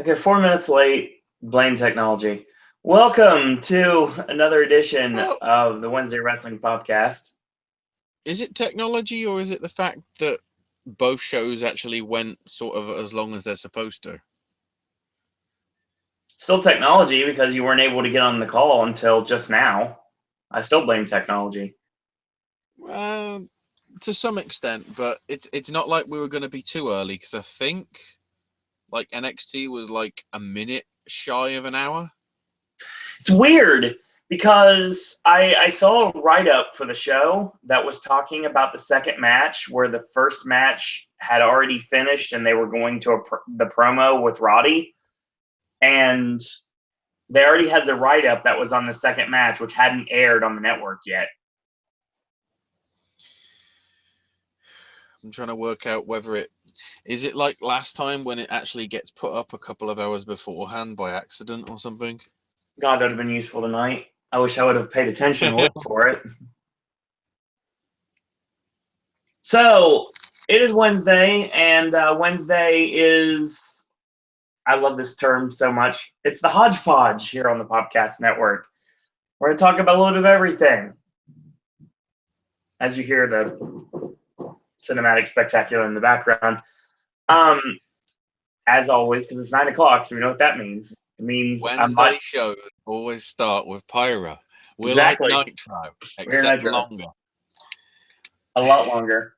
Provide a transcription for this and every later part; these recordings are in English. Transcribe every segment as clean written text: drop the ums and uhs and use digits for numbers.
Okay, 4 minutes late. Blame technology. Welcome to another edition Well, of the Wednesday Wrestling Popcast. is it technology or is it the fact that both shows actually went sort of as long as they're supposed to? Still technology because you weren't able to get on the call until just now. I still blame technology. Um, to some extent, but it's not like we were going to be too early because I think like NXT was like a minute shy of an hour. It's weird because I saw a write up for the show that was talking about the second match where the first match had already finished and they were going to the promo with Roddy. And they already had the write-up that was on the second match, which hadn't aired on the network yet. I'm trying to work out whether it is it like last time when it actually gets put up a couple of hours beforehand by accident or something. God, that would have been useful tonight. I wish I would have paid attention and looked for it. So, it is Wednesday, and Wednesday is, I love this term so much. It's the hodgepodge here on the Popcast Network. We're going to talk about a little bit of everything. As you hear the cinematic spectacular in the background. Um, as always, because it's 9 o'clock, so we know what that means. It means Wednesday shows always start with Pyra. We're like exactly. Nitro, We're except Nitro. longer. A lot longer.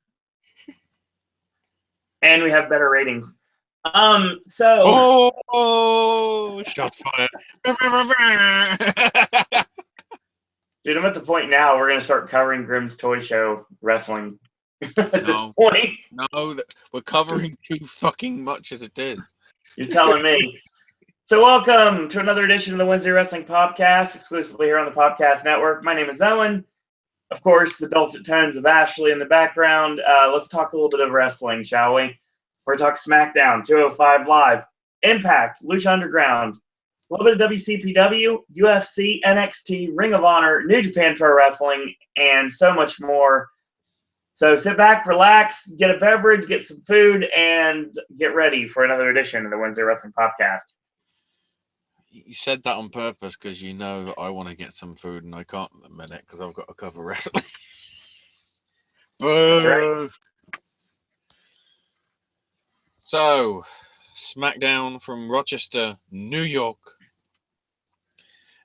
And we have better ratings. Oh, shots fired. Dude, I'm at the point now we're gonna start covering Grimm's Toy Show wrestling at this No, point. no, we're covering too fucking much as it is. You're telling me. So welcome to another edition of the Wednesday Wrestling Popcast, exclusively here on the Popcast Network. My name is Owen. Of course, the dulcet tones of Ashley in the background. Let's talk a little bit of wrestling, shall we? We're talking Smackdown, 205 Live, Impact, Lucha Underground, a little bit of WCPW, UFC, NXT, Ring of Honor, New Japan Pro Wrestling, and so much more. So sit back, relax, get a beverage, get some food, and get ready for another edition of the Wednesday Wrestling Podcast. You said that on purpose because you know that I want to get some food and I can't at the minute because I've got to cover wrestling. That's right. Boo! So, Smackdown from Rochester, New York.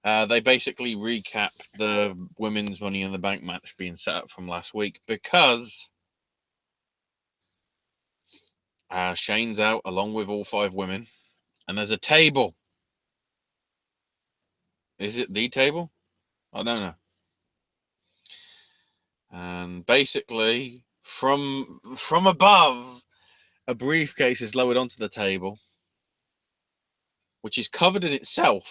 They basically recap the women's Money in the Bank match being set up from last week because Shane's out along with all 5 women, and there's a table. Is it the table? I don't know. And basically, from above, a briefcase is lowered onto the table, which is covered in itself,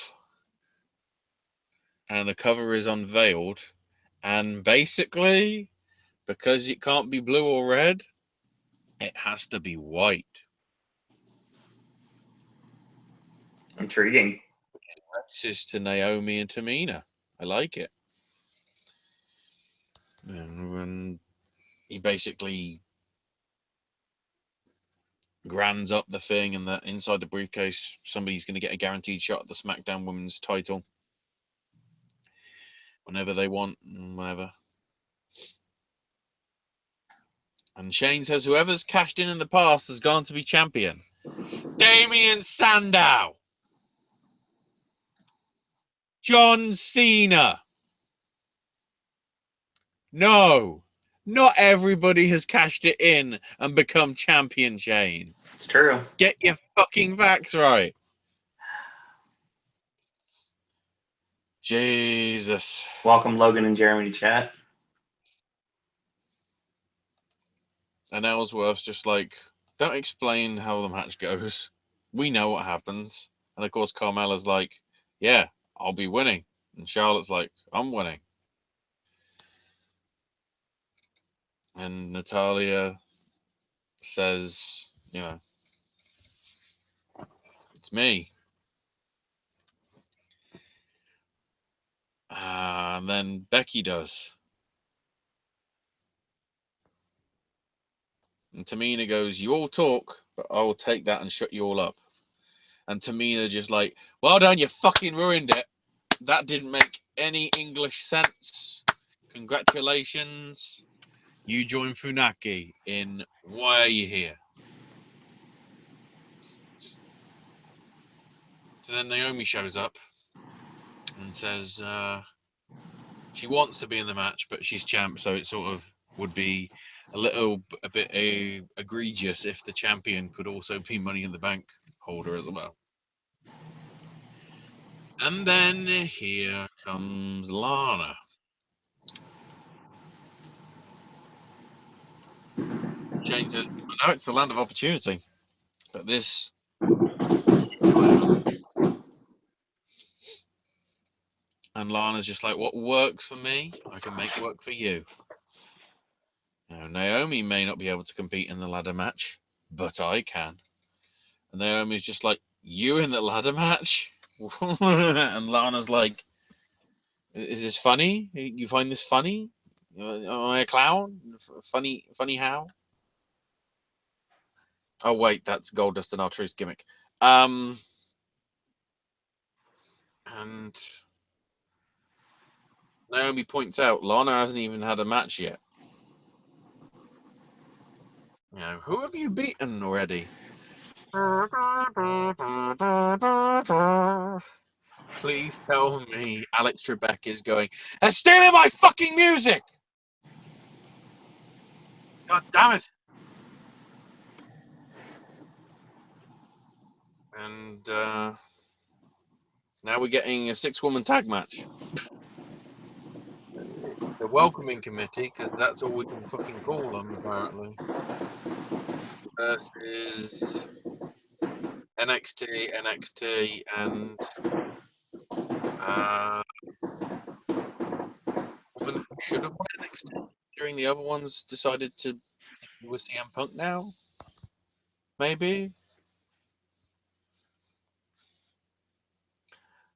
and the cover is unveiled. And basically, because it can't be blue or red, it has to be white. Intriguing. This is to Naomi and Tamina. I like it. And he basically grands up the thing, and that inside the briefcase, somebody's going to get a guaranteed shot at the SmackDown Women's title whenever they want, whenever. And Shane says whoever's cashed in the past has gone to be champion. Damien Sandow. John Cena. No, not everybody has cashed it in and become champion, Shane. It's true. Get your fucking facts right. Jesus. Welcome, Logan and Jeremy, to chat. And Ellsworth's just like, don't explain how the match goes. We know what happens. And of course, Carmella's like, yeah, I'll be winning. And Charlotte's like, I'm winning. And Natalia says, it's me. And then Becky does. And Tamina goes, you all talk, but I will take that and shut you all up. And Tamina just like, well done, you fucking ruined it. That didn't make any English sense. Congratulations. You joined Funaki in Why Are You Here? So then Naomi shows up and says she wants to be in the match, but she's champ, so it sort of would be a bit egregious if the champion could also be Money in the Bank holder as well. And then here comes Lana. Shane says, I know it's the land of opportunity, but this. And Lana's just like, what works for me, I can make work for you. Now, Naomi may not be able to compete in the ladder match, but I can. And Naomi's just like, you in the ladder match? And Lana's like, is this funny? You find this funny? Am I a clown? Funny how? Oh wait, that's Goldust and R-Truth's gimmick. And Naomi points out Lana hasn't even had a match yet. You know, who have you beaten already? Please tell me Alex Trebek is going, and stealing my fucking music! God damn it! And now we're getting a 6-woman tag match. The welcoming committee, because that's all we can fucking call them, apparently. Versus NXT, and woman who should have won NXT during the other ones decided to with CM Punk now. Maybe.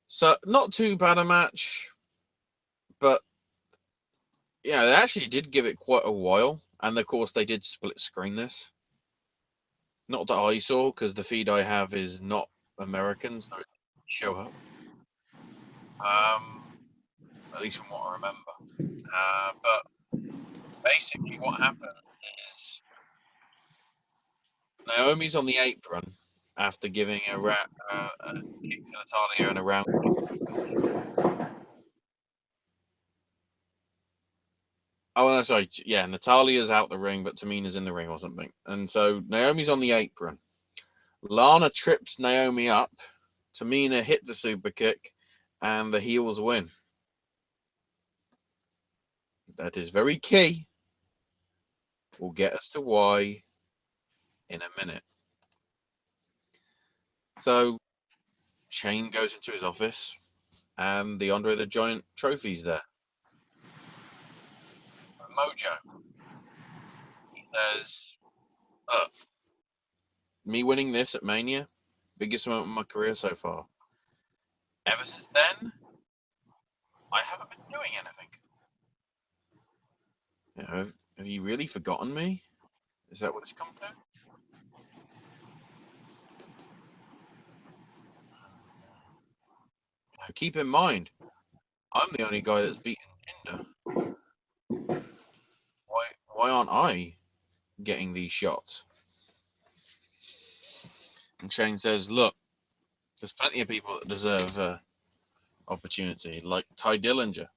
So not too bad a match, but yeah, they actually did give it quite a while, and of course they did split screen this. Not that I saw, because the feed I have is not American, so it didn't show up. At least from what I remember. But basically, what happened is Naomi's on the apron after giving a kick to Natalia and a round. Oh, no, sorry. Yeah, Natalia's out the ring, but Tamina's in the ring or something. And so Naomi's on the apron. Lana trips Naomi up. Tamina hit the super kick, and the heels win. That is very key. Will get us to why in a minute. So Shane goes into his office, and the Andre the Giant trophy's there. Mojo. He says, look, me winning this at Mania, biggest moment of my career so far. Ever since then, I haven't been doing anything. You know, have you really forgotten me? Is that what it's come to? Now, keep in mind, I'm the only guy that's beaten Jinder. Why aren't I getting these shots? And Shane says, look, there's plenty of people that deserve opportunity, like Ty Dillinger,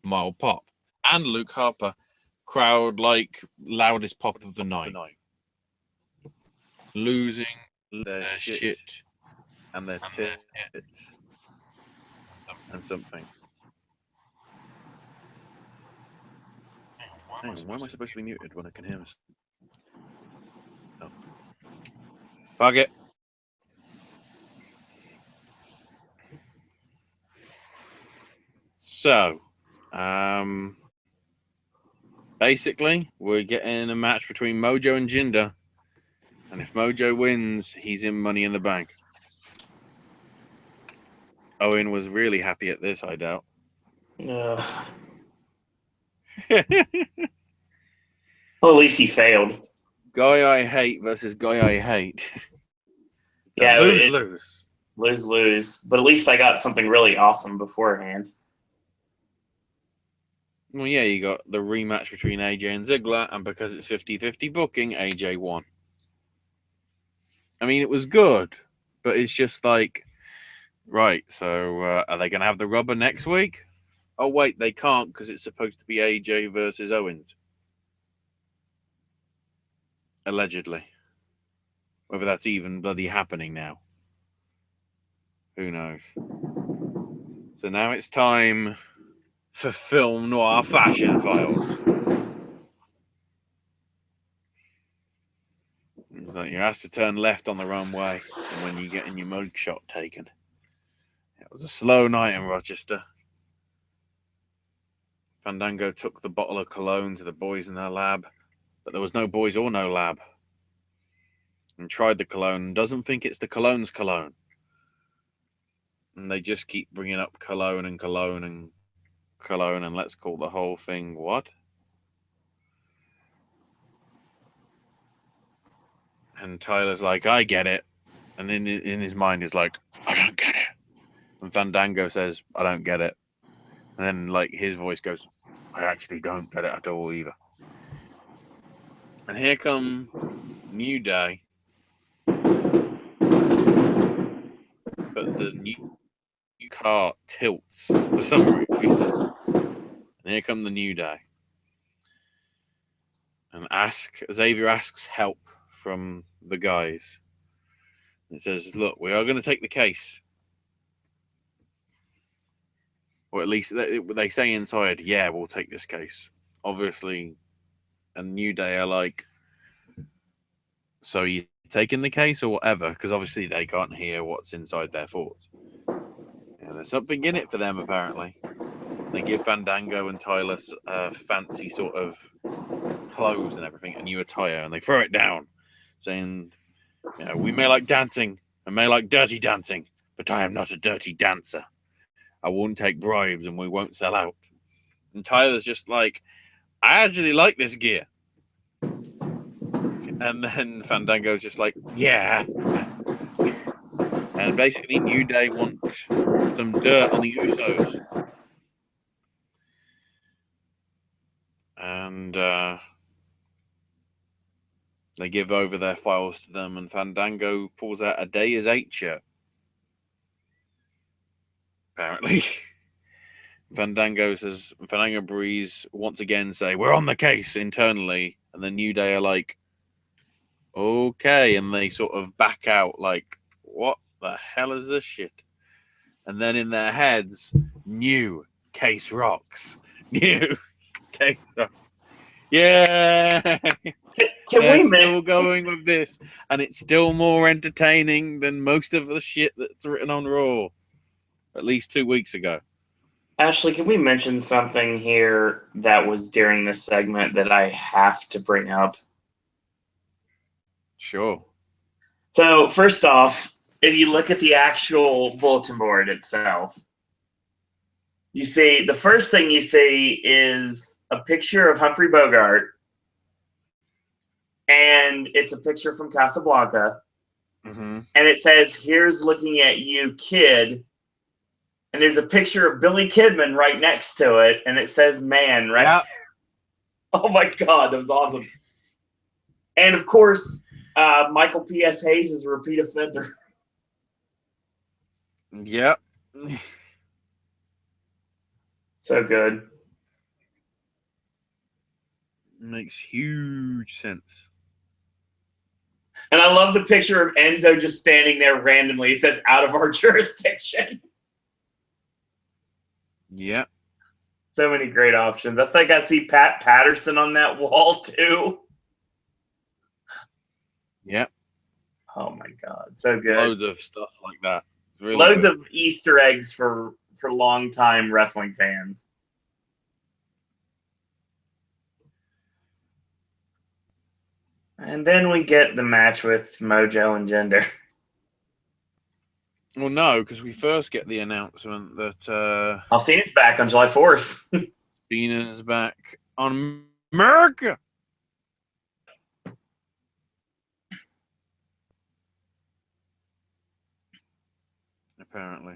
Mile Pop, and Luke Harper. Crowd like loudest pop of the night. Losing their shit and their tits and something. Hang on, why am I supposed to be muted when I can hear myself? Oh. Fuck it. So, basically, we're getting a match between Mojo and Jinder. And if Mojo wins, he's in Money in the Bank. Owen was really happy at this, I doubt. Well, at least he failed. Guy I hate versus guy I hate. So Yeah, lose. lose. But at least I got something really awesome beforehand. Well, yeah, you got the rematch between AJ and Ziggler, and because it's 50-50 booking, AJ won. I mean, it was good, but it's just like, right, so are they going to have the rubber next week? Oh, wait, they can't because it's supposed to be AJ versus Owens. Allegedly. Whether that's even bloody happening now. Who knows? So now it's time for Film Noir Fashion Files. It's like you're asked to turn left on the runway, and when you get in your mug shot taken. It was a slow night in Rochester. Fandango took the bottle of cologne to the boys in their lab, but there was no boys or no lab. And tried the cologne and doesn't think it's the cologne's cologne. And they just keep bringing up cologne and cologne and cologne, and let's call the whole thing what? And Tyler's like, I get it. And in his mind, he's like, I don't get it. And Fandango says, I don't get it. And then, like, his voice goes, I actually don't get it at all either. And here come New Day. But the new car tilts for some reason. And here come the New Day. And Xavier asks help from the guys. It says, look, we are going to take the case. Or at least they say inside, yeah, we'll take this case. Obviously, and New Day are like, so you taking the case or whatever? Because obviously they can't hear what's inside their thoughts. And there's something in it for them, apparently. They give Fandango and Tyler fancy sort of clothes and everything, a new attire, and they throw it down, saying, you know, we may like dancing and may like dirty dancing, but I am not a dirty dancer. I won't take bribes and we won't sell out. And Tyler's just like, I actually like this gear. And then Fandango's just like, yeah. And basically New Day want some dirt on the Usos. And they give over their files to them, and Fandango pulls out a Day is 8 shirt. Apparently. Fandango Breeze once again say, we're on the case internally. And the New Day are like, okay. And they sort of back out like, what the hell is this shit? And then in their heads, new case rocks. New case rocks. Yeah. Can They're we still going with this. And it's still more entertaining than most of the shit that's written on Raw. At least 2 weeks ago. Ashley, can we mention something here that was during this segment that I have to bring up? Sure. So, first off, if you look at the actual bulletin board itself, you see the first thing you see is a picture of Humphrey Bogart, and it's a picture from Casablanca, Mm-hmm. and it says, here's looking at you, kid. And there's a picture of Billy Kidman right next to it, and it says man, right? Yeah. Oh my God, that was awesome. And of course, Michael P.S. Hayes is a repeat offender. Yep. So good. Makes huge sense. And I love the picture of Enzo just standing there randomly. It says out of our jurisdiction. Yeah. So many great options. I think I see Pat Patterson on that wall too. Yeah. Oh my God, so good. Loads of stuff like that. Really Loads good. of Easter eggs for longtime wrestling fans. And then we get the match with Mojo and Jinder. Well, no, because we first get the announcement that Cena's back on July 4th. Cena's back on America. apparently.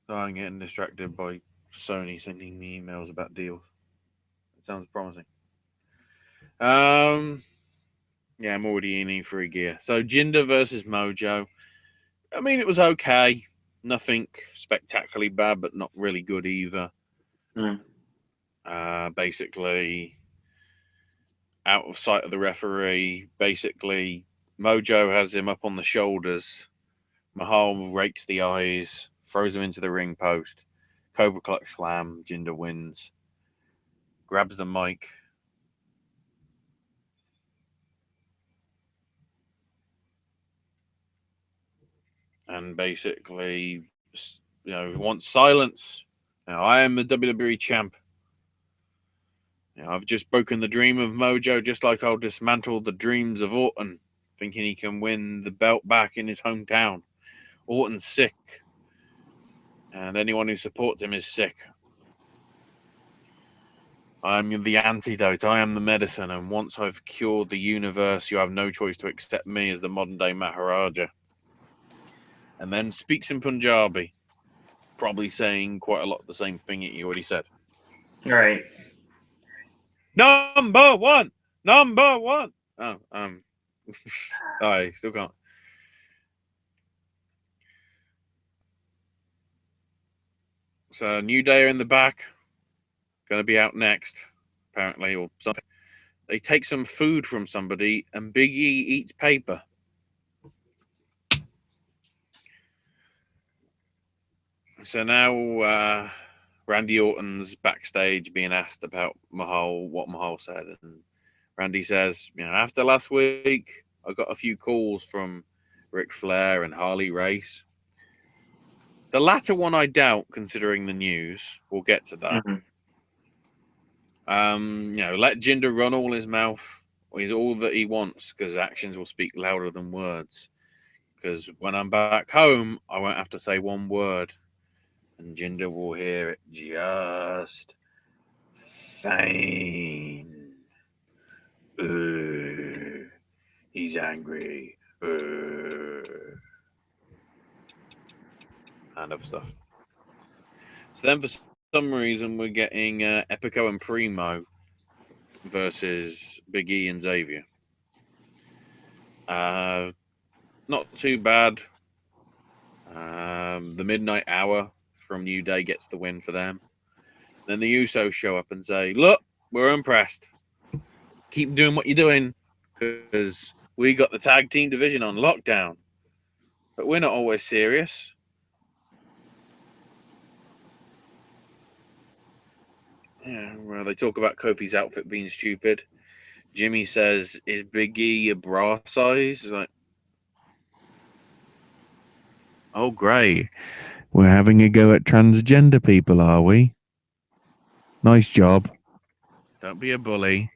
So I'm getting distracted by Sony sending me emails about deals. It sounds promising. Yeah, I'm already in E3 gear. So Jinder versus Mojo. I mean, it was okay. Nothing spectacularly bad, but not really good either. Basically, out of sight of the referee. Basically, Mojo has him up on the shoulders. Mahal rakes the eyes, throws him into the ring post. Cobra Clutch Slam. Jinder wins. Grabs the mic. And basically, wants silence. Now, I am the WWE champ. I've just broken the dream of Mojo, just like I'll dismantle the dreams of Orton, thinking he can win the belt back in his hometown. Orton's sick, and anyone who supports him is sick. I'm the antidote, I am the medicine, and once I've cured the universe, you have no choice to accept me as the modern-day Maharaja. And then speaks in Punjabi, probably saying quite a lot of the same thing he already said. Right. Number one! Number one! Oh, I still can't. So, New Day are in the back. Going to be out next, apparently, or something. They take some food from somebody, and Big E eats paper. So now Randy Orton's backstage being asked about Mahal, what Mahal said. And Randy says, after last week, I got a few calls from Ric Flair and Harley Race. The latter one I doubt, considering the news. We'll get to that. Let Jinder run all his mouth. He's all that he wants, because actions will speak louder than words. Because when I'm back home, I won't have to say one word. And Jinder will hear it just fine. He's angry. And other stuff. So then for some reason we're getting Epico and Primo versus Big E and Xavier. Not too bad. The Midnight Hour from New Day gets the win for them. Then the Usos show up and say, look, we're impressed. Keep doing what you're doing, because we got the tag team division on lockdown. But we're not always serious. Yeah, well, they talk about Kofi's outfit being stupid. Jimmy says, is Big E a bra size? It's like, oh, great. We're having a go at transgender people, are we? Nice job. Don't be a bully.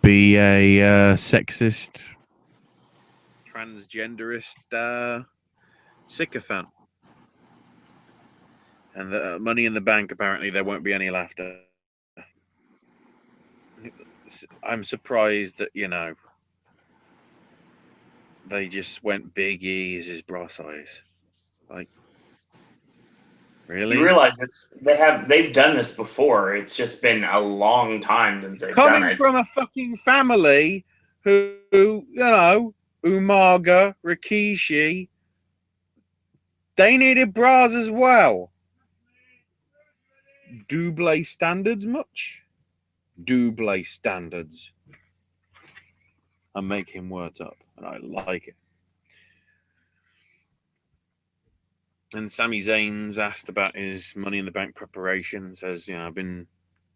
Be a sexist, transgenderist sycophant. And the Money in the Bank, apparently there won't be any laughter. I'm surprised that, they just went Big E as his bra size. Like, really? You realize this? They've done this before. It's just been a long time since they've done Coming it. from a fucking family who, Umaga, Rikishi, they needed bras as well. Double standards much? Double standards. I'm making words up, and I like it. And Sami Zayn's asked about his Money in the Bank preparation. Says, I've been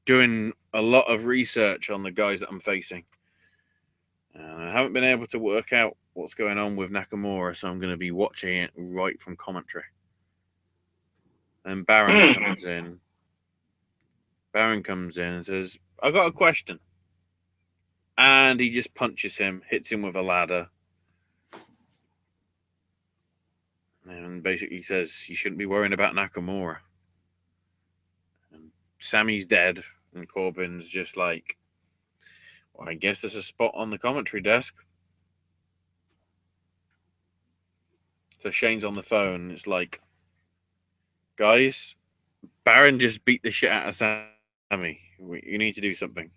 doing a lot of research on the guys that I'm facing. I haven't been able to work out what's going on with Nakamura, so I'm going to be watching it right from commentary. And Baron comes in. Baron comes in and says, I got a question. And he just punches him, hits him with a ladder. And basically says, you shouldn't be worrying about Nakamura. And Sammy's dead. And Corbin's just like, well, I guess there's a spot on the commentary desk. So Shane's on the phone. It's like, guys, Baron just beat the shit out of Sammy. You need to do something.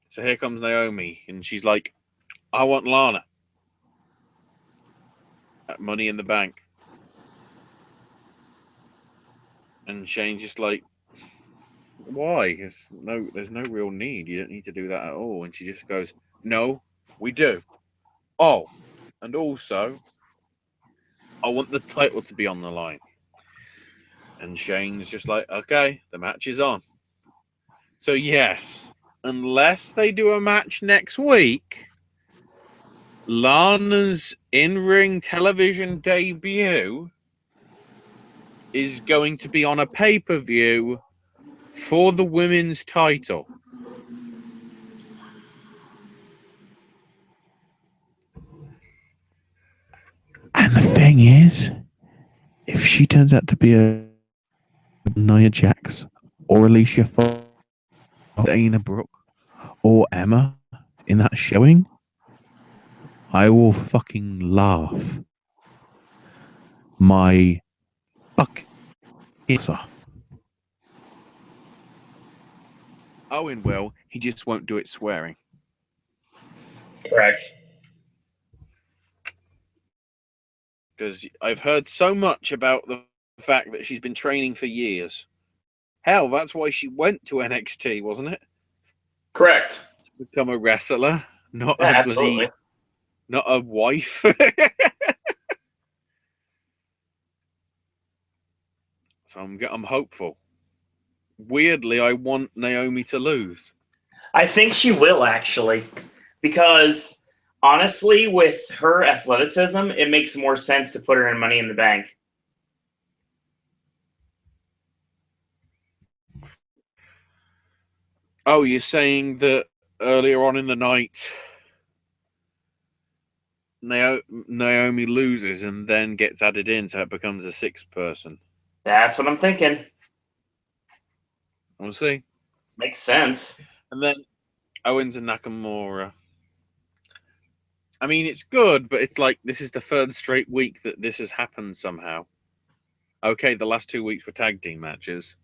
So here comes Naomi, and she's like, I want Lana. At Money in the Bank. And Shane's just like, why? There's no real need. You don't need to do that at all. And she just goes, no, we do. Oh, and also, I want the title to be on the line. And Shane's just like, okay, the match is on. So yes, unless they do a match next week, Lana's in-ring television debut is going to be on a pay-per-view for the women's title. And the thing is, if she turns out to be a Nia Jax or Alicia Fox, Dana Brooke or Emma in that showing, I will fucking laugh my fucking ass off. Owen will, he just won't do it swearing. Correct. Because I've heard so much about the fact that she's been training for years. Hell, that's why she went to NXT, wasn't it? Correct. To become a wrestler, not Yeah, a absolutely. not a wife. So I'm hopeful. Weirdly, I want Naomi to lose. I think she will, actually, because honestly, with her athleticism, it makes more sense to put her in Money in the Bank. Oh, you're saying that earlier on in the night, Naomi loses and then gets added in, so it becomes a sixth person. That's what I'm thinking. We'll see. Makes sense. And then Owens and Nakamura. I mean, it's good, but it's like this is the third straight week that this has happened somehow. Okay, the last 2 weeks were tag team matches,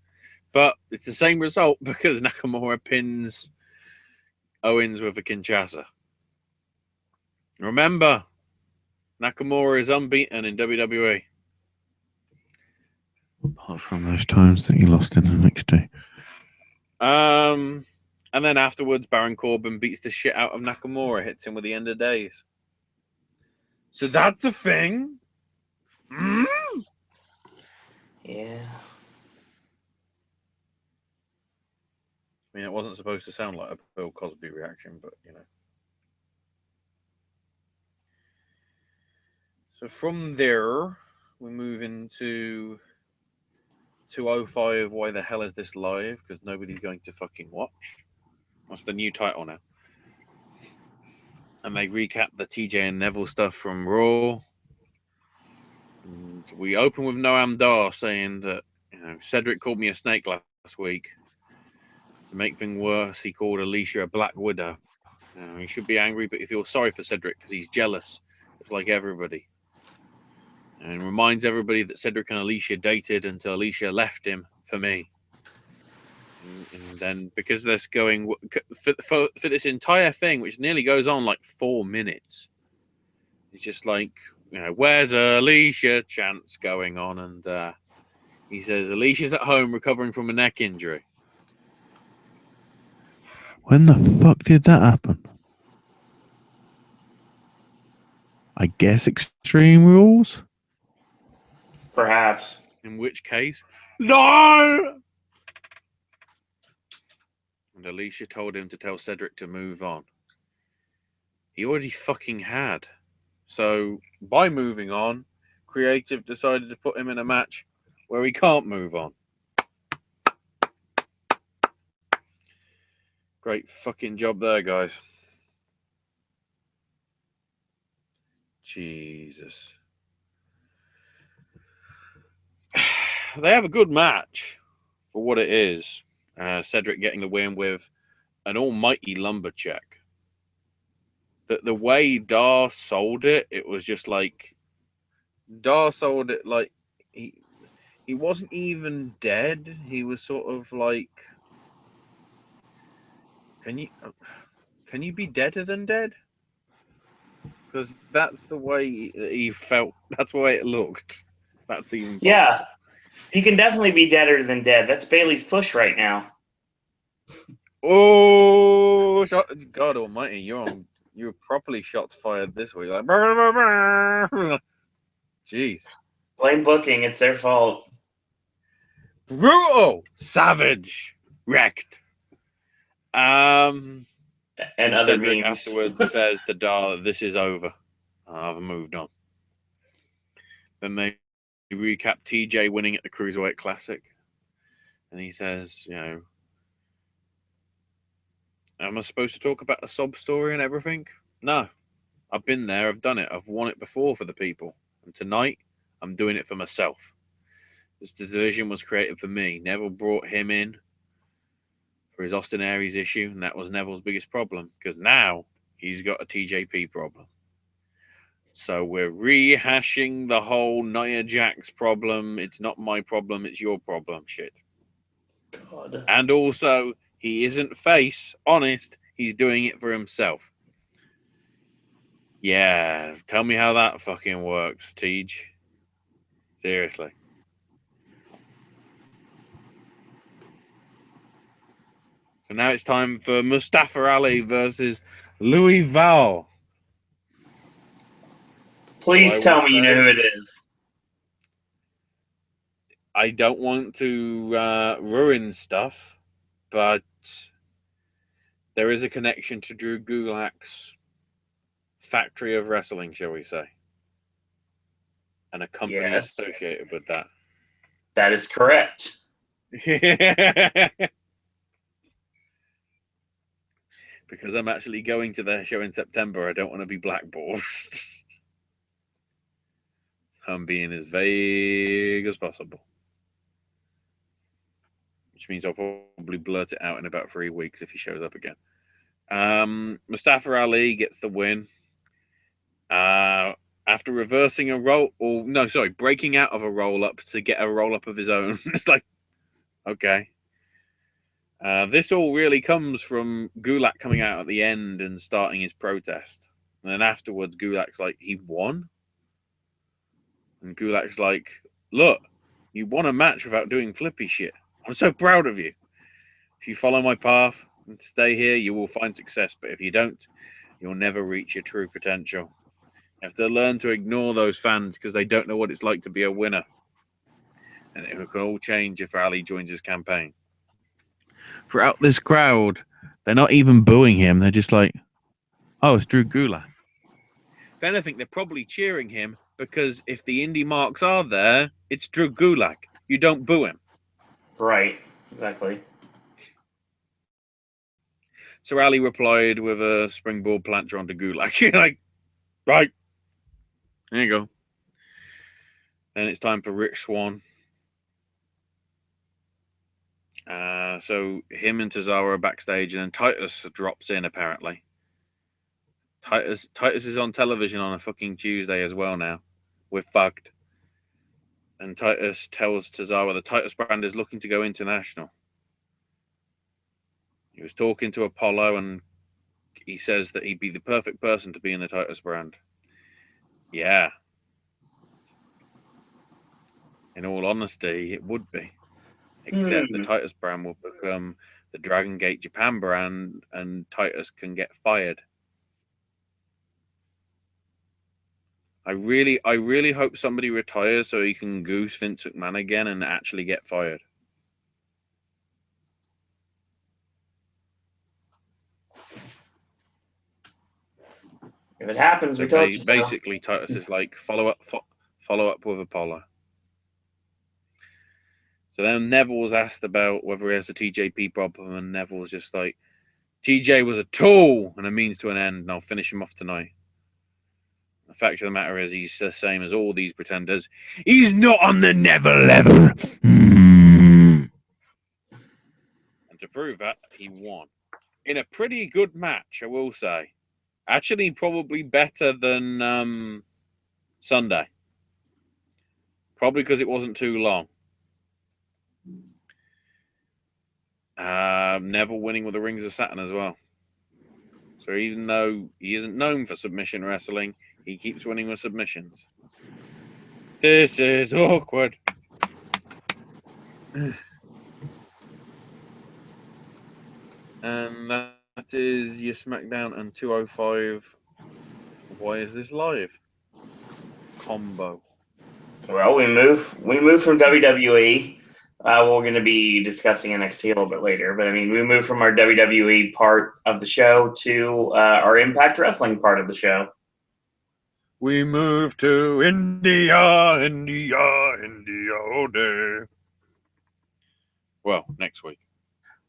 but it's the same result because Nakamura pins Owens with a Kinshasa. Remember, Nakamura is unbeaten in WWE. Apart from those times that he lost in NXT. And then afterwards, Baron Corbin beats the shit out of Nakamura, hits him with the end of days. So that's a thing. Mm? Yeah. I mean, it wasn't supposed to sound like a Bill Cosby reaction, but you know. So from there, we move into 205. Why the hell is this live? Because nobody's going to fucking watch. That's the new title now. And they recap the TJ and Neville stuff from Raw. And we open with Noam Dar saying that Cedric called me a snake last week. To make things worse, he called Alicia a black widow. He should be angry, but he feels sorry for Cedric because he's jealous, just like everybody. And reminds everybody that Cedric and Alicia dated until Alicia left him for me. And then because this going for this entire thing, which nearly goes on like 4 minutes, it's just like, where's Alicia chants going on, and he says Alicia's at home recovering from a neck injury. When the fuck did that happen? I guess Extreme Rules? Perhaps. In which case, no! And Alicia told him to tell Cedric to move on. He already fucking had. So, by moving on, Creative decided to put him in a match where he can't move on. Great fucking job there, guys. Jesus. They have a good match for what it is. Cedric getting the win with an almighty lumber check. the way Dar sold it, it was just like Dar sold it like he wasn't even dead. He was sort of like, can you be deader than dead? Because that's the way he felt. That's the way it looked. That's even Yeah, you can definitely be deader than dead. That's Bailey's push right now. Oh, God Almighty! You're properly shots fired this week. Like, jeez, Blame booking. It's their fault. brutal, savage, wrecked. And other Cedric memes. afterwards says to Dar, "This is over. I've moved on." Then they recap TJ winning at the Cruiserweight Classic, and he says, am I supposed to talk about the sob story and everything? No. I've been there. I've done it. I've won it before for the people. And tonight, I'm doing it for myself. This division was created for me. Neville brought him in for his Austin Aries issue, and that was Neville's biggest problem, because now he's got a TJP problem. So we're rehashing the whole Nia Jax problem. It's not my problem. It's your problem shit. God. And also, he isn't face. Honest, he's doing it for himself. Yeah, tell me how that fucking works, Tej. Seriously. So now it's time for Mustafa Ali versus Louis Val. Please tell me you know who it is. I don't want to ruin stuff, but there is a connection to Drew Gulak's factory of wrestling, shall we say, and a company associated with that. That is correct. Because I'm actually going to their show in September, I don't want to be blackballed. I'm being as vague as possible. Which means I'll probably blurt it out in about 3 weeks if he shows up again. Mustafa Ali gets the win. After reversing a roll, breaking out of a roll-up to get a roll-up of his own. It's like, okay. This all really comes from Gulak coming out at the end and starting his protest. And then afterwards, Gulak's like, he won? And Gulak's like, look, you won a match without doing flippy shit. I'm so proud of you. If you follow my path and stay here, you will find success. But if you don't, you'll never reach your true potential. You have to learn to ignore those fans because they don't know what it's like to be a winner. And it can all change if Ali joins his campaign. Throughout this crowd, they're not even booing him. They're just like, oh, it's Drew Gulak. If anything, they're probably cheering him because if the indie marks are there, it's Drew Gulak. You don't boo him. Right, exactly. So Ali replied with a springboard plancha onto Gulak. Like, right. There you go. Then it's time for Rich Swann. So him and Tozawa are backstage, and then Titus drops in, apparently. Titus is on television on a fucking Tuesday as well now. We're fucked. And Titus tells Tozawa the Titus brand is looking to go international. He was talking to Apollo, and he says that he'd be the perfect person to be in the Titus brand. Yeah. In all honesty, it would be. Except the Titus brand will become the Dragon Gate Japan brand, and Titus can get fired. I really hope somebody retires so he can goose Vince McMahon again and actually get fired. If it happens, we told you so. Basically, Titus is like follow up with Apollo. So then Neville's asked about whether he has a TJP problem, and Neville's just like, TJ was a tool and a means to an end, and I'll finish him off tonight. The fact of the matter is, he's the same as all these pretenders. He's not on the Neville level. And to prove that, he won. In a pretty good match, I will say. Actually, probably better than Sunday. Probably because it wasn't too long. Neville winning with the Rings of Saturn as well. So even though he isn't known for submission wrestling, he keeps winning with submissions. This is awkward. And that is your Smackdown and 205. Why is this live? Combo. Well, we move from WWE. We're going to be discussing NXT a little bit later, but I mean, we move from our WWE part of the show to our Impact Wrestling part of the show. We move to India all day. Well, next week.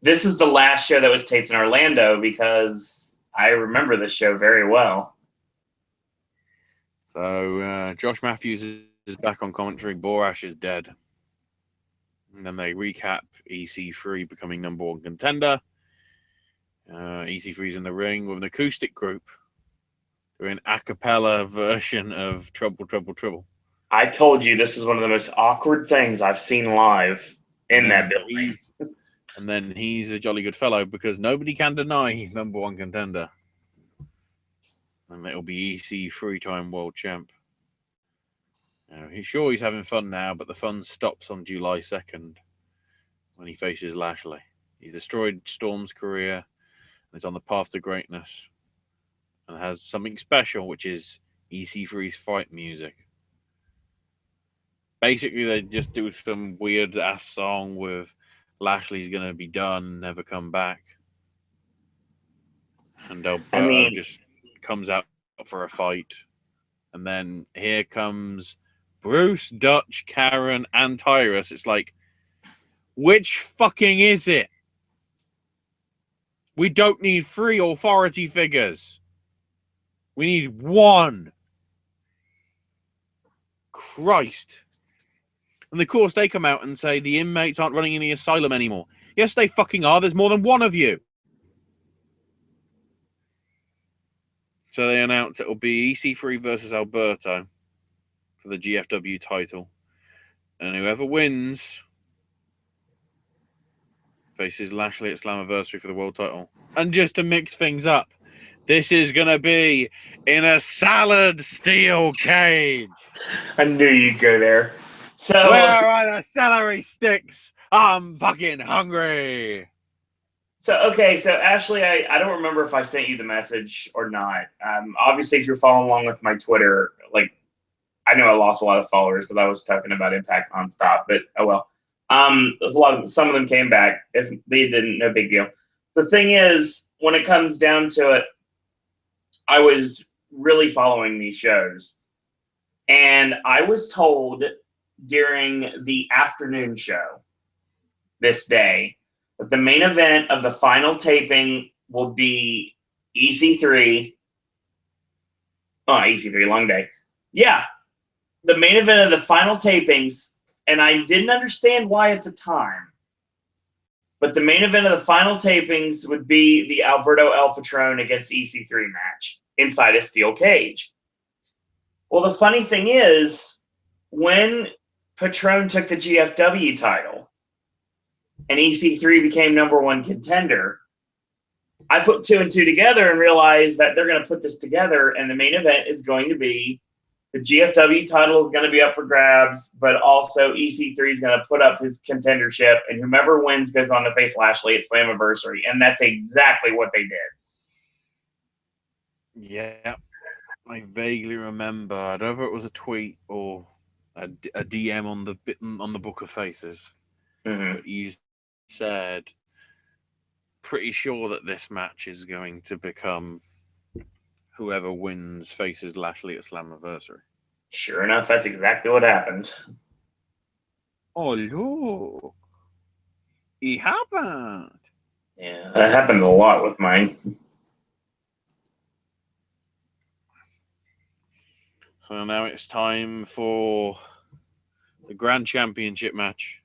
This is the last show that was taped in Orlando because I remember this show very well. So Josh Matthews is back on commentary. Borash is dead. And then they recap EC3 becoming number one contender. EC3's in the ring with an acoustic group doing a cappella version of Trouble, Trouble, Trouble. I told you this is one of the most awkward things I've seen live in that building. And then he's a jolly good fellow because nobody can deny he's number one contender. And it'll be EC three-time world champ. He's having fun now, but the fun stops on July 2nd when he faces Lashley. He's destroyed Storm's career and is on the path to greatness and has something special, which is EC3's fight music. Basically, they just do some weird-ass song with Lashley's going to be done, never come back. And Alberto just comes out for a fight. And then here comes Bruce, Dutch, Karen, and Tyrus. It's like, which fucking is it? We don't need 3 authority figures. We need 1. Christ. And of course, they come out and say the inmates aren't running in the asylum anymore. Yes, they fucking are. There's more than 1 of you. So they announce it will be EC3 versus Alberto for the GFW title. And whoever wins faces Lashley at Slammiversary for the world title. And just to mix things up, this is going to be in a salad steel cage. I knew you'd go there. So where are the celery sticks? I'm fucking hungry. So Ashley, I don't remember if I sent you the message or not. Obviously, if you're following along with my Twitter, like, I know I lost a lot of followers because I was talking about Impact nonstop, but oh well. Some of them came back. If they didn't, no big deal. The thing is, when it comes down to it, I was really following these shows, and I was told during the afternoon show this day that the main event of the final taping will be EC3. Oh, EC3, long day. Yeah, the main event of the final tapings, and I didn't understand why at the time, but the main event of the final tapings would be the Alberto El Patron against EC3 match inside a steel cage. Well, the funny thing is, when Patron took the GFW title and EC3 became number one contender, I put 2 and 2 together and realized that they're going to put this together, and the main event is going to be the GFW title is going to be up for grabs, but also EC3 is going to put up his contendership, and whomever wins goes on to face Lashley at Slammiversary, and that's exactly what they did. Yeah, I vaguely remember. I don't know if it was a tweet or a DM on the Book of Faces. Mm-hmm. But you said, pretty sure that this match is going to become whoever wins faces Lashley at Slammiversary. Sure enough, that's exactly what happened. Oh, look. It happened. Yeah, that happened a lot with mine. So now it's time for the Grand Championship match.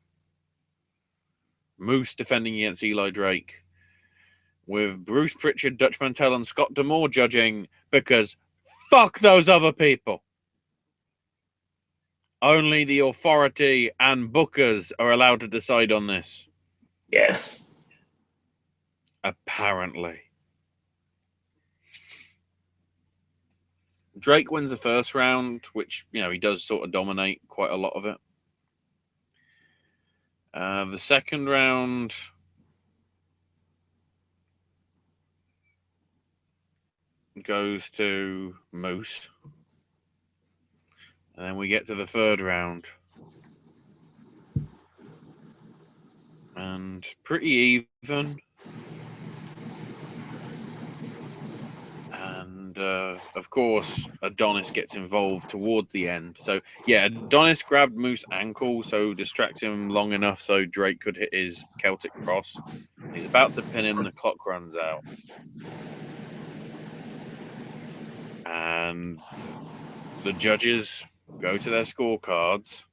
Moose defending against Eli Drake. with Bruce Pritchard, Dutch Mantell, and Scott D'Amore judging, because fuck those other people. Only the authority and bookers are allowed to decide on this. Yes. Apparently. Drake wins the first round, which, he does sort of dominate quite a lot of it. The second round goes to Moose. And then we get to the third round. And pretty even. And, of course, Adonis gets involved towards the end. So, yeah, Adonis grabbed Moose's ankle, so distracts him long enough so Drake could hit his Celtic Cross. He's about to pin him. The clock runs out. And the judges go to their scorecards.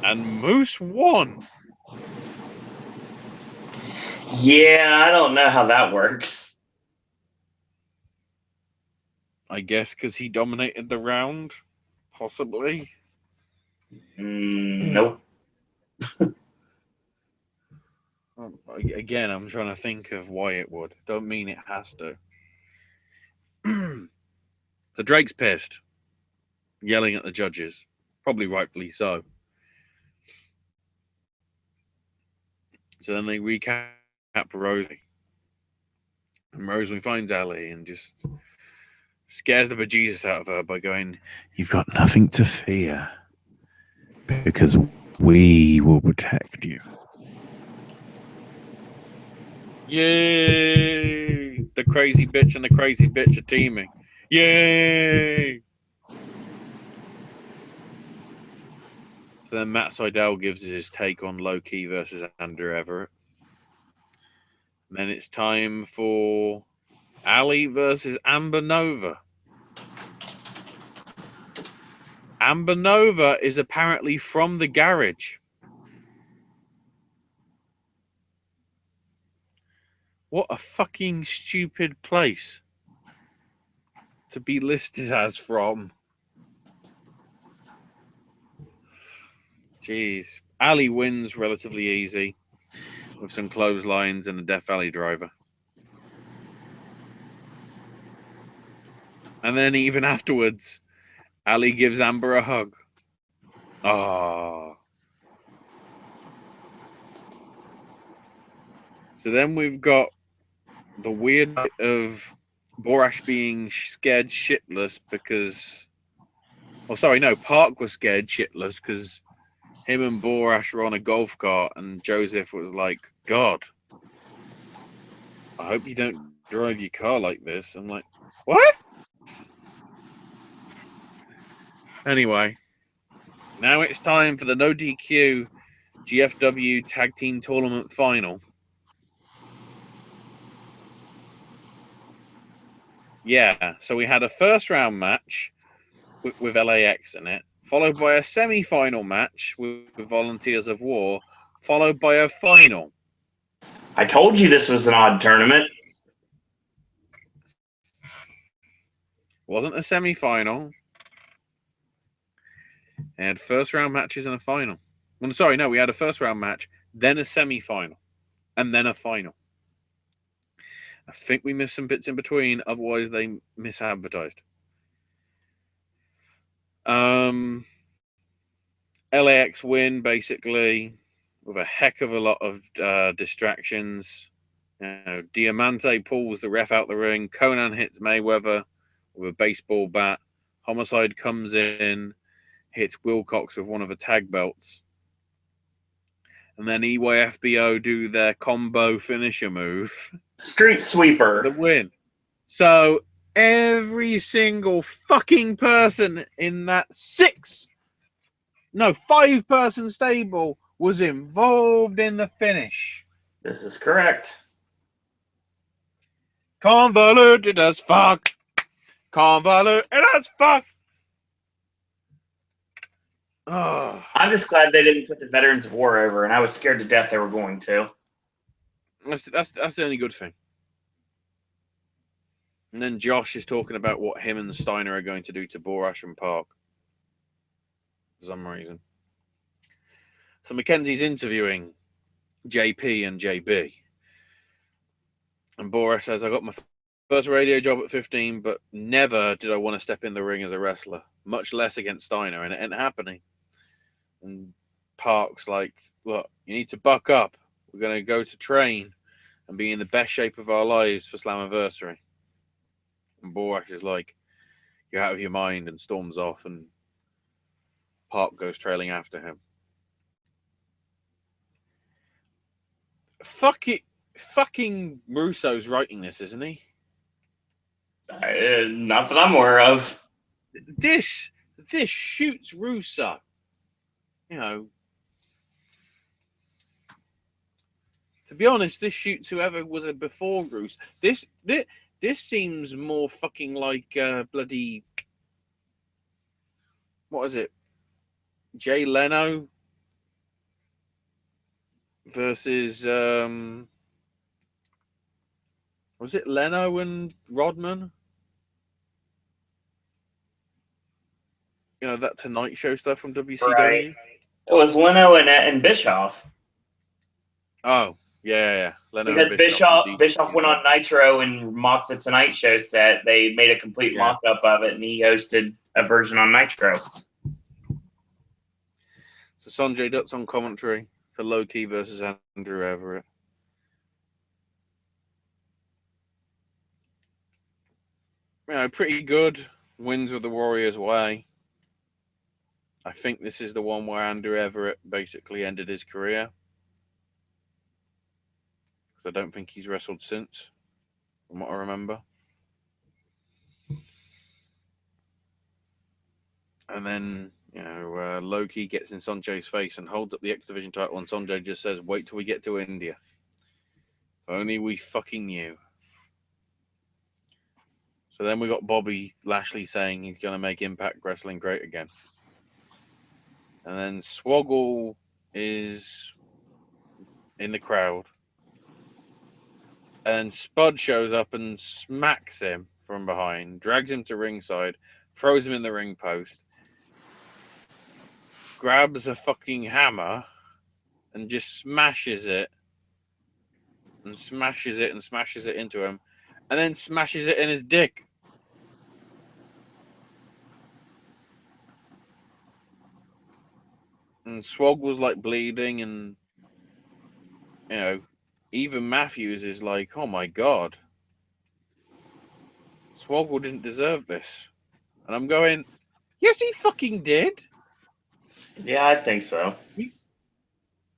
And Moose won. Yeah, I don't know how that works. I guess because he dominated the round, possibly. Nope. Again, I'm trying to think of why it would. Don't mean it has to. So Drake's pissed, yelling at the judges, probably rightfully so. So then they recap Rosie. And Rosie finds Ali and just scares the bejesus out of her by going, "You've got nothing to fear, because we will protect you." Yay! The crazy bitch and the crazy bitch are teaming. Yay! So then Matt Sydal gives his take on Low-Key versus Andrew Everett. And then it's time for Ali versus Amber Nova. Amber Nova is apparently from the garage. What a fucking stupid place to be listed as from. Jeez. Ali wins relatively easy with some clotheslines and a Death Valley driver. And then even afterwards, Ali gives Amber a hug. Ah. So then we've got the weird bit of Borash being scared shitless because... Oh, sorry, no. Park was scared shitless because him and Borash were on a golf cart and Joseph was like, "God, I hope you don't drive your car like this." I'm like, what? Anyway, now it's time for the No DQ GFW Tag Team Tournament Final. Yeah, so we had a first round match with LAX in it, followed by a semi-final match with Volunteers of War, followed by a final. I told you this was an odd tournament. Wasn't a semi-final. It had first round matches and a final. Well, sorry, no, we had a first round match, then a semi-final, and then a final. I think we missed some bits in between, otherwise they misadvertised. LAX win, basically, with a heck of a lot of distractions. Diamante pulls the ref out the ring. Conan hits Mayweather with a baseball bat. Homicide comes in, hits Wilcox with one of the tag belts. And then EYFBO do their combo finisher move. Street Sweeper. The win. So every single fucking person in that 5-person stable was involved in the finish. This is correct. Convoluted as fuck. Convoluted as fuck. Oh. I'm just glad they didn't put the Veterans of War over, and I was scared to death they were going to. That's the only good thing. And then Josh is talking about what him and Steiner are going to do to Borash and Park for some reason. So Mackenzie's interviewing JP and JB. And Borash says, I got my first radio job at 15, but never did I want to step in the ring as a wrestler, much less against Steiner, and it ain't happening. And Park's like, look, you need to buck up. We're going to go to train and be in the best shape of our lives for Slammiversary. And Borash is like, you're out of your mind, and storms off, and Park goes trailing after him. Fuck it. Fucking Russo's writing this, isn't he? Not that I'm aware of. This shoots Russo. You know, to be honest, this shoots whoever was before Russo. This seems more fucking like bloody, what is it? Jay Leno versus was it Leno and Rodman? You know, that Tonight Show stuff from WCW. Right. It was Leno and Bischoff. Oh, yeah. Leno Because and Bischoff went on Nitro and mocked the Tonight Show set. They made a complete mock-up of it, and he hosted a version on Nitro. So Sanjay Dutt's on commentary for Low Key versus Andrew Everett. You know, pretty good. Wins with the Warriors' way. I think this is the one where Andrew Everett basically ended his career. Because I don't think he's wrestled since, from what I remember. And then, you know, Loki gets in Sanjay's face and holds up the X Division title, and Sanjay just says, wait till we get to India. If only we fucking knew. So then we got Bobby Lashley saying he's going to make Impact Wrestling great again. And then Swoggle is in the crowd. And Spud shows up and smacks him from behind, drags him to ringside, throws him in the ring post, grabs a fucking hammer and just smashes it into him, and then smashes it in his dick. And Swog was like bleeding, and you know, even Matthews is like, oh my god, Swoggle didn't deserve this. And I'm going, yes, he fucking did. Yeah, I think so.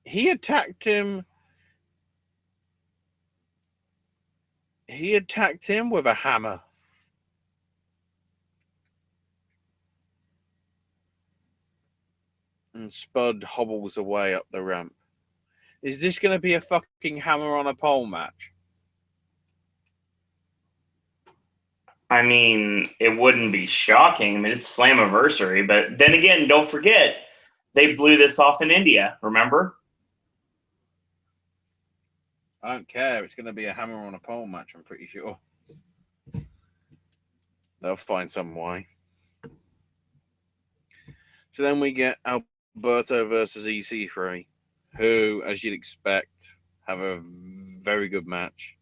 He attacked him. He attacked him with a hammer. And Spud hobbles away up the ramp. Is this going to be a fucking hammer on a pole match? I mean, it wouldn't be shocking. I mean, it's Slammiversary, but then again, don't forget, they blew this off in India, remember? I don't care. It's going to be a hammer on a pole match, I'm pretty sure. They'll find some way. So then we get Alberto versus EC3, who, as you'd expect, have a very good match.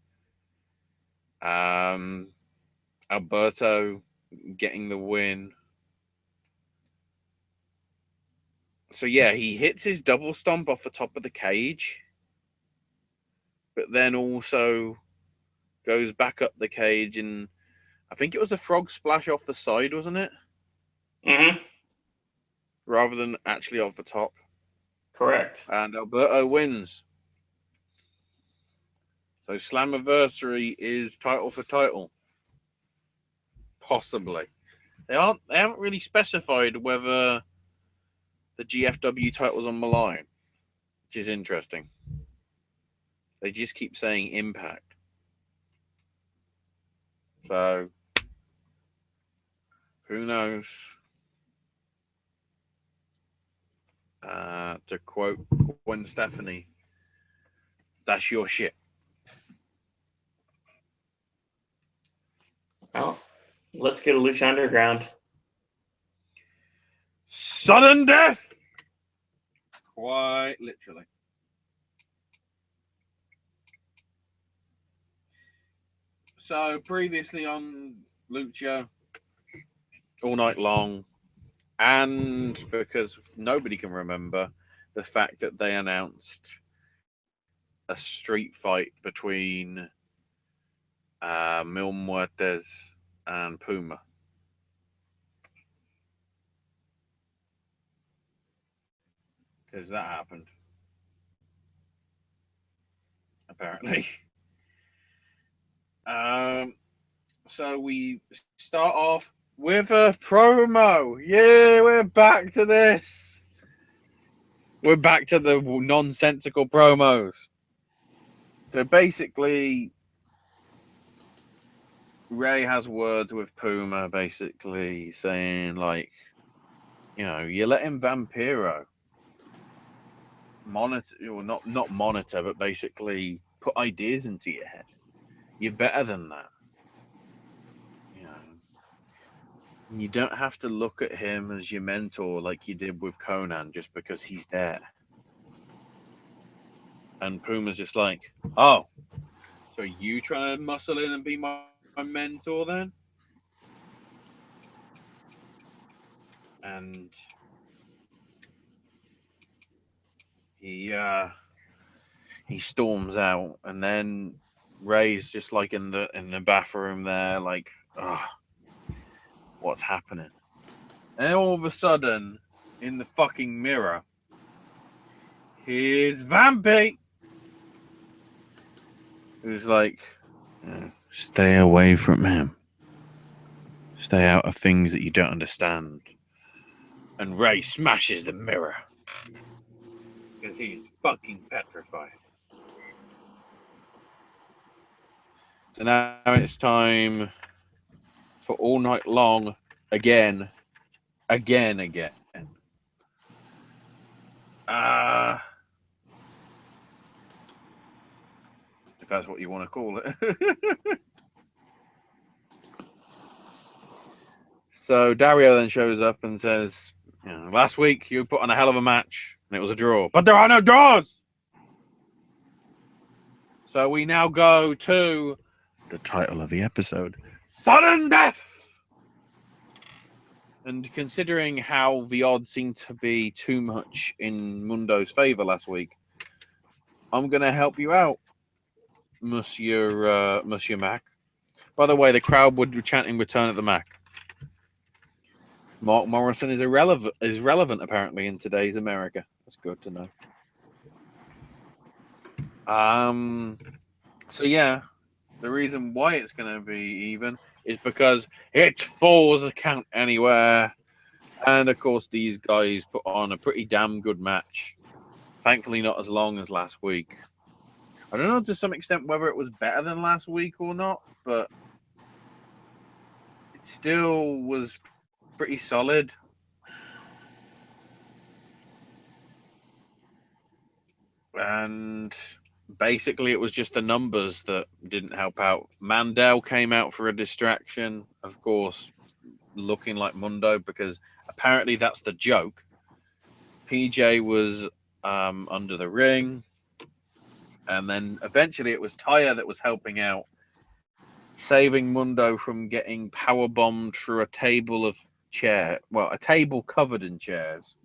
Alberto getting the win. So yeah, he hits his double stomp off the top of the cage, but then also goes back up the cage, and I think it was a frog splash off the side, wasn't it? Mm-hmm. Rather than actually off the top. Correct. And Alberto wins. So Slammiversary is title for title. Possibly. They haven't really specified whether the GFW title's on the line, which is interesting. They just keep saying Impact. So who knows? To quote Gwen Stefani, that's your shit. Let's go to Lucha Underground. Sudden death! Quite literally. So, previously on Lucha, all night long, and because nobody can remember the fact that they announced a street fight between Mil Muertes and Puma. Because that happened. Apparently. So we start off with a promo. Yeah, we're back to this. We're back to the nonsensical promos. So basically, Ray has words with Puma, basically saying, like, you know, you're letting Vampiro monitor, or not monitor, but basically put ideas into your head. You're better than that. You know, you don't have to look at him as your mentor like you did with Conan just because he's there. And Puma's just like, oh, so are you trying to muscle in and be my mentor then? And he storms out, and then Ray's just like in the bathroom there, like, oh, what's happening? And all of a sudden, in the fucking mirror, here's Vampy, who's like, stay away from him. Stay out of things that you don't understand. And Ray smashes the mirror because he's fucking petrified. So now it's time for All Night Long again. If that's what you want to call it. So Dario then shows up and says, you know, last week you put on a hell of a match and it was a draw, but there are no draws. So we now go to the title of the episode, Sudden Death. And considering how the odds seemed to be too much in Mundo's favor last week, I'm going to help you out, Monsieur Mac. By the way, the crowd were chanting "Return of the Mac." Mark Morrison is relevant apparently in today's America. That's good to know. So yeah, the reason why it's going to be even is because it's Falls Count Anywhere, and of course these guys put on a pretty damn good match. Thankfully, not as long as last week. I don't know to some extent whether it was better than last week or not, but it still was pretty solid. And basically it was just the numbers that didn't help out. Mandel came out for a distraction, of course, looking like Mundo, because apparently that's the joke. PJ was under the ring, and then eventually it was Taya that was helping out, saving Mundo from getting power bombed through a table covered in chairs,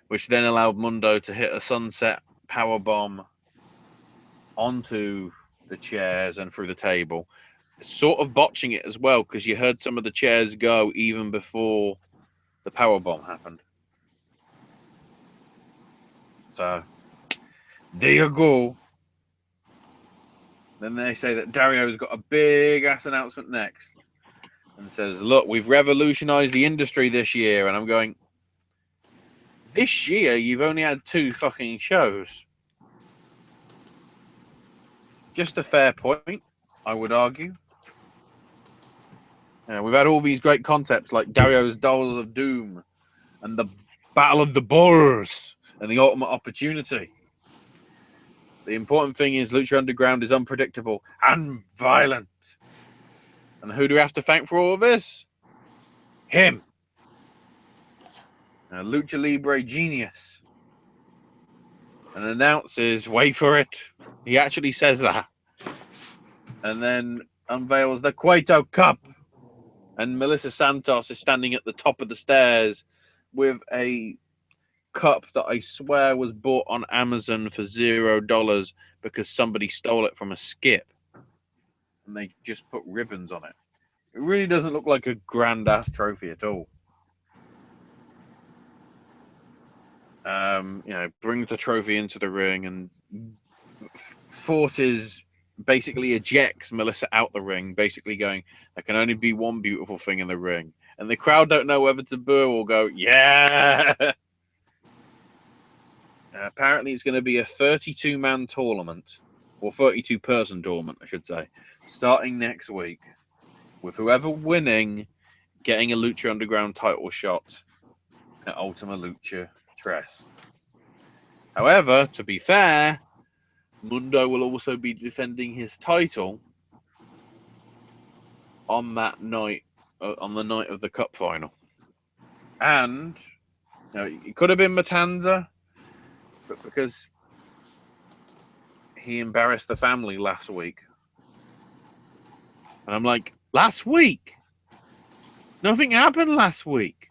which then allowed Mundo to hit a sunset power bomb onto the chairs and through the table, sort of botching it as well, because you heard some of the chairs go even before the power bomb happened. So there you go. Then they say that Dario's got a big ass announcement next and says, look, we've revolutionized the industry this year. And I'm going, this year you've only had 2 fucking shows. Just a fair point, I would argue. We've had all these great concepts like Dario's Dolls of Doom and the Battle of the Bulls and the Ultimate Opportunity. The important thing is Lucha Underground is unpredictable and violent. And who do we have to thank for all of this? Him. A Lucha Libre genius. And announces, wait for it. He actually says that. And then unveils the Cueto Cup. And Melissa Santos is standing at the top of the stairs with a cup that I swear was bought on Amazon for $0 because somebody stole it from a skip. And they just put ribbons on it. It really doesn't look like a grand ass trophy at all. Brings the trophy into the ring and basically ejects Melissa out the ring, basically going, there can only be one beautiful thing in the ring. And the crowd don't know whether to boo or go, yeah! Apparently it's going to be a 32-man tournament, or 32-person tournament, I should say, starting next week, with whoever winning getting a Lucha Underground title shot at Ultima Lucha Tres. However, to be fair, Mundo will also be defending his title on that night, on the night of the Cup final. And it could have been Matanza, but because he embarrassed the family last week. And I'm like, last week? Nothing happened last week.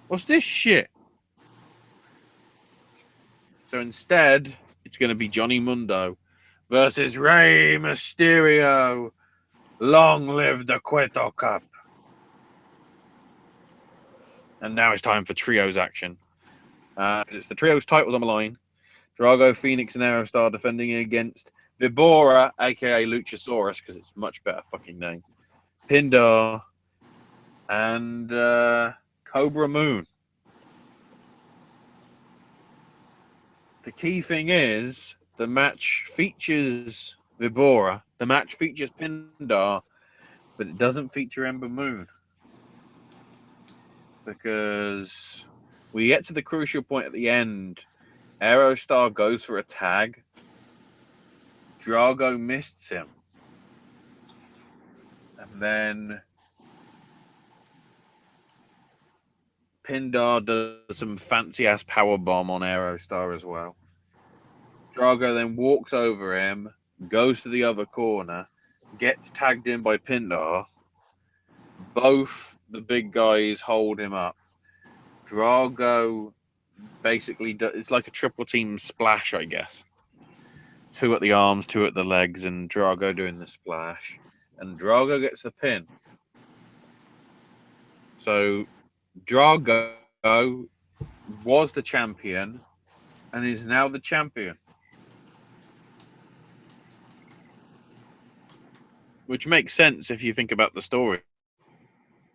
What's this shit? So instead, it's going to be Johnny Mundo versus Rey Mysterio. Long live the Cueto Cup. And now it's time for trios action. It's the trios titles on the line. Drago, Phoenix, and Aerostar defending against Vibora, a.k.a. Luchasaurus, because it's a much better fucking name. Pindar and Cobra Moon. The key thing is the match features Vibora. The match features Pindar, but it doesn't feature Ember Moon. Because we get to the crucial point at the end. Aerostar goes for a tag. Drago missed him. And then Pindar does some fancy-ass powerbomb on Aerostar as well. Drago then walks over him, goes to the other corner, gets tagged in by Pindar. Both the big guys hold him up. Drago basically it's like a triple team splash, I guess. 2 at the arms, 2 at the legs, and Drago doing the splash. And Drago gets the pin. So Drago was the champion and is now the champion. Which makes sense if you think about the story.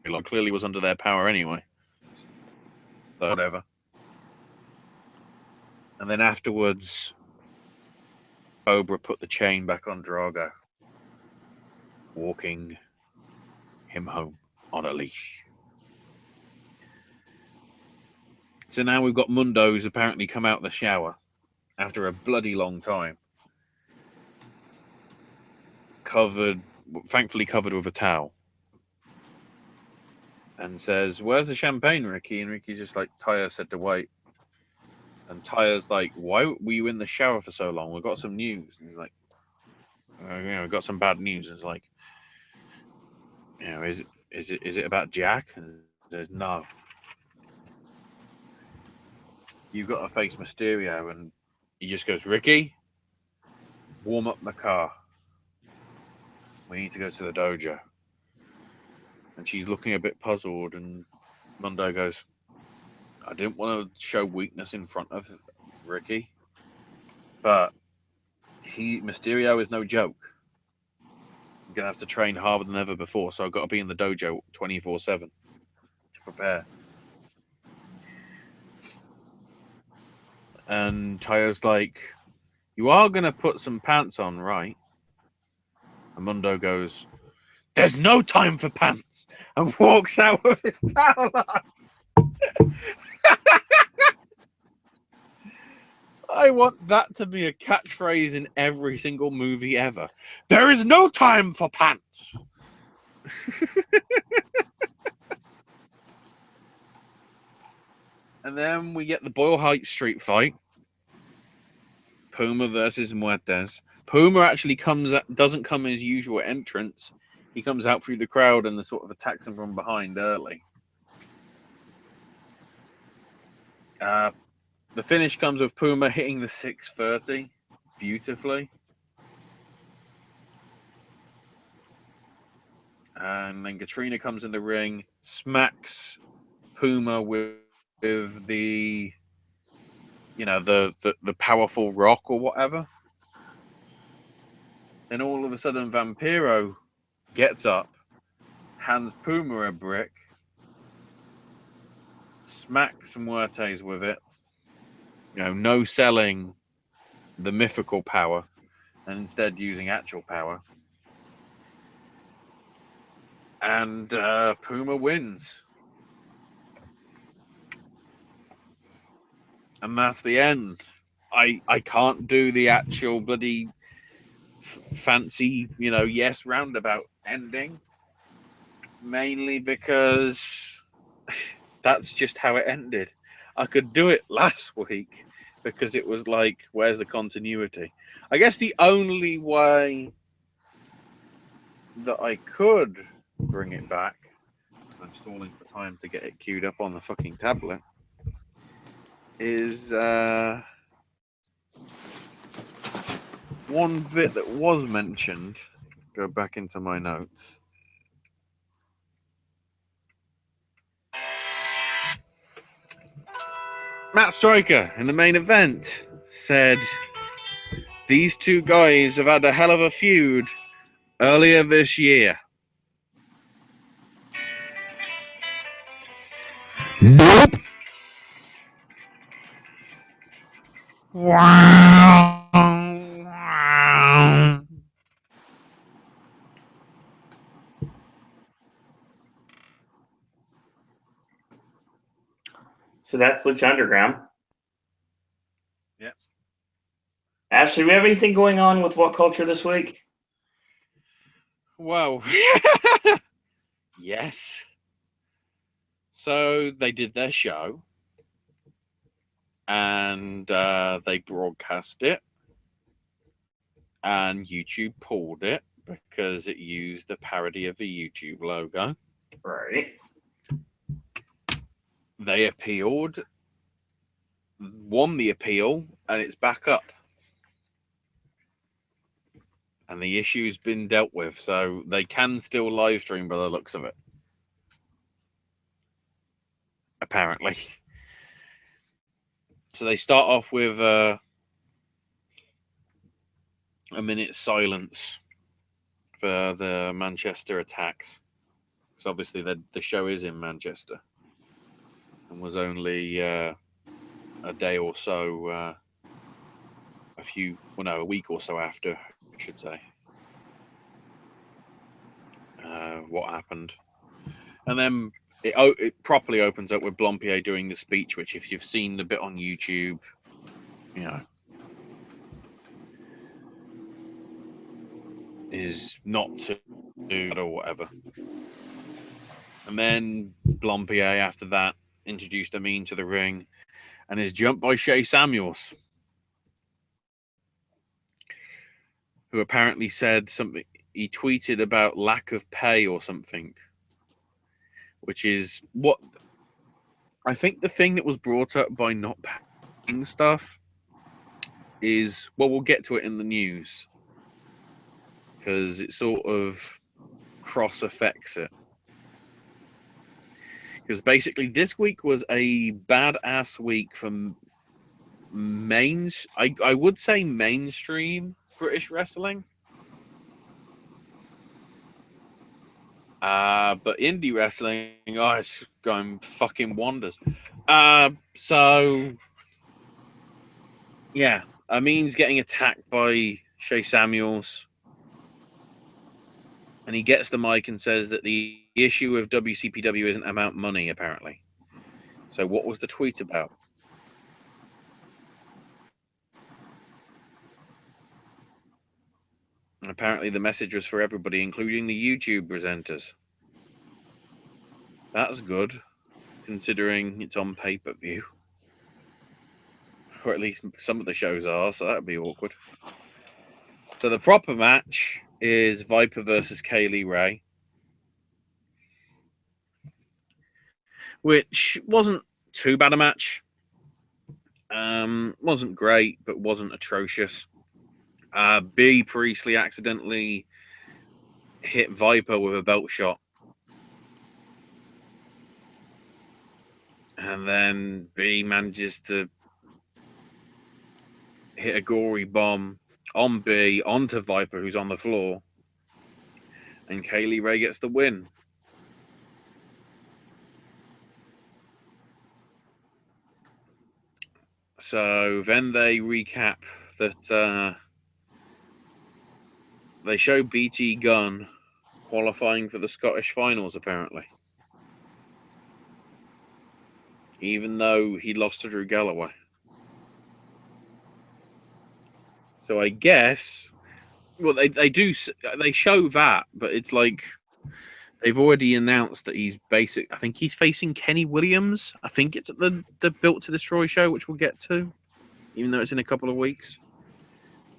It clearly was under their power anyway. So whatever. And then afterwards, Cobra put the chain back on Drago, walking him home on a leash. So now we've got Mundo, who's apparently come out of the shower after a bloody long time. Thankfully covered with a towel. And says, where's the champagne, Ricky? And Ricky's just like, Taya said to wait. And Taya's like, why were you in the shower for so long? We've got some news. And he's like, we've got some bad news. And it's like, is it about Jack? And he says, no. You've got to face Mysterio. And he just goes, Ricky, warm up the car. We need to go to the dojo. And she's looking a bit puzzled. And Mundo goes, I didn't want to show weakness in front of Ricky. But Mysterio is no joke. I'm going to have to train harder than ever before. So I've got to be in the dojo 24/7 to prepare. And Taya's like, you are going to put some pants on, right? And Mundo goes, there's no time for pants, and walks out with his towel on. I want that to be a catchphrase in every single movie ever. There is no time for pants. And then we get the Boyle Heights street fight. Puma versus Muertes. Puma actually doesn't come in his usual entrance. He comes out through the crowd and sort of attacks him from behind early. The finish comes with Puma hitting the 630 beautifully. And then Katrina comes in the ring, smacks Puma with the, the powerful rock or whatever. Then all of a sudden, Vampiro gets up, hands Puma a brick, smacks Muertes with it. No selling the mythical power, and instead using actual power. And Puma wins. And that's the end. I can't do the actual bloody fancy, yes, roundabout ending. Mainly because that's just how it ended. I could do it last week because it was like, where's the continuity? I guess the only way that I could bring it back, because I'm stalling for time to get it queued up on the fucking tablet, is one bit that was mentioned. Go back into my notes. Matt Striker in the main event said, "These two guys have had a hell of a feud earlier this year." Nope. Wow. So that's Lucha Underground. Yep. Ashley, do we have anything going on with What Culture this week? Well, yes. So they did their show, and they broadcast it, and YouTube pulled it because it used a parody of the YouTube logo. Right. They appealed, won the appeal, and it's back up. And the issue's been dealt with, so they can still live stream by the looks of it. Apparently. So they start off with a minute's silence for the Manchester attacks. Because obviously the show is in Manchester. And was only a day or so, a week or so after, I should say, what happened. And then it properly opens up with Blompier doing the speech, which if you've seen the bit on YouTube, is not to do or whatever. And then Blompier, after that, introduced Amin to the ring and is jumped by Shay Samuels, who apparently said something. He tweeted about lack of pay or something, which is what I think the thing that was brought up by not paying stuff is, well, we'll get to it in the news because it sort of cross affects it. Because basically this week was a badass week for I would say mainstream British wrestling. But indie wrestling, it's going fucking wonders. So yeah, Amin's getting attacked by Shay Samuels, and he gets the mic and says that the issue of WCPW isn't about money, apparently. So what was the tweet about? Apparently, the message was for everybody, including the YouTube presenters. That's good, considering it's on pay-per-view. Or at least some of the shows are, so that would be awkward. So the proper match is Viper versus Kaylee Ray, which wasn't too bad a match. Wasn't great, but wasn't atrocious. B. Priestley accidentally hit Viper with a belt shot. And then B manages to hit a gory bomb on B onto Viper, who's on the floor. And Kaylee Ray gets the win. So then they recap that they show BT Gunn qualifying for the Scottish finals, apparently. Even though he lost to Drew Galloway. So I guess, well, they show that, but it's like they've already announced that I think he's facing Kenny Williams. I think it's at the Built to Destroy show, which we'll get to, even though it's in a couple of weeks.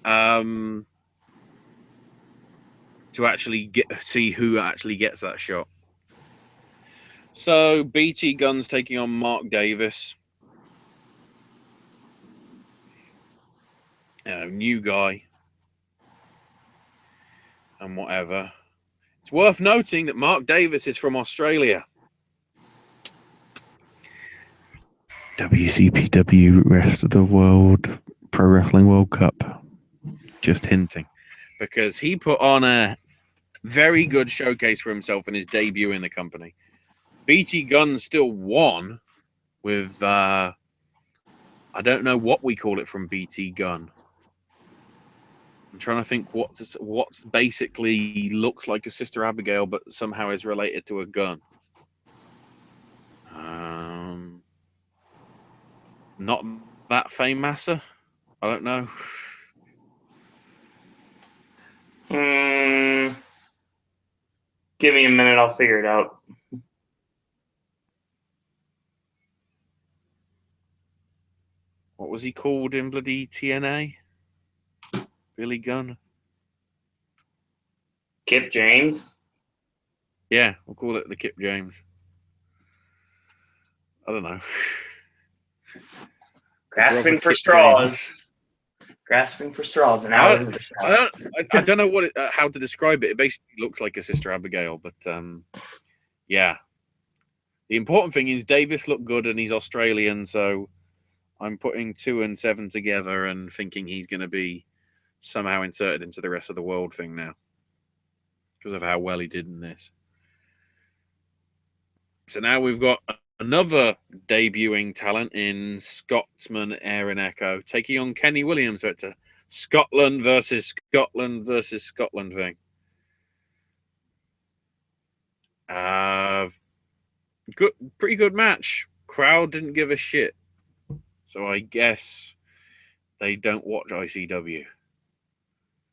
To actually see who actually gets that shot. So BT Gunn's taking on Mark Davis. New guy. And whatever. It's worth noting that Mark Davis is from Australia. WCPW Rest of the World Pro Wrestling World Cup. Just hinting. Because he put on a very good showcase for himself in his debut in the company. BT Gunn still won with, I don't know what we call it from BT Gunn. I'm trying to think what's basically looks like a Sister Abigail, but somehow is related to a gun. Not that Fame Massa? I don't know. Give me a minute, I'll figure it out. What was he called in bloody TNA? Billy Gunn? Kip James? Yeah, we'll call it the Kip James. I don't know. Grasping for straws. Grasping for straws. And I don't know how to describe it. It basically looks like a Sister Abigail, but yeah. The important thing is Davis looked good and he's Australian, so I'm putting 2 and 7 together and thinking he's going to be somehow inserted into the rest of the world thing now because of how well he did in this. So now we've got another debuting talent in Scotsman Aaron Echo taking on Kenny Williams. So it's a Scotland versus Scotland versus Scotland thing. Pretty good match. Crowd didn't give a shit. So I guess they don't watch ICW.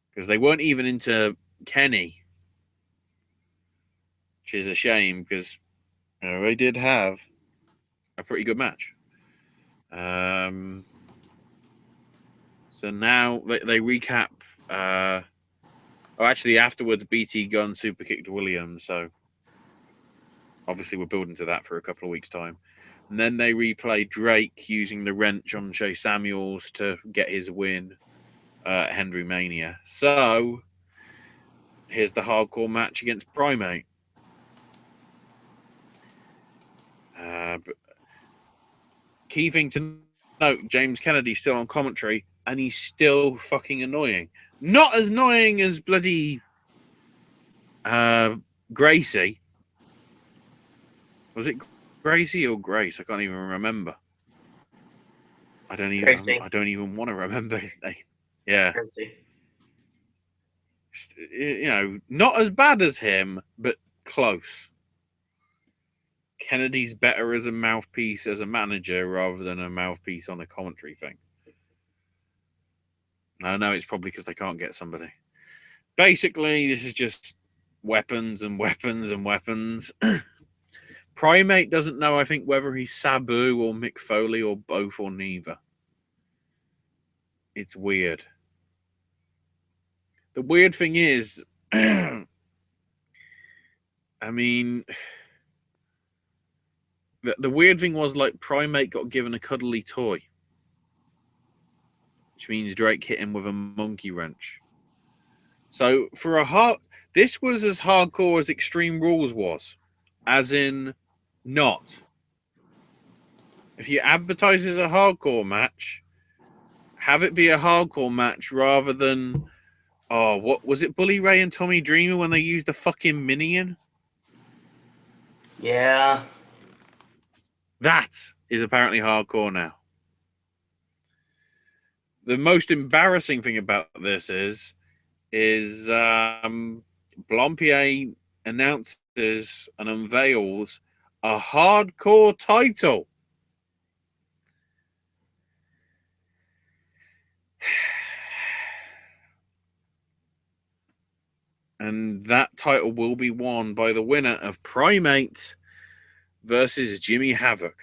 Because they weren't even into Kenny. Which is a shame because they did have a pretty good match. So now they recap. Actually, afterwards, BT Gunn super kicked Williams. So obviously, we're building to that for a couple of weeks' time. And then they replay Drake using the wrench on Shay Samuels to get his win at Henry Mania. So here's the hardcore match against Primate. But key thing to note, James Kennedy's still on commentary, and he's still fucking annoying. Not as annoying as bloody Gracie. Was it Gracie or Grace? I can't even remember. I don't even want to remember his name. Yeah. Gracie. Not as bad as him, but close. Kennedy's better as a mouthpiece as a manager rather than a mouthpiece on a commentary thing. I know it's probably because they can't get somebody. basically, this is just weapons and weapons and weapons. Primate doesn't know, I think, whether he's Sabu or Mick Foley or both or neither. It's weird. The weird thing is, I mean, the weird thing was, like, Primate got given a cuddly toy, which means Drake hit him with a monkey wrench. So this was as hardcore as Extreme Rules was, as in not. If you advertise as a hardcore match, have it be a hardcore match rather than, what was it, Bully Ray and Tommy Dreamer when they used the fucking minion? Yeah. That is apparently hardcore now. The most embarrassing thing about this is Blompier announces and unveils a hardcore title. And that title will be won by the winner of Primate versus Jimmy Havoc.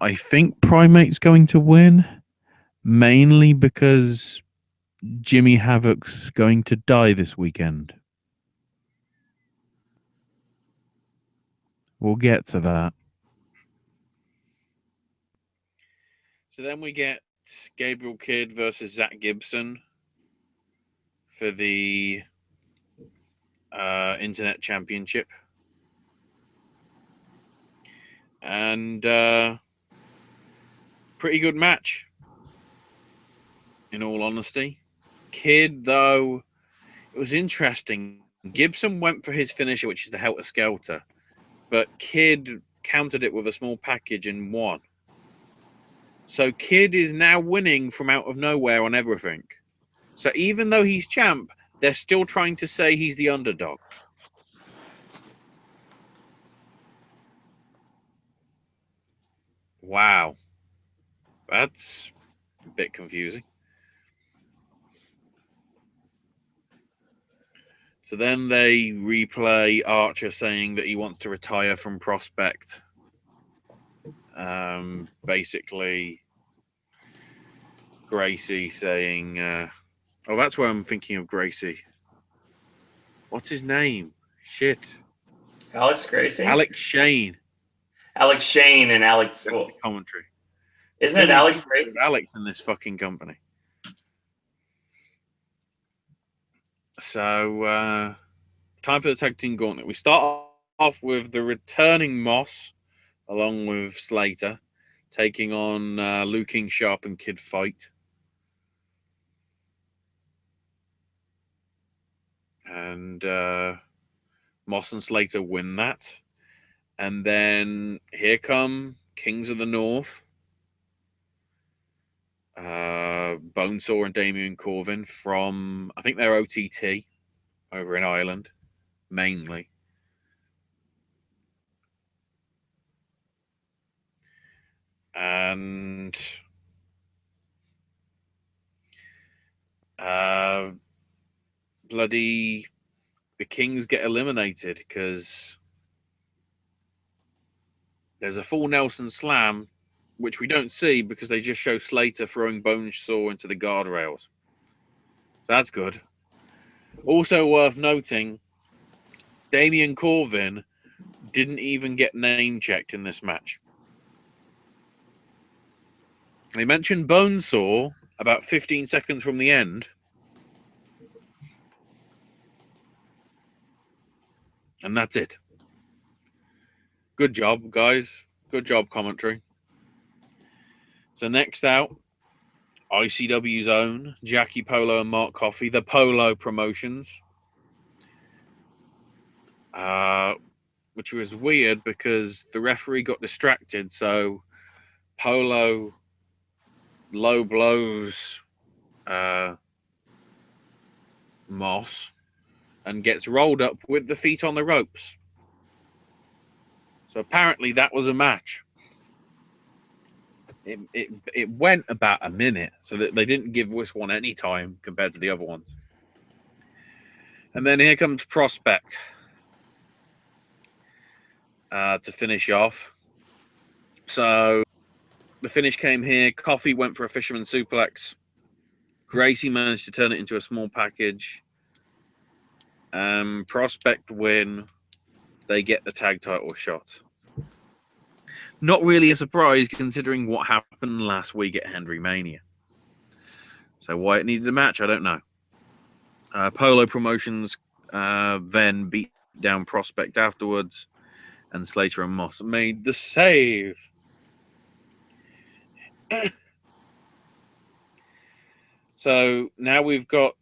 I think Primate's going to win, mainly because Jimmy Havoc's going to die this weekend. We'll get to that. So then we get Gabriel Kidd versus Zach Gibson for the Internet Championship. And pretty good match, in all honesty. Kidd, though, it was interesting. Gibson went for his finisher, which is the Helter Skelter, but Kidd countered it with a small package and won. So Kidd is now winning from out of nowhere on everything. So even though he's champ, they're still trying to say he's the underdog. Wow. That's a bit confusing. So then they replay Archer saying that he wants to retire from Prospect. Basically, Gracie saying, that's where I'm thinking of Gracie. What's his name? Shit. Alex Gracie? Alex Shane. Alex Shane and Alex. That's the commentary. Isn't it Alex Gracie? Alex in this fucking company. So it's time for the tag team gauntlet. We start off with the returning Moss, along with Slater, taking on Luke King, Sharp, and Kid Fight. And Moss and Slater win that. And then here come Kings of the North. Bonesaw and Damian Corvin from, I think they're OTT over in Ireland, mainly. And bloody the Kings get eliminated because there's a full Nelson slam, which we don't see because they just show Slater throwing Bonesaw into the guardrails. So that's good. Also worth noting, Damian Corvin didn't even get name checked in this match. They mentioned Bonesaw about 15 seconds from the end. And that's it. Good job, guys. Good job, commentary. So next out, ICW's own Jackie Polo and Mark Coffey, the Polo Promotions. Which was weird because the referee got distracted. So Polo low blows Moss and gets rolled up with the feet on the ropes. So apparently that was a match. It went about a minute, so that they didn't give this one any time compared to the other ones. And then here comes Prospect to finish off. So the finish came here. Coffee went for a fisherman suplex. Gracie managed to turn it into a small package. Prospect win. They get the tag title shot. Not really a surprise considering what happened last week at Henry Mania. So why it needed a match, I don't know. Polo Promotions then beat down Prospect afterwards, and Slater and Moss made the save. So now we've got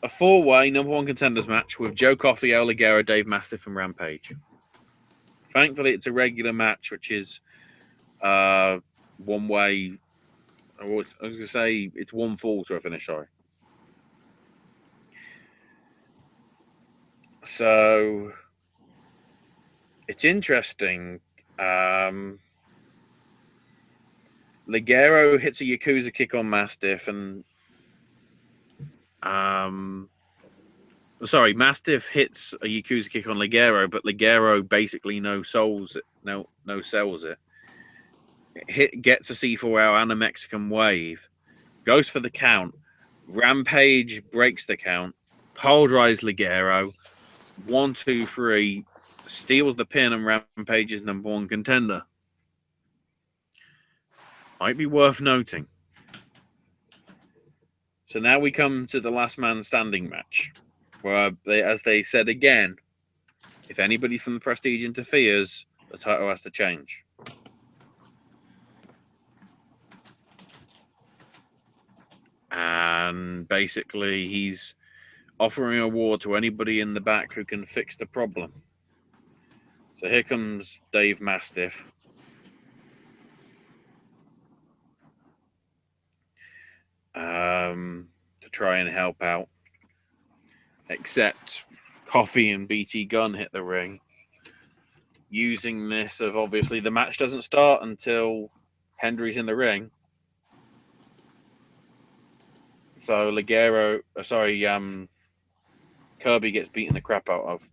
a 4-way number one contenders match with Joe Coffey, El Ligero, Dave Mastiff, and Rampage. Thankfully, it's a regular match, which is one way. I was going to say it's 1 fall to a finish. Sorry. So it's interesting. Ligero hits a Yakuza kick on Mastiff, and Mastiff hits a Yakuza kick on Ligero, but Ligero basically no sells it. Gets a C4L and a Mexican wave, goes for the count. Rampage breaks the count, pile drives Ligero, 1, 2, 3, steals the pin, and Rampage is number one contender. Might be worth noting. So now we come to the last man standing match, where as they said again, if anybody from the Prestige interferes, the title has to change. And basically, he's offering a award to anybody in the back who can fix the problem. So here comes Dave Mastiff. To try and help out. Except Coffey and BT Gunn hit the ring. Using this of obviously the match doesn't start until Hendry's in the ring. So Kirby gets beaten the crap out of.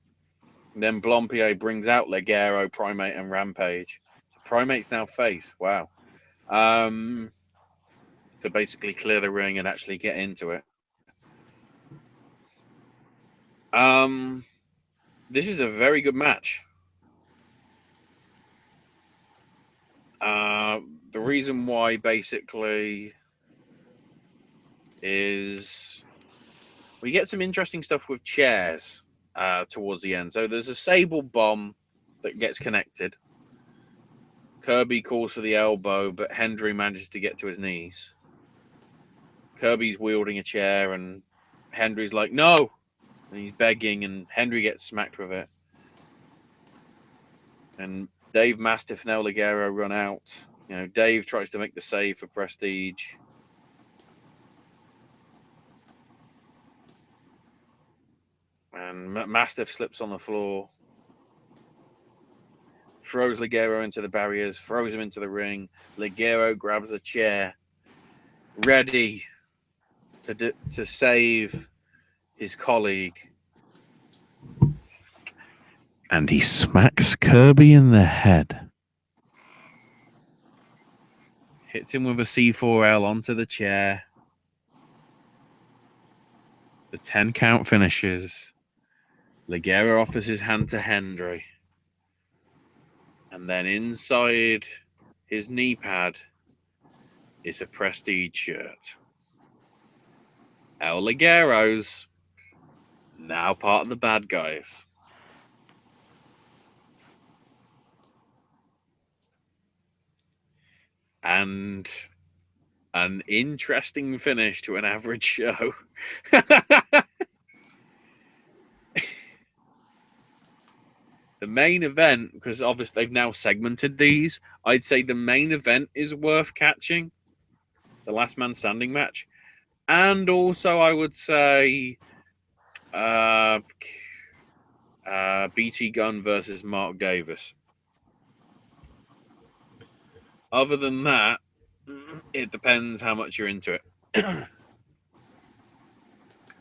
And then Blompier brings out Ligero, Primate, and Rampage. So Primate's now face. Wow. To basically clear the ring and actually get into it. This is a very good match. The reason why basically is we get some interesting stuff with chairs towards the end. So there's a Sable bomb that gets connected. Kirby calls for the elbow, but Hendry manages to get to his knees. Kirby's wielding a chair, and Hendry's like, no! And he's begging, and Hendry gets smacked with it. And Dave Mastiff and El Ligero run out. Dave tries to make the save for Prestige. And Mastiff slips on the floor. Throws Ligero into the barriers, throws him into the ring. Ligero grabs a chair, ready to save his colleague. And he smacks Kirby in the head. Hits him with a C4L onto the chair. The 10 count finishes. Ligero offers his hand to Hendry. And then inside his knee pad is a Prestige shirt. El Ligero's now part of the bad guys. And an interesting finish to an average show. The main event, because obviously they've now segmented these, I'd say the main event is worth catching. The last man standing match. And also I would say BT Gunn versus Mark Davis. Other than that, It depends how much you're into it.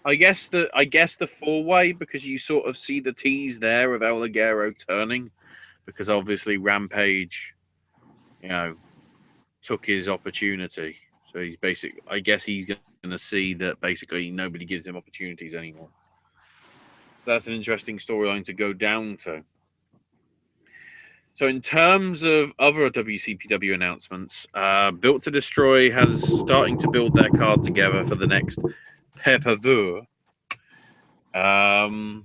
I guess the 4-way, because you sort of see the tease there of El Ligero turning, because obviously Rampage, took his opportunity. So he's I guess he's going to see that basically nobody gives him opportunities anymore. So that's an interesting storyline to go down to. So in terms of other WCPW announcements, Built to Destroy has starting to build their card together for the next pay-per-view. So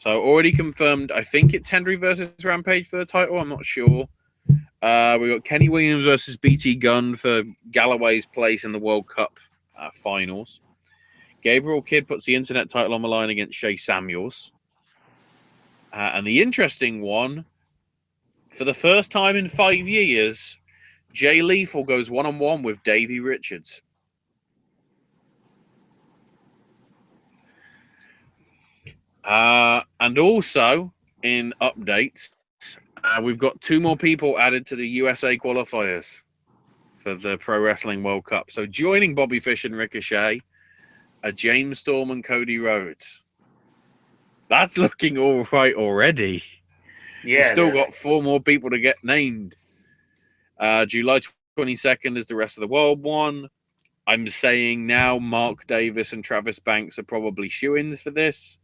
already confirmed, I think it's Henry versus Rampage for the title. I'm not sure. We got Kenny Williams versus BT Gunn for Galloway's place in the World Cup finals. Gabriel Kidd puts the internet title on the line against Shea Samuels. And the interesting one, for the first time in 5 years, Jay Lethal goes one-on-one with Davey Richards. And also, in updates, we've got 2 more people added to the USA qualifiers for the Pro Wrestling World Cup. So joining Bobby Fish and Ricochet are James Storm and Cody Rhodes. That's looking all right already. Yeah, We've still got 4 more people to get named. July 22nd is the Rest of the World one. I'm saying now Mark Davis and Travis Banks are probably shoo-ins for this.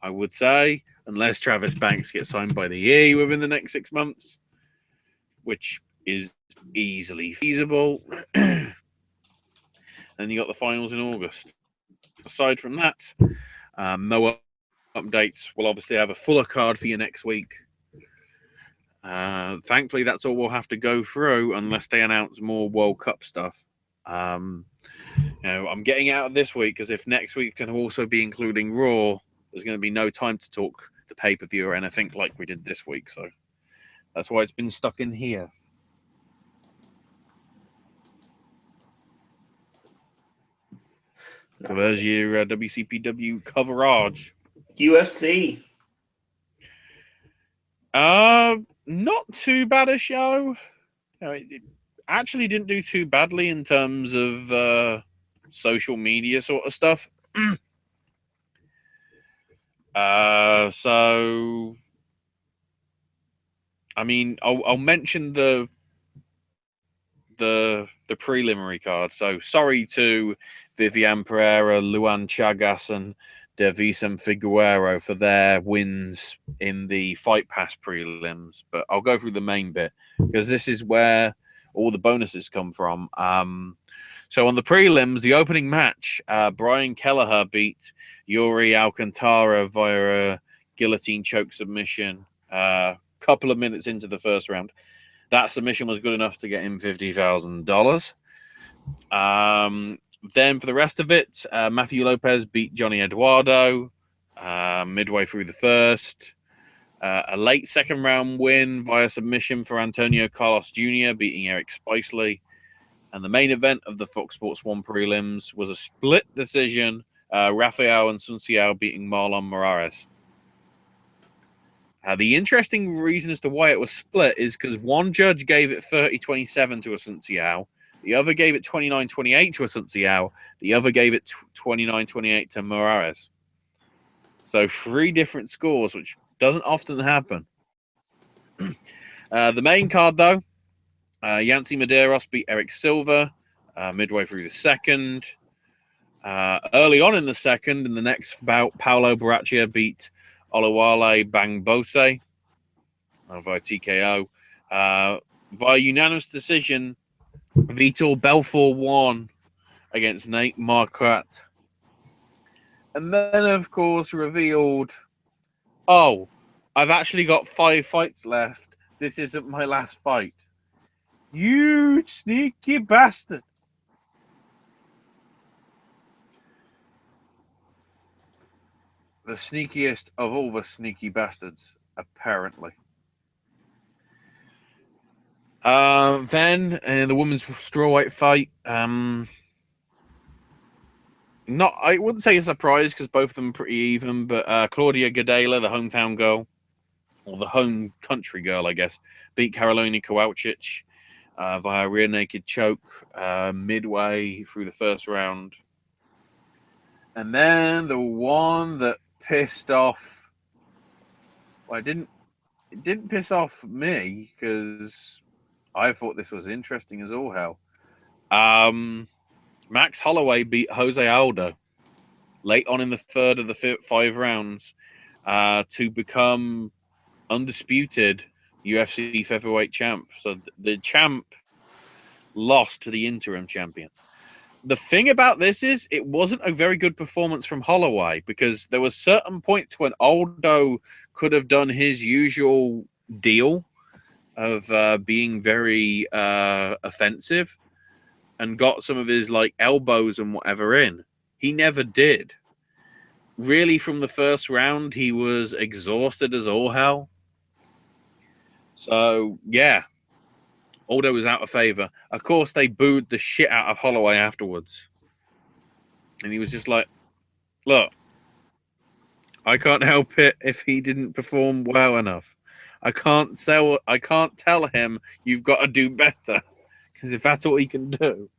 I would say, unless Travis Banks gets signed by the E within the next 6 months, which is easily feasible. Then you got the finals in August. Aside from that, no updates. We'll obviously have a fuller card for you next week. Thankfully, that's all we'll have to go through unless they announce more World Cup stuff. I'm getting out of this week because if next week can also be including Raw, there's going to be no time to talk to pay-per-view or anything like we did this week. So that's why it's been stuck in here. So there's your WCPW coverage. UFC. Not too bad a show. It actually didn't do too badly in terms of social media sort of stuff. So I mean, I'll mention the preliminary card. So sorry to Vivian Pereira, Luan Chagas, and Devison Figueroa for their wins in the Fight Pass prelims, but I'll go through the main bit because this is where all the bonuses come from. So on the prelims, the opening match, Brian Kelleher beat Yuri Alcantara via a guillotine choke submission a couple of minutes into the first round. That submission was good enough to get him $50,000. Then for the rest of it, Matthew Lopez beat Johnny Eduardo midway through the first. A late second round win via submission for Antonio Carlos Jr., beating Eric Spicely. And the main event of the Fox Sports 1 prelims was a split decision, Rafael and Sun Xiao beating Marlon Moraes. The interesting reason as to why it was split is because one judge gave it 30-27 to Sun Xiao, the other gave it 29-28 to Sun Xiao, the other gave it 29-28 to Moraes. So 3 different scores, which doesn't often happen. The main card, though, Yancy Medeiros beat Eric Silva midway through the second. Early on in the second, in the next bout, Paulo Baraccia beat Olawale Bangbose via TKO. Via unanimous decision, Vitor Belfort won against Nate Marquardt. And then, of course, revealed, oh, I've actually got 5 fights left. This isn't my last fight. You sneaky bastard. The sneakiest of all the sneaky bastards, apparently. Then in the women's strawweight fight, I wouldn't say a surprise because both of them are pretty even, but Claudia Gadela, the hometown girl, or the home country girl, I guess, beat Karolina Kowalczyk. via rear naked choke midway through the first round. And then the one that pissed off, well, it didn't piss off me because I thought this was interesting as all hell. Max Holloway beat Jose Aldo late on in the third of the 5 rounds to become undisputed UFC featherweight champ. So the champ lost to the interim champion. The thing about this is it wasn't a very good performance from Holloway because there were certain points when Aldo could have done his usual deal of being very offensive and got some of his like elbows and whatever in. He never did. Really, from the first round, he was exhausted as all hell. So, yeah, Aldo was out of favor. Of course, they booed the shit out of Holloway afterwards. And he was just like, look, I can't help it if he didn't perform well enough. I can't tell him you've got to do better because if that's all he can do.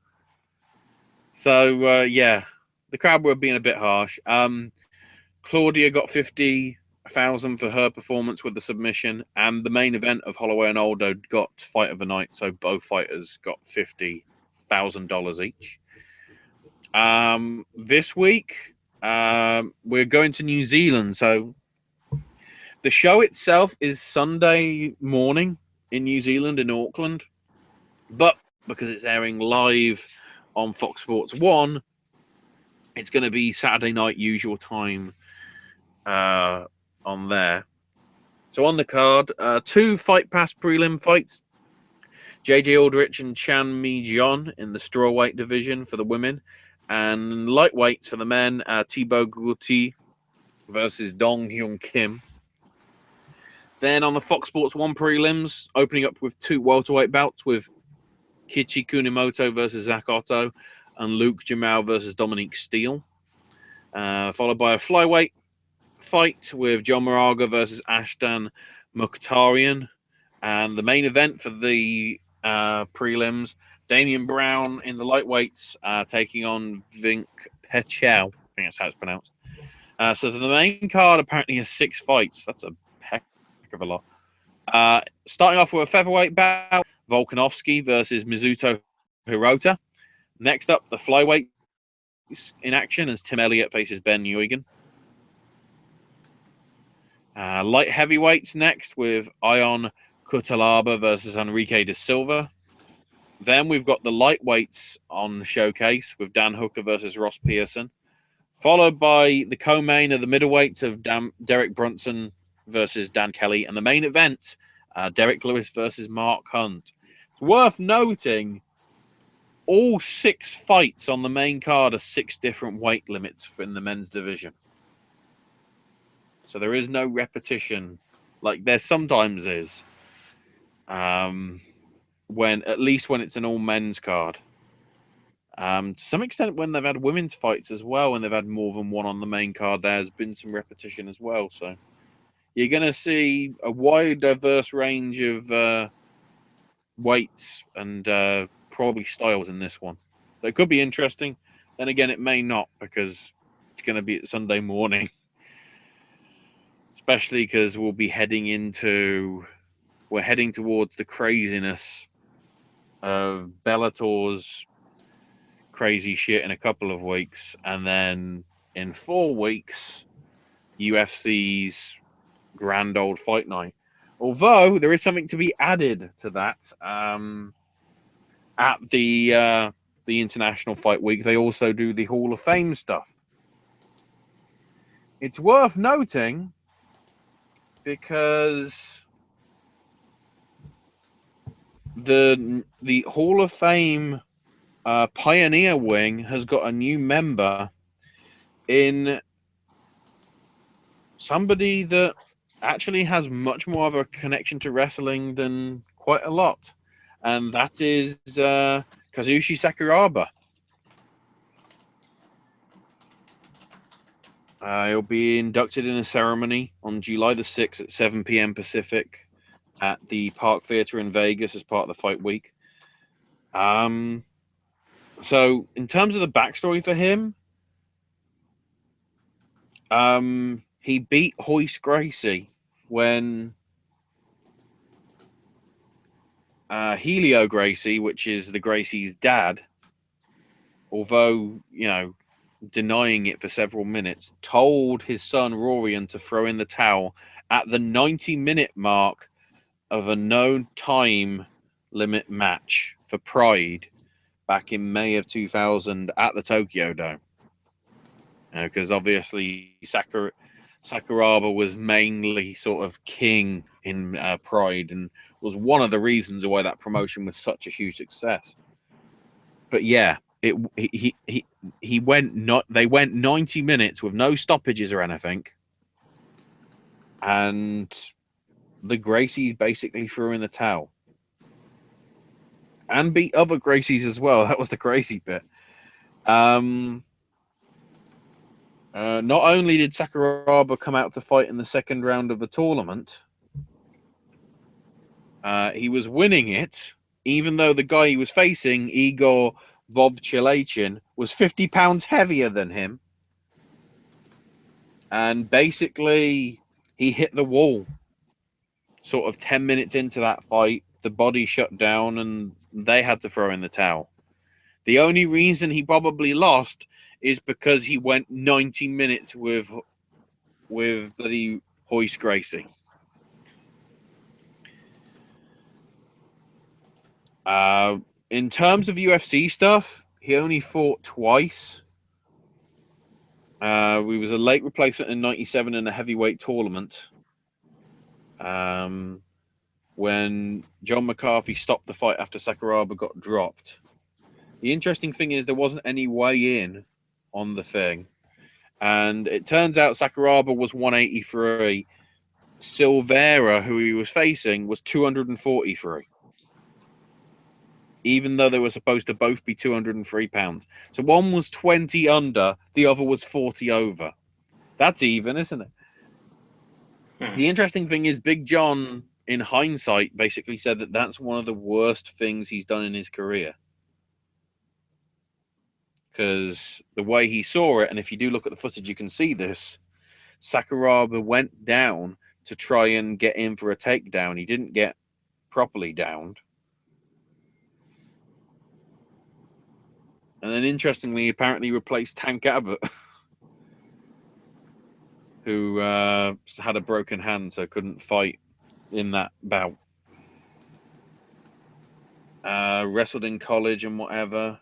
So, yeah, the crowd were being a bit harsh. Claudia got 50,000 for her performance with the submission, and the main event of Holloway and Aldo got fight of the night, so both fighters got $50,000 each. This week, we're going to New Zealand, so the show itself is Sunday morning in New Zealand in Auckland, but because it's airing live on Fox Sports 1, it's going to be Saturday night usual time on there. So on the card, 2 Fight Pass prelim fights. JJ Aldrich and Chan Mi Jeon in the strawweight division for the women, and lightweights for the men, Thibaut Gouti versus Dong Hyun Kim. Then on the Fox Sports 1 prelims, opening up with 2 welterweight bouts with Kichi Kunimoto versus Zach Otto and Luke Jamal versus Dominique Steele. Followed by a flyweight fight with John Moraga versus Ashton Mukhtarian. And the main event for the prelims, Damian Brown in the lightweights taking on Vink Pechau. I think that's how it's pronounced. So the main card apparently has 6 fights. That's a heck of a lot. Starting off with a featherweight bout, Volkanovski versus Mizuto Hirota. Next up, the flyweights in action as Tim Elliott faces Ben Huygen. Light heavyweights next with Ion Cutelaba versus Enrique da Silva. Then we've got the lightweights on showcase with Dan Hooker versus Ross Pearson. Followed by the co-main of the middleweights of Derek Brunson versus Dan Kelly. And the main event, Derek Lewis versus Mark Hunt. It's worth noting all 6 fights on the main card are 6 different weight limits in the men's division. So there is no repetition like there sometimes is. When it's an all men's card. To some extent, when they've had women's fights as well, and they've had more than one on the main card, there's been some repetition as well. So you're going to see a wide, diverse range of weights and probably styles in this one. So it could be interesting. Then again, it may not because it's going to be at Sunday morning. Especially because we're heading towards the craziness of Bellator's crazy shit in a couple of weeks, and then in 4 weeks, UFC's grand old fight night. Although there is something to be added to that. At the International Fight Week, they also do the Hall of Fame stuff. It's worth noting because the Hall of Fame Pioneer Wing has got a new member in somebody that actually has much more of a connection to wrestling than quite a lot, and that is Kazushi Sakuraba. He'll be inducted in a ceremony on July the 6th at 7 p.m. Pacific at the Park Theater in Vegas as part of the fight week. So in terms of the backstory for him, he beat Hoist Gracie when Helio Gracie, which is the Gracie's dad, although, denying it for several minutes, told his son Rorian to throw in the towel at the 90-minute mark of a known time limit match for Pride back in May of 2000 at the Tokyo Dome. Because obviously Sakuraba was mainly sort of king in Pride and was one of the reasons why that promotion was such a huge success. But yeah, they went 90 minutes with no stoppages or anything, and the Gracies basically threw in the towel and beat other Gracies as well. That was the crazy bit. Not only did Sakuraba come out to fight in the second round of the tournament, he was winning it, even though the guy he was facing, Igor Vovchilachin, was 50 pounds heavier than him. And basically, he hit the wall. Sort of 10 minutes into that fight, the body shut down and they had to throw in the towel. The only reason he probably lost is because he went 90 minutes with bloody Hoist Gracie. In terms of UFC stuff, he only fought twice. He was a late replacement in '97 in a heavyweight tournament. When John McCarthy stopped the fight after Sakuraba got dropped. The interesting thing is there wasn't any weigh-in on the thing. And it turns out Sakuraba was 183. Silveira, who he was facing, was 243. Even though they were supposed to both be 203 pounds. So one was 20 under, the other was 40 over. That's even, isn't it? The interesting thing is Big John, in hindsight, basically said that that's one of the worst things he's done in his career. Because the way he saw it, and if you do look at the footage, you can see this, Sakuraba went down to try and get in for a takedown. He didn't get properly downed. And then, interestingly, he apparently replaced Tank Abbott, who had a broken hand, so couldn't fight in that bout. Wrestled in college and whatever.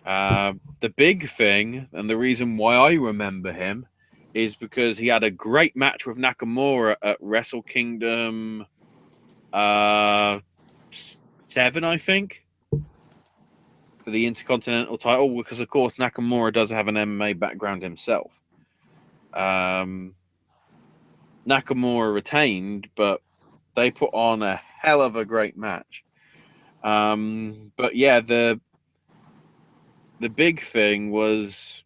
The big thing, and the reason why I remember him, is because he had a great match with Nakamura at Wrestle Kingdom 7, I think, for the Intercontinental title, because of course Nakamura does have an MMA background himself. Nakamura retained, but they put on a hell of a great match. But yeah, the big thing was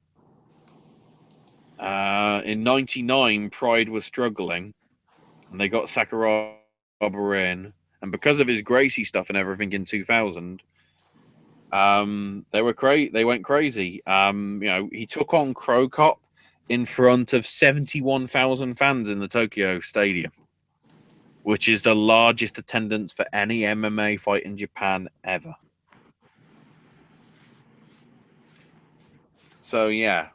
in '99, Pride was struggling, and they got Sakuraba in, and because of his Gracie stuff and everything in 2000. They went crazy. He took on Crow Cop in front of 71,000 fans in the Tokyo Stadium, which is the largest attendance for any MMA fight in Japan ever. So yeah,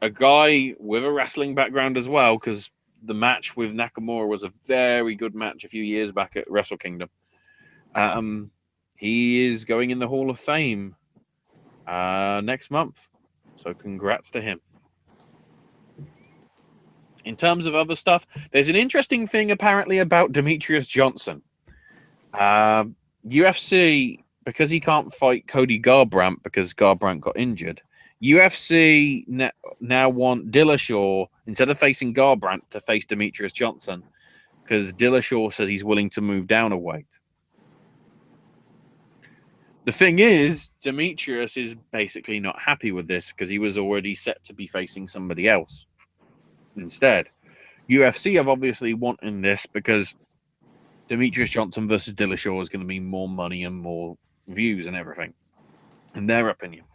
a guy with a wrestling background as well, because the match with Nakamura was a very good match a few years back at Wrestle Kingdom. He is going in the Hall of Fame next month. So congrats to him. In terms of other stuff, there's an interesting thing apparently about Demetrius Johnson. UFC, because he can't fight Cody Garbrandt because Garbrandt got injured, UFC now want Dillashaw, instead of facing Garbrandt, to face Demetrius Johnson, because Dillashaw says he's willing to move down a weight. The thing is, Demetrius is basically not happy with this because he was already set to be facing somebody else instead. UFC have obviously wanted this because Demetrius Johnson versus Dillashaw is going to mean more money and more views and everything, in their opinion.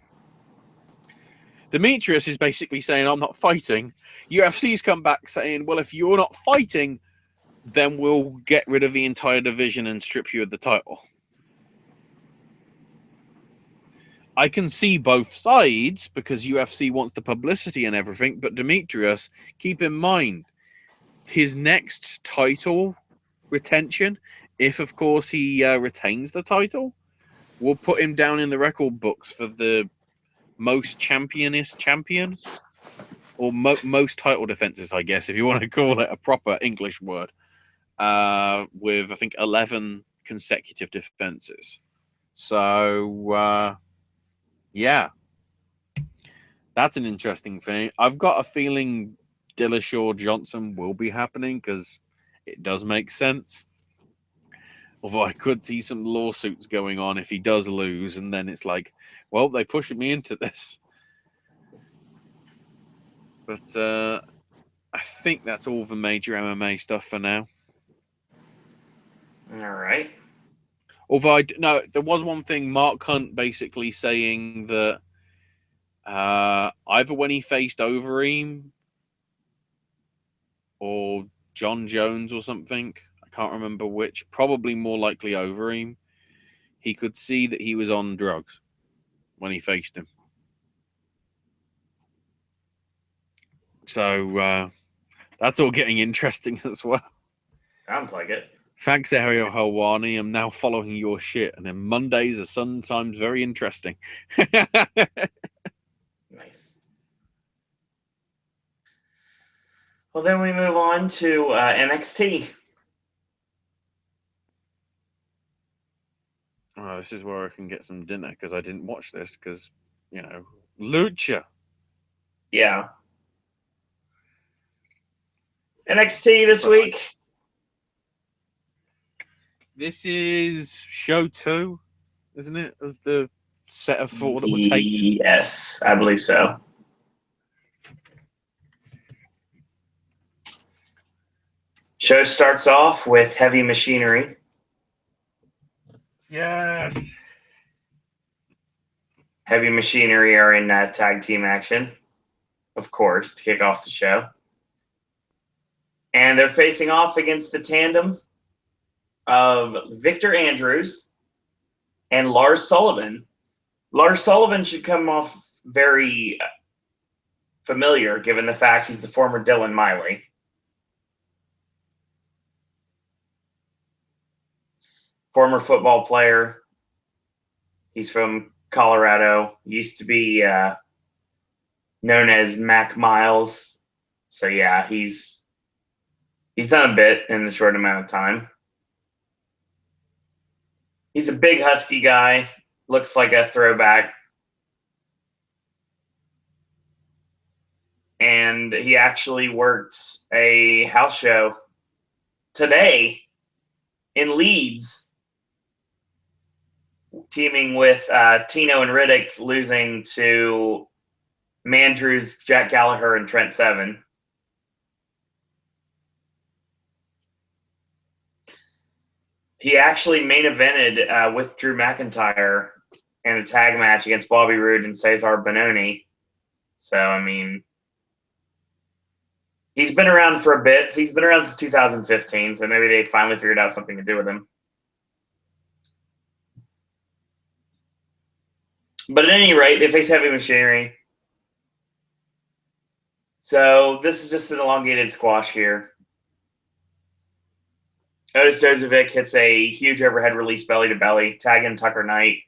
Demetrius is basically saying, I'm not fighting. UFC's come back saying, well, if you're not fighting, then we'll get rid of the entire division and strip you of the title. I can see both sides because UFC wants the publicity and everything, but Demetrius, keep in mind, his next title retention, if of course he retains the title, will put him down in the record books for the most championist champion, or most title defenses, I guess, if you want to call it a proper English word, with I think 11 consecutive defenses. So yeah, that's an interesting thing. I've got a feeling Dillashaw Johnson will be happening because it does make sense. Although I could see some lawsuits going on if he does lose, and then it's like, well, they pushed me into this. But I think that's all the major MMA stuff for now. All right. Although no, there was one thing, Mark Hunt basically saying that either when he faced Overeem or John Jones or something, I can't remember which, probably more likely Overeem, he could see that he was on drugs when he faced him. So that's all getting interesting as well. Sounds like it. Thanks, Ariel Helwani. I'm now following your shit. And then Mondays are sometimes very interesting. Nice. Well, then we move on to NXT. Oh, this is where I can get some dinner because I didn't watch this because, you know, Lucha. Yeah. NXT this week. This is show 2, isn't it? Of the set of 4 that were taped. Yes, I believe so. Show starts off with Heavy Machinery. Yes. Heavy Machinery are in tag team action, of course, to kick off the show. And they're facing off against the tandem of Victor Andrews and Lars Sullivan. Lars Sullivan should come off very familiar given the fact he's the former Dylan Miley. Former football player. He's from Colorado. Used to be known as Mac Miles. So yeah, he's done a bit in a short amount of time. He's a big husky guy. Looks like a throwback. And he actually works a house show today in Leeds, teaming with Tino and Riddick, losing to Mandrews, Jack Gallagher, and Trent Seven. He actually main evented with Drew McIntyre in a tag match against Bobby Roode and Cesar Bononi. So, I mean, he's been around for a bit. He's been around since 2015, so maybe they finally figured out something to do with him. But at any rate, they face Heavy Machinery. So this is just an elongated squash here. Otis Dozovic hits a huge overhead release belly to belly, tagging Tucker Knight.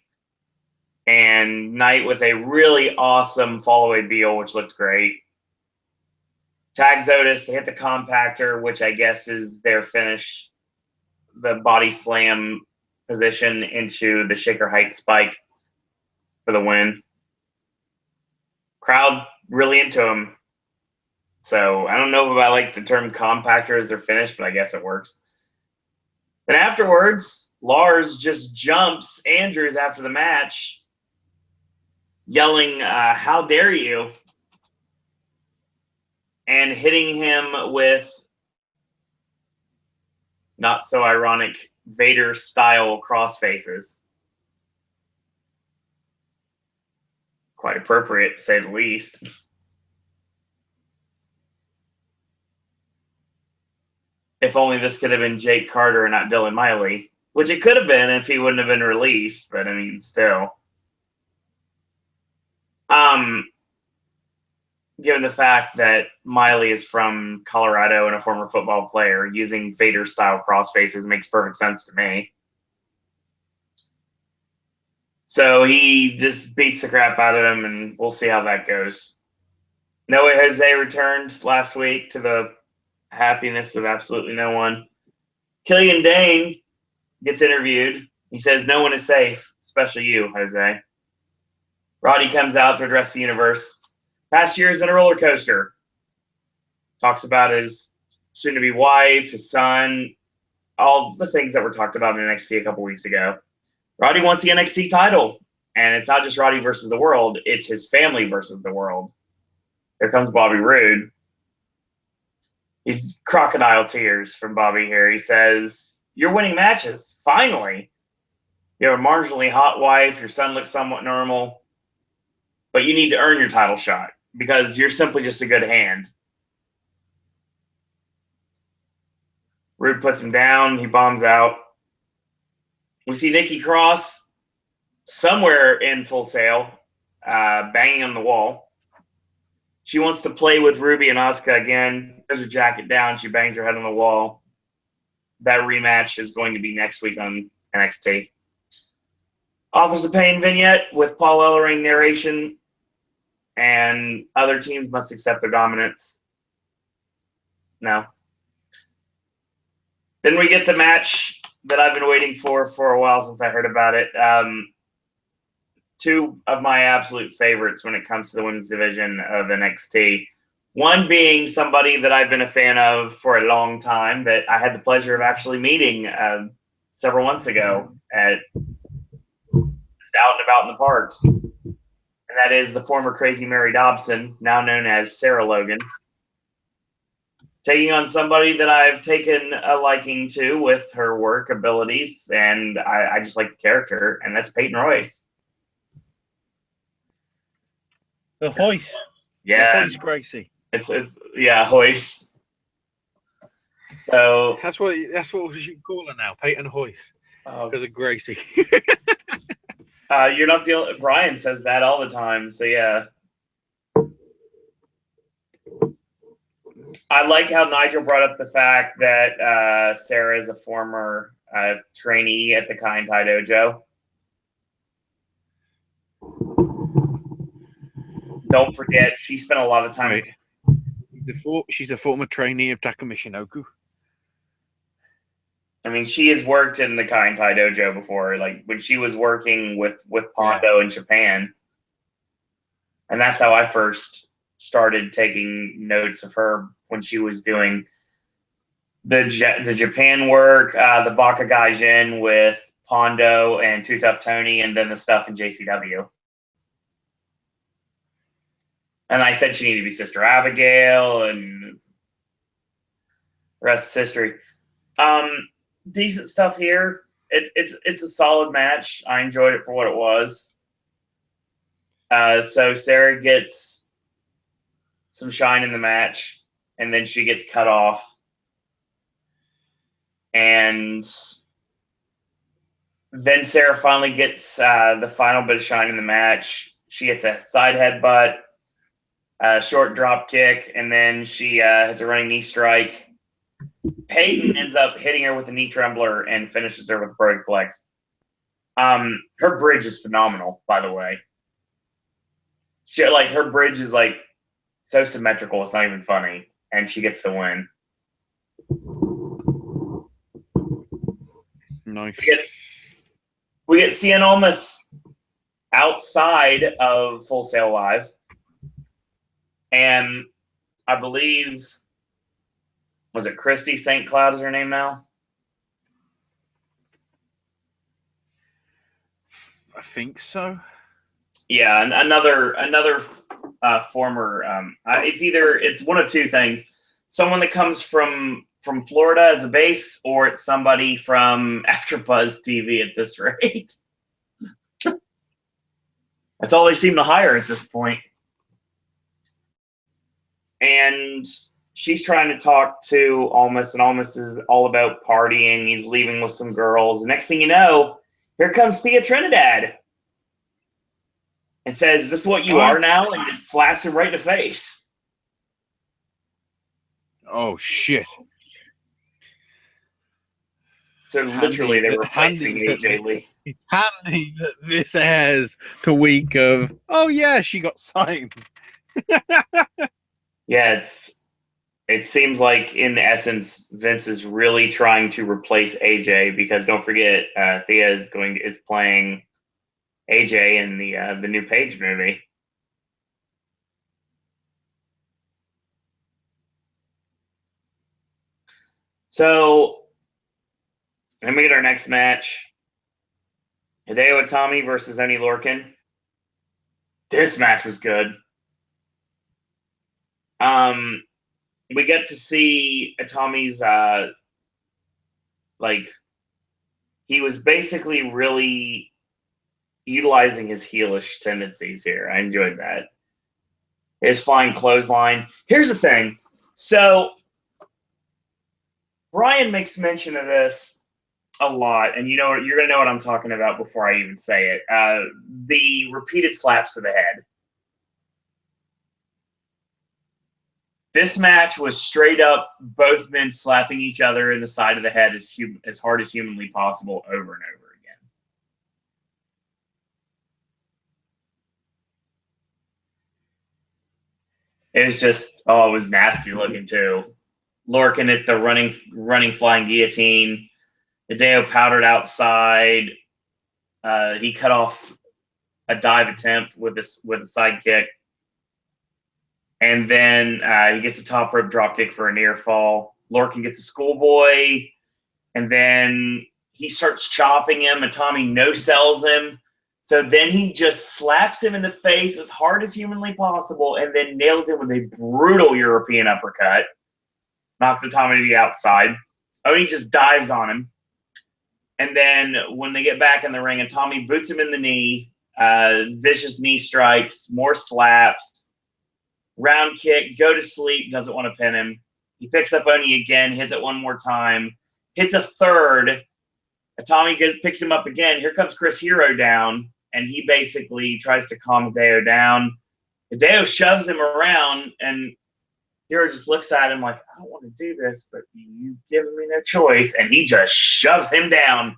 And Knight with a really awesome fall-away Beal, which looked great. Tags Otis, they hit the compactor, which I guess is their finish. The body slam position into the shaker height spike for the win. Crowd really into him. So I don't know if I like the term compactor as their finish, but I guess it works. Then afterwards, Lars just jumps Andrews after the match, yelling, how dare you? And hitting him with not so ironic Vader style crossfaces. Quite appropriate, to say the least. If only this could have been Jake Carter and not Dylan Miley, which it could have been if he wouldn't have been released, but I mean, still. Given the fact that Miley is from Colorado and a former football player, using Vader-style crossfaces makes perfect sense to me. So he just beats the crap out of him, and we'll see how that goes. No Way Jose returned last week to the happiness of absolutely no one. Killian Dane gets interviewed. He says, "No one is safe, especially you, Jose." Roddy comes out to address the universe. Past year has been a roller coaster. Talks about his soon-to-be wife, his son, all the things that were talked about in NXT a couple weeks ago. Roddy wants the NXT title, and it's not just Roddy versus the world, it's his family versus the world. Here comes Bobby Roode. He's crocodile tears from Bobby here. He says, "You're winning matches, finally. You have a marginally hot wife, your son looks somewhat normal, but you need to earn your title shot because you're simply just a good hand." Roode puts him down. He bombs out. We see Nikki Cross somewhere in Full Sail, banging on the wall. She wants to play with Ruby and Asuka again. Throws her jacket down. She bangs her head on the wall. That rematch is going to be next week on NXT. Authors of Pain vignette with Paul Ellering narration, and other teams must accept their dominance. No. Then we get the match that I've been waiting for a while since I heard about it. Two of my absolute favorites when it comes to the women's division of NXT. One being somebody that I've been a fan of for a long time that I had the pleasure of actually meeting several months ago at just out and about in the parks. And that is the former Crazy Mary Dobson, now known as Sarah Logan. Taking on somebody that I've taken a liking to with her work abilities, and I just like the character, and that's Peyton Royce. The Hoist. Yeah. The Hoist Gracie. It's yeah, Hoist. So That's what we should call her now, Peyton Hoist, because of Gracie. You're not the only. Brian says that all the time. So yeah. I like how Nigel brought up the fact that Sarah is a former trainee at the Kai Tai Dojo. Don't forget, she spent a lot of time. Right. She's a former trainee of Taka Michinoku. I mean, she has worked in the Kai Tai Dojo before, like when she was working with Pondo in Japan. And that's how I first started taking notes of her when she was doing the Japan work, the Baka Gaijin with Pondo and Too Tough Tony, and then the stuff in JCW. And I said she needed to be Sister Abigail, and the rest is history. Decent stuff here. It's a solid match. I enjoyed it for what it was. So Sarah gets some shine in the match, and then she gets cut off. And then Sarah finally gets the final bit of shine in the match. She gets a side headbutt, a short drop kick, and then she hits a running knee strike. Peyton ends up hitting her with a knee trembler and finishes her with a Brody Flex. Her bridge is phenomenal, by the way. Her bridge is like so symmetrical, it's not even funny, and she gets the win. Nice. We get Cien Almas outside of Full Sail Live, and I believe, was it Christy St. Cloud is her name now? I think so. Yeah, another former. It's one of two things. Someone that comes from from Florida as a base, or it's somebody from AfterBuzz TV at this rate. That's all they seem to hire at this point. And she's trying to talk to Almas, and Almas is all about partying. He's leaving with some girls. The next thing you know, here comes Thea Trinidad and says, "This is what you are now," and just slaps him right in the face. Oh, shit. So literally, they were replacing AJ Lee. It's handy that this airs the week of, oh, yeah, she got signed. Yeah, it seems like in essence Vince is really trying to replace AJ, because don't forget Thea is playing AJ in the new Page movie. So then we get our next match. Hideo Itami versus Oni Lorcan. This match was good. We get to see Itami's he was basically really utilizing his heelish tendencies here. I enjoyed that. His flying clothesline. Here's the thing. So Brian makes mention of this a lot, and you're gonna know what I'm talking about before I even say it. The repeated slaps to the head. This match was straight up both men slapping each other in the side of the head as hard as humanly possible over and over again. It was just, it was nasty looking too. Lorcan at the running flying guillotine. Hideo powdered outside. He cut off a dive attempt with a side kick. And then he gets a top rope dropkick for a near fall. Lorcan gets a schoolboy, and then he starts chopping him. Itami no-sells him. So then he just slaps him in the face as hard as humanly possible, and then nails him with a brutal European uppercut. Knocks Itami to the outside. Oni just dives on him. And then when they get back in the ring, Itami boots him in the knee. Vicious knee strikes, more slaps. Round kick, go to sleep, doesn't want to pin him. He picks up Oni again, hits it one more time, hits a third. Itami picks him up again. Here comes Chris Hero down, and he basically tries to calm Hideo down. Hideo shoves him around, and Hero just looks at him like, I don't want to do this, but you've given me no choice. And he just shoves him down,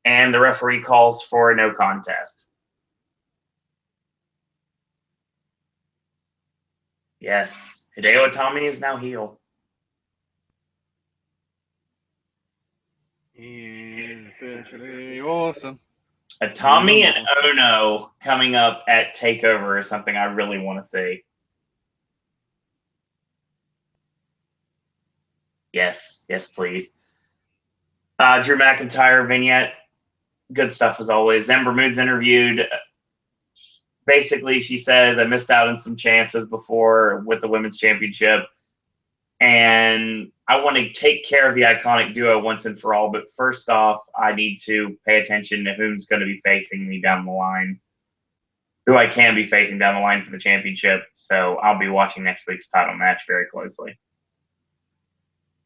and the referee calls for a no contest. Yes, Hideo Itami is now heel. Officially awesome. Itami and Ono coming up at TakeOver is something I really want to see. Yes, please. Drew McIntyre vignette. Good stuff as always. Ember Moon's interviewed. Basically, she says, I missed out on some chances before with the Women's Championship, and I want to take care of the iconic duo once and for all, but first off, I need to pay attention to who's going to be facing me down the line, who I can be facing down the line for the championship, so I'll be watching next week's title match very closely.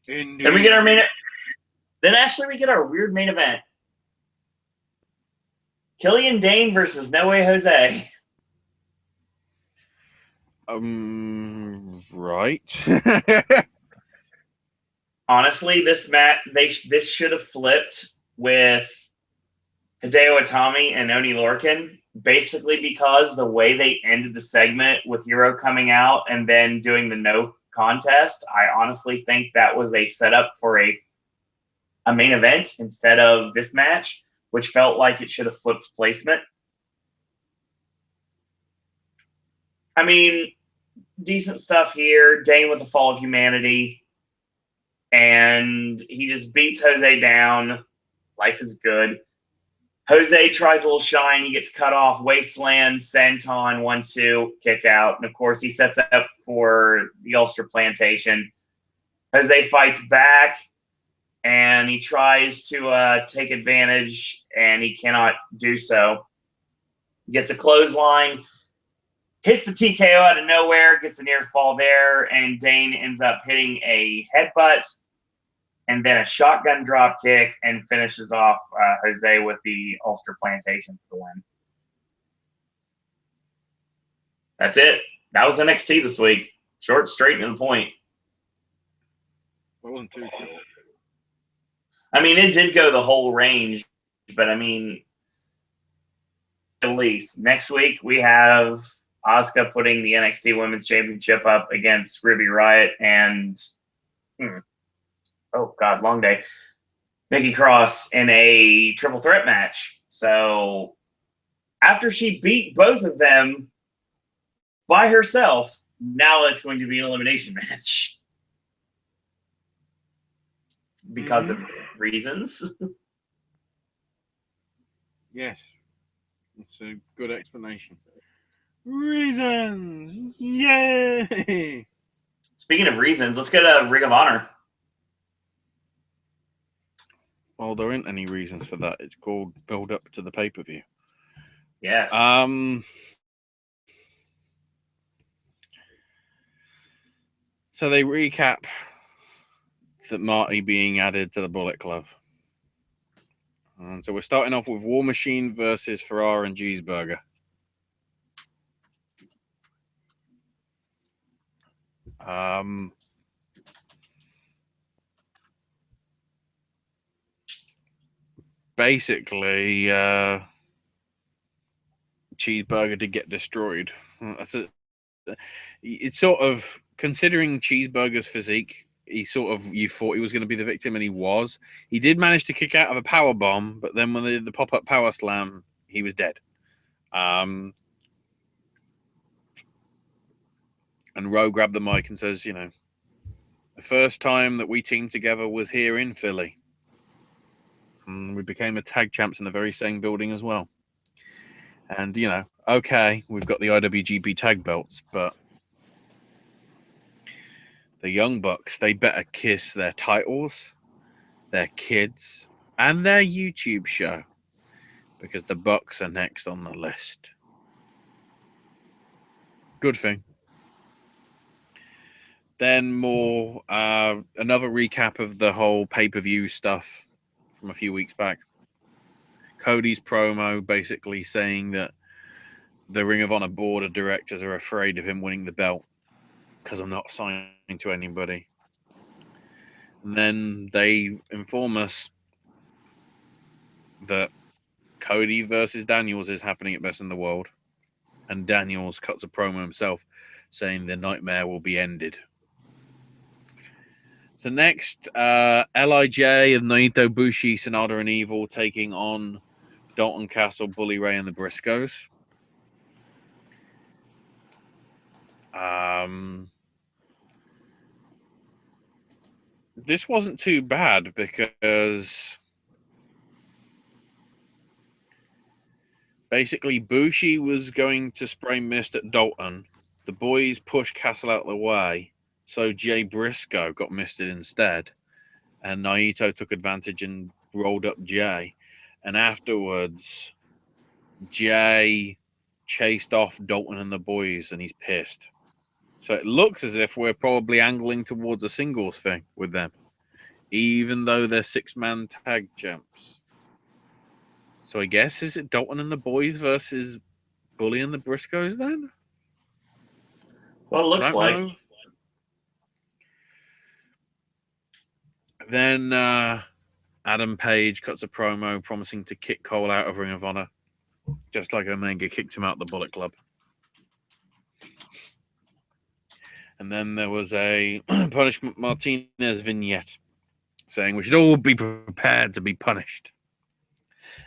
Indeed. Then we get our main. Then actually we get our weird main event. Killian Dane versus No Way Jose. Right. Honestly, this match this should have flipped with Hideo Itami and Oni Lorcan, basically because the way they ended the segment with Hero coming out and then doing the no contest, I honestly think that was a setup for a main event instead of this match, which felt like it should have flipped placement. I mean, decent stuff here. Dane with the Fall of Humanity. And he just beats Jose down. Life is good. Jose tries a little shine. He gets cut off. Wasteland, Senton, 1-2, kick out. And, of course, he sets up for the Ulster Plantation. Jose fights back, and he tries to take advantage, and he cannot do so. Gets a clothesline, hits the TKO out of nowhere, gets a near fall there, and Dane ends up hitting a headbutt and then a shotgun drop kick and finishes off Jose with the Ulster Plantation for the win. That's it. That was NXT this week. Short, straight, and to the point. Wasn't too short. I mean, it did go the whole range, but I mean, at least next week we have Asuka putting the NXT Women's Championship up against Ruby Riott and oh god, long day, Nikki Cross in a triple threat match. So after she beat both of them by herself, now it's going to be an elimination match because of reasons. Yes. It's a good explanation. Reasons! Yay! Speaking of reasons, let's go to Ring of Honor. Well, there aren't any reasons for that. It's called build up to the pay-per-view. Yes. So they recap that Marty being added to the Bullet Club. And so we're starting off with War Machine versus Ferrara and Cheeseburger. Basically, Cheeseburger did get destroyed. It's sort of, considering Cheeseburger's physique, you thought he was going to be the victim, and he was. He did manage to kick out of a power bomb, but then when they did the pop-up power slam, he was dead. And Rowe grabbed the mic and says, the first time that we teamed together was here in Philly. And we became a tag champs in the very same building as well. And, okay, we've got the IWGP tag belts, but the Young Bucks, they better kiss their titles, their kids, and their YouTube show, because the Bucks are next on the list. Good thing. Then more, another recap of the whole pay-per-view stuff from a few weeks back. Cody's promo basically saying that the Ring of Honor board of directors are afraid of him winning the belt because I'm not signing to anybody. And then they inform us that Cody versus Daniels is happening at Best in the World. And Daniels cuts a promo himself saying the nightmare will be ended. So next, LIJ of Naito, Bushi, Sanada, and Evil taking on Dalton Castle, Bully Ray, and the Briscoes. This wasn't too bad because basically Bushi was going to spray mist at Dalton. The boys pushed Castle out of the way, so Jay Briscoe got misted instead. And Naito took advantage and rolled up Jay. And afterwards, Jay chased off Dalton and the boys, and he's pissed. So it looks as if we're probably angling towards a singles thing with them, even though they're six-man tag champs. So I guess, is it Dalton and the boys versus Bully and the Briscoes then? Well, it looks like. Know. Then Adam Page cuts a promo promising to kick Cole out of Ring of Honor, just like Omega kicked him out of the Bullet Club. And then there was a Punishment Martinez vignette saying we should all be prepared to be punished.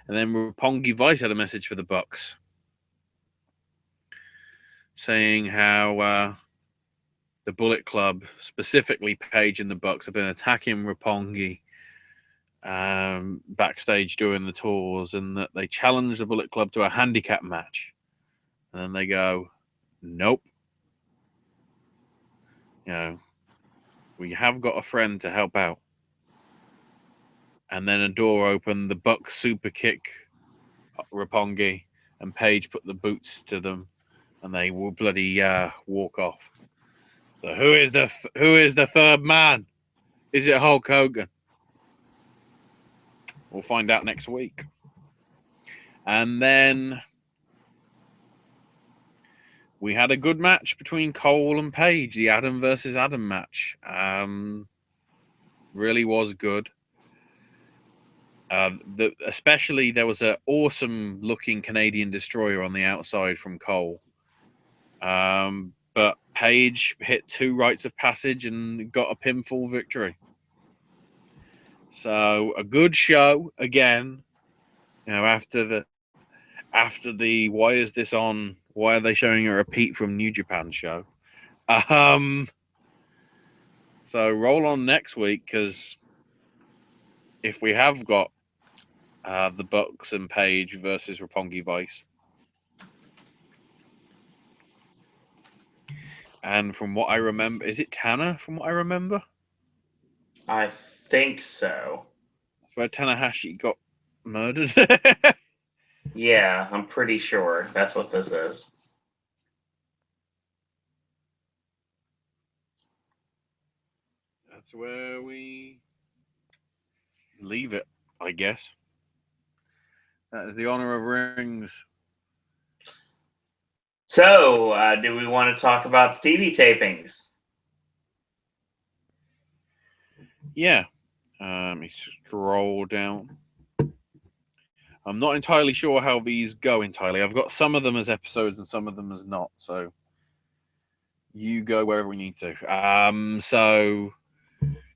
And then Roppongi Vice had a message for the Bucks saying how the Bullet Club, specifically Page and the Bucks, have been attacking Roppongi backstage during the tours, and that they challenged the Bullet Club to a handicap match. And then they go, nope. We have got a friend to help out. And then a door opened. The Bucks super kick Roppongi, and Page put the boots to them, and they will bloody walk off. So who is the third man? Is it Hulk Hogan? We'll find out next week. And then we had a good match between Cole and Page, the Adam versus Adam match. Really was good. Especially there was an awesome looking Canadian destroyer on the outside from Cole. But Page hit 2 rites of passage and got a pinfall victory. So a good show again. You know, after the why is this on? Why are they showing a repeat from New Japan show? So roll on next week, because if we have got the Bucks and Page versus Roppongi Vice, and from what I remember, is it Tanner? From what I remember, I think so. that's where Tanahashi got murdered. Yeah, I'm pretty sure that's what this is. That's where we leave it, I guess. That is the honor of rings. So, do we want to talk about the TV tapings? Yeah. Let me scroll down. I'm not entirely sure how these go entirely. I've got some of them as episodes and some of them as not. So you go wherever we need to. So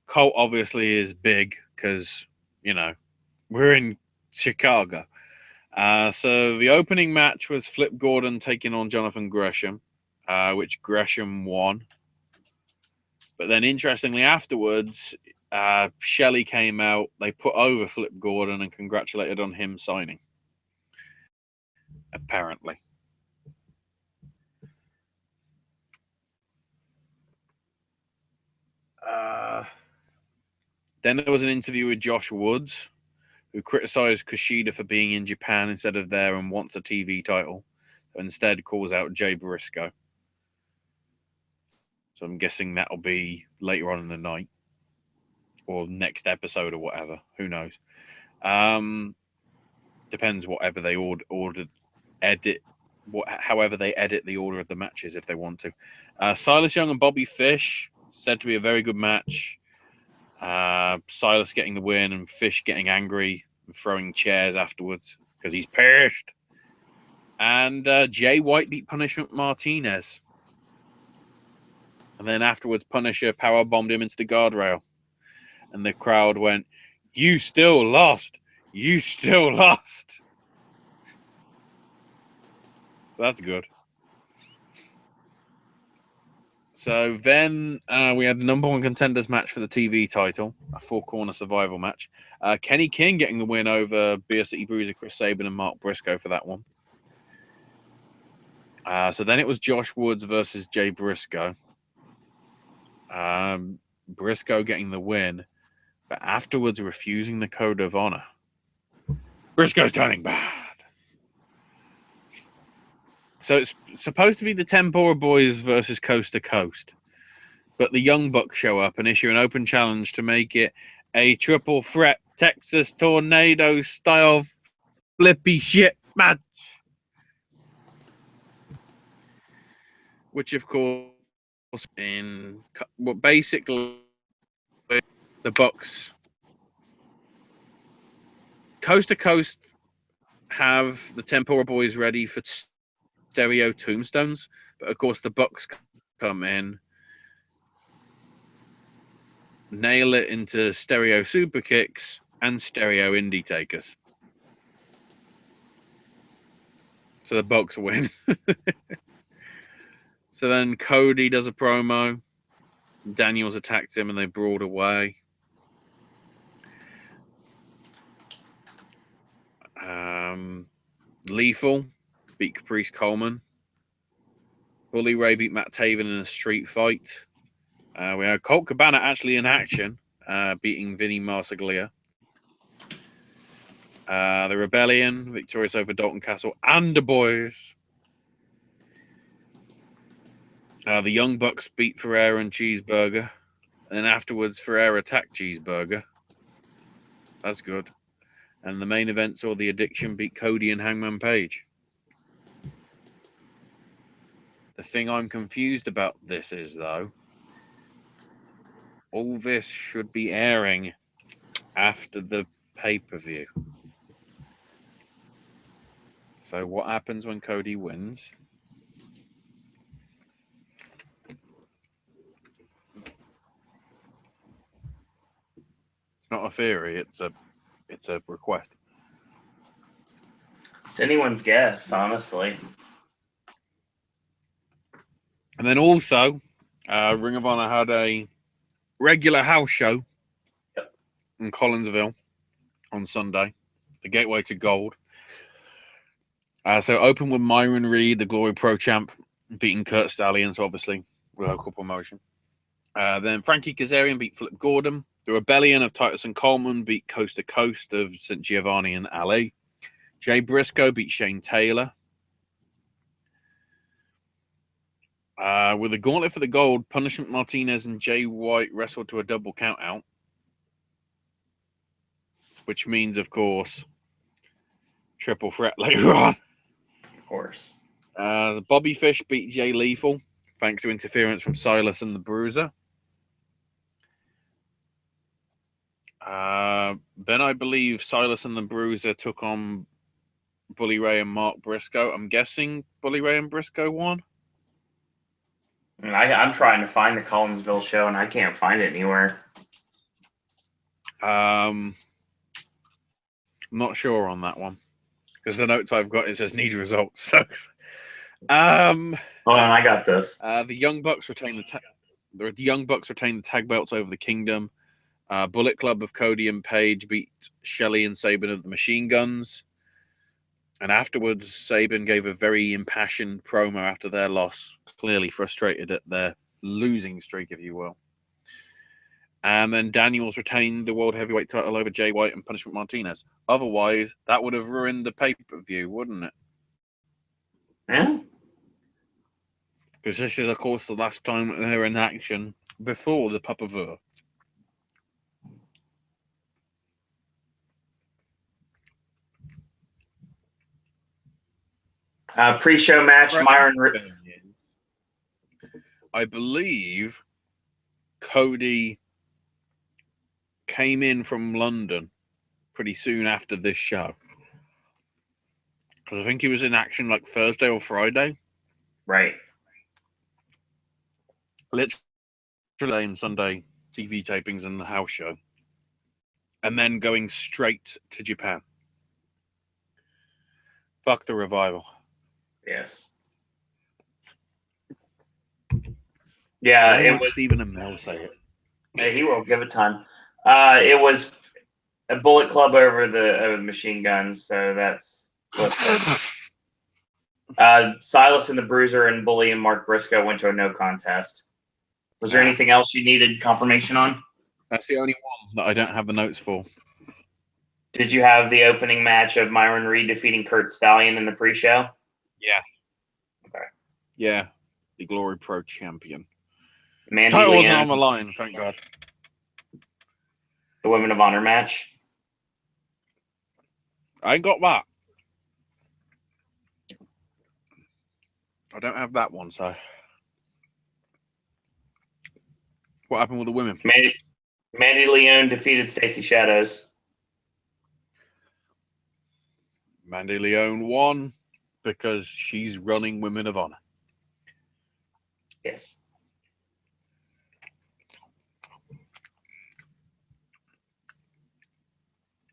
Colt obviously is big because, you know, we're in Chicago. So the opening match was Flip Gordon taking on Jonathan Gresham, which Gresham won. But then interestingly afterwards, Shelley came out. They put over Flip Gordon and congratulated on him signing. Apparently. Then there was an interview with Josh Woods, who criticized Kushida for being in Japan instead of there and wants a TV title. So instead calls out Jay Briscoe. So I'm guessing that'll be later on in the night or next episode or whatever. Who knows? Depends whatever they however they edit the order of the matches if they want to. Silas Young and Bobby Fish, said to be a very good match. Silas getting the win and Fish getting angry and throwing chairs afterwards because he's pissed. And Jay White beat Punishment Martinez. And then afterwards, Punisher powerbombed him into the guardrail. And the crowd went, "You still lost. You still lost." So that's good. So then we had the number 1 contenders match for the TV title, a 4-corner survival match. Kenny King getting the win over Beer City Bruiser, Chris Sabin, and Mark Briscoe for that one. So then it was Josh Woods versus Jay Briscoe. Briscoe getting the win, but afterwards refusing the code of honor. Briscoe's turning bad. So it's supposed to be the Tempora Boys versus Coast to Coast. But the Young Bucks show up and issue an open challenge to make it a triple threat Texas Tornado style flippy shit match. Which, of course, basically the Bucks Coast to Coast have the Tempora Boys ready for stereo tombstones, but of course the Bucks come in, nail it into stereo super kicks and stereo indie takers. So the Bucks win. So then Cody does a promo. Daniels attacks him and they brawled away. Lethal beat Caprice Coleman. Bully Ray beat Matt Taven in a street fight. We had Colt Cabana actually in action, beating Vinny Marsaglia. The Rebellion, victorious over Dalton Castle and the Boys. The Young Bucks beat Ferreira and Cheeseburger. And then afterwards, Ferreira attacked Cheeseburger. That's good. And the main event saw the Addiction beat Cody and Hangman Page. The thing I'm confused about this is, though, all this should be airing after the pay-per-view. So what happens when Cody wins? It's not a theory, it's a request. It's anyone's guess, honestly. And then also, Ring of Honor had a regular house show in Collinsville on Sunday, the Gateway to Gold. So open with Myron Reed, the Glory Pro champ, beating Kurt Stallion, so obviously local promotion. Then Frankie Kazarian beat Flip Gordon. The Rebellion of Titus and Coleman beat Coast to Coast of St. Giovanni and Ali. Jay Briscoe beat Shane Taylor. With the gauntlet for the gold, Punishment Martinez and Jay White wrestled to a double countout. Which means, of course, triple threat later on. Of course. Bobby Fish beat Jay Lethal, thanks to interference from Silas and the Bruiser. Then I believe Silas and the Bruiser took on Bully Ray and Mark Briscoe. I'm guessing Bully Ray and Briscoe won. I'm trying to find the Collinsville show, and I can't find it anywhere. I'm not sure on that one because the notes I've got, it says need results. So, Hold on, I got this. The Young Bucks retain the tag belts over the Kingdom. Bullet Club of Cody and Page beat Shelley and Sabin of the Machine Guns. And afterwards, Sabin gave a very impassioned promo after their loss, clearly frustrated at their losing streak, if you will. And then Daniels retained the World Heavyweight title over Jay White and Punishment Martinez. Otherwise, that would have ruined the pay-per-view, wouldn't it? Yeah. Because this is, of course, the last time they're in action before the pay-per-view. Pre-show match, Myron. I believe Cody came in from London pretty soon after this show. Because I think he was in action like Thursday or Friday. Right. Literally and Sunday TV tapings and the house show. And then going straight to Japan. Fuck the revival. Yes. Yeah, it was Stephen and Mel say it. Yeah, he will give it time. It was a Bullet Club over the Machine Guns, so that's what. Silas and the Bruiser and Bully and Mark Briscoe went to a no contest. Was there anything else you needed confirmation on? That's the only one that I don't have the notes for. Did you have the opening match of Myron Reed defeating Kurt Stallion in the pre-show? Yeah. Okay. Yeah. The Glory Pro champion. Mandy Title wasn't Leon, on the line, thank God. the Women of Honor match. I ain't got that. I don't have that one, so. What happened with the women? Mandy Leon defeated Stacey Shadows. Mandy Leon won because she's running Women of Honor. Yes.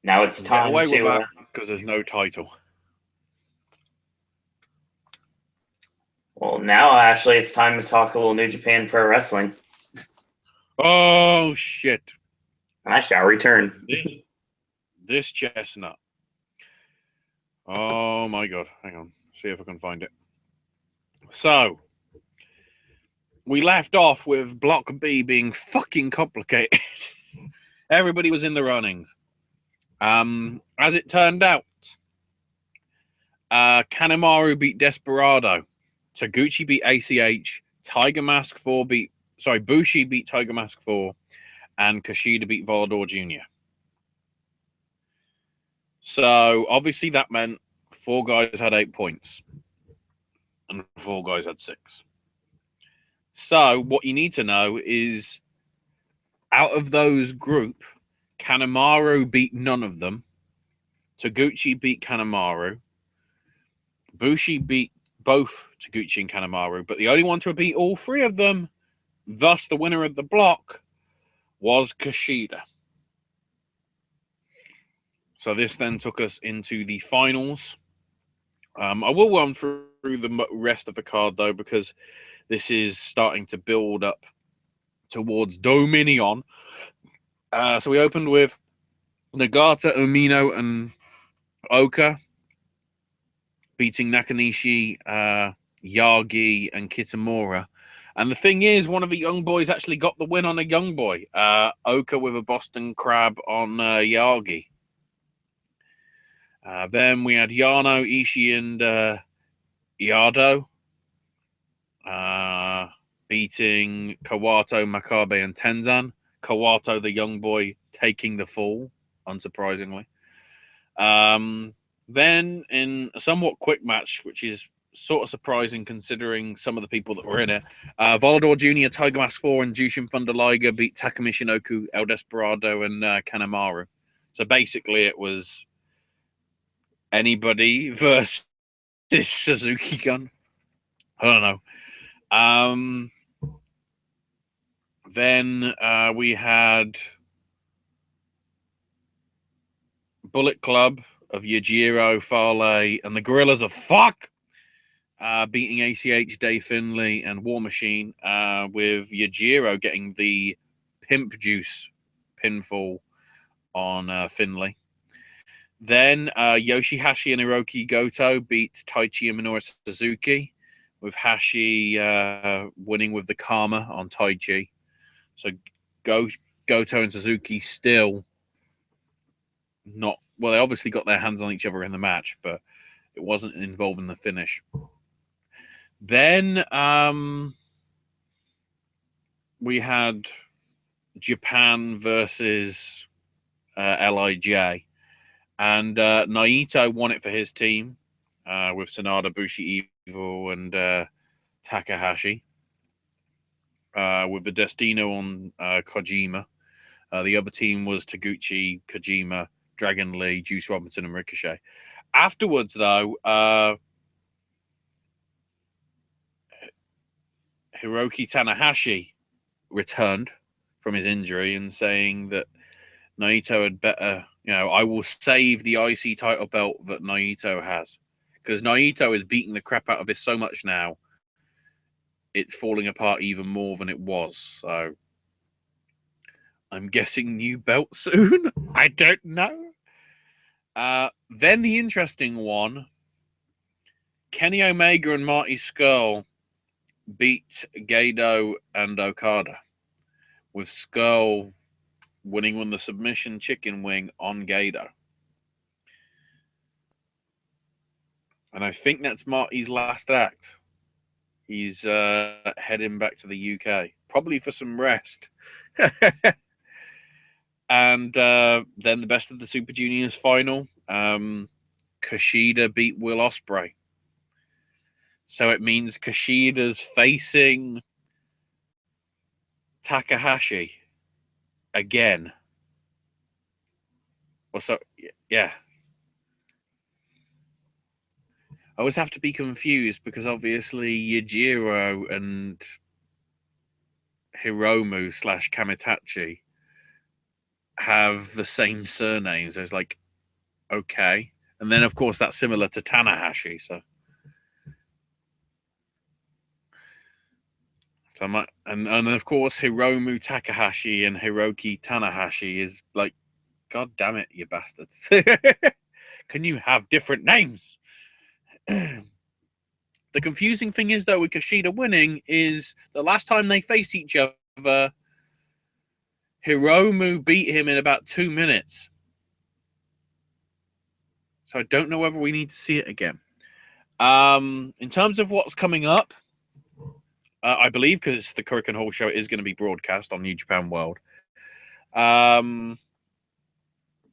Now it's time Get away to. with that because there's no title. Well, now actually it's time to talk a little New Japan Pro Wrestling. Oh, shit. I shall return. This chestnut. Oh, my God. Hang on. See if I can find it. So, we left off with Block B being fucking complicated. Everybody was in the running. As it turned out, Kanemaru beat Desperado. Taguchi beat ACH. Tiger Mask 4 Bushi beat Tiger Mask 4. And Kushida beat Volador Jr. So, obviously, that meant 4 guys had 8 points. And 4 guys had 6. So, what you need to know is, out of those group, Kanemaru beat none of them. Taguchi beat Kanemaru. Bushi beat both Taguchi and Kanemaru, but the only one to beat all 3 of them, thus the winner of the block, was Kushida. So this then took us into the finals. I will run through the rest of the card, though, because this is starting to build up towards Dominion. So we opened with Nagata, Umino, and Oka beating Nakanishi, Yagi, and Kitamura. And the thing is, one of the young boys actually got the win on a young boy. Oka with a Boston Crab on Yagi. Then we had Yano, Ishii, and Yado beating Kawato, Makabe, and Tenzan. Kawato, the young boy, taking the fall, unsurprisingly. Then, in a somewhat quick match, which is sort of surprising considering some of the people that were in it, Volador Jr., Tiger Mask 4, and Jushin Thunder Liger beat Takumi Shinoku, El Desperado, and Kanemaru. So basically, it was anybody versus Suzuki Gun. I don't know. Then we had Bullet Club of Yujiro, Fale, and the Gorillas of Fuck beating ACH, Dave Finlay, and War Machine, with Yujiro getting the Pimp Juice pinfall on Finlay. Then Yoshihashi and Hiroki Goto beat Taichi and Minoru Suzuki, with Hashi winning with the Karma on Taichi. So Goto and Suzuki still not... Well, they obviously got their hands on each other in the match, but it wasn't involved in the finish. Then we had Japan versus LIJ. And Naito won it for his team with Sanada, Bushi, Evil, and Takahashi. With the Destino on Kojima. The other team was Taguchi, Kojima, Dragon Lee, Juice Robinson, and Ricochet. Afterwards, though, Hiroki Tanahashi returned from his injury and saying that Naito had better, I will save the IC title belt that Naito has. Because Naito is beating the crap out of this so much now, it's falling apart even more than it was. So I'm guessing new belt soon. I don't know. Then the interesting one, Kenny Omega and Marty Scurll beat Gedo and Okada, with Scurll winning with the submission chicken wing on Gedo. And I think that's Marty's last act. He's heading back to the UK, probably for some rest. And then the best of the Super Juniors final, Kushida beat Will Ospreay. So it means Kushida's facing Takahashi again. Well, so, yeah. I always have to be confused because obviously Yujiro and Hiromu / Kamitachi have the same surnames. It's like, okay. And then, of course, that's similar to Tanahashi. So I might, and of course, Hiromu Takahashi and Hiroki Tanahashi is like, God damn it, you bastards. Can you have different names? The confusing thing is, though, with Kushida winning, is the last time they faced each other, Hiromu beat him in about 2 minutes. So I don't know whether we need to see it again. In terms of what's coming up, I believe, because the Korakuen Hall show is going to be broadcast on New Japan World,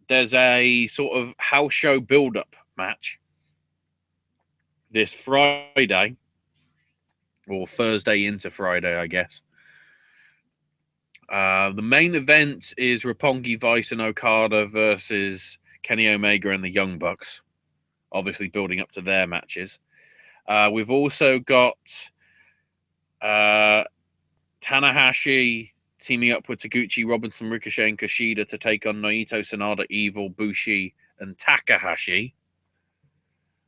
there's a sort of house show build-up match this Friday, or Thursday into Friday, I guess. The main event is Roppongi Vice and Okada versus Kenny Omega and the Young Bucks, obviously building up to their matches. We've also got Tanahashi teaming up with Taguchi, Robinson, Ricochet, and Kushida to take on Naito, Sanada, Evil, Bushi, and Takahashi.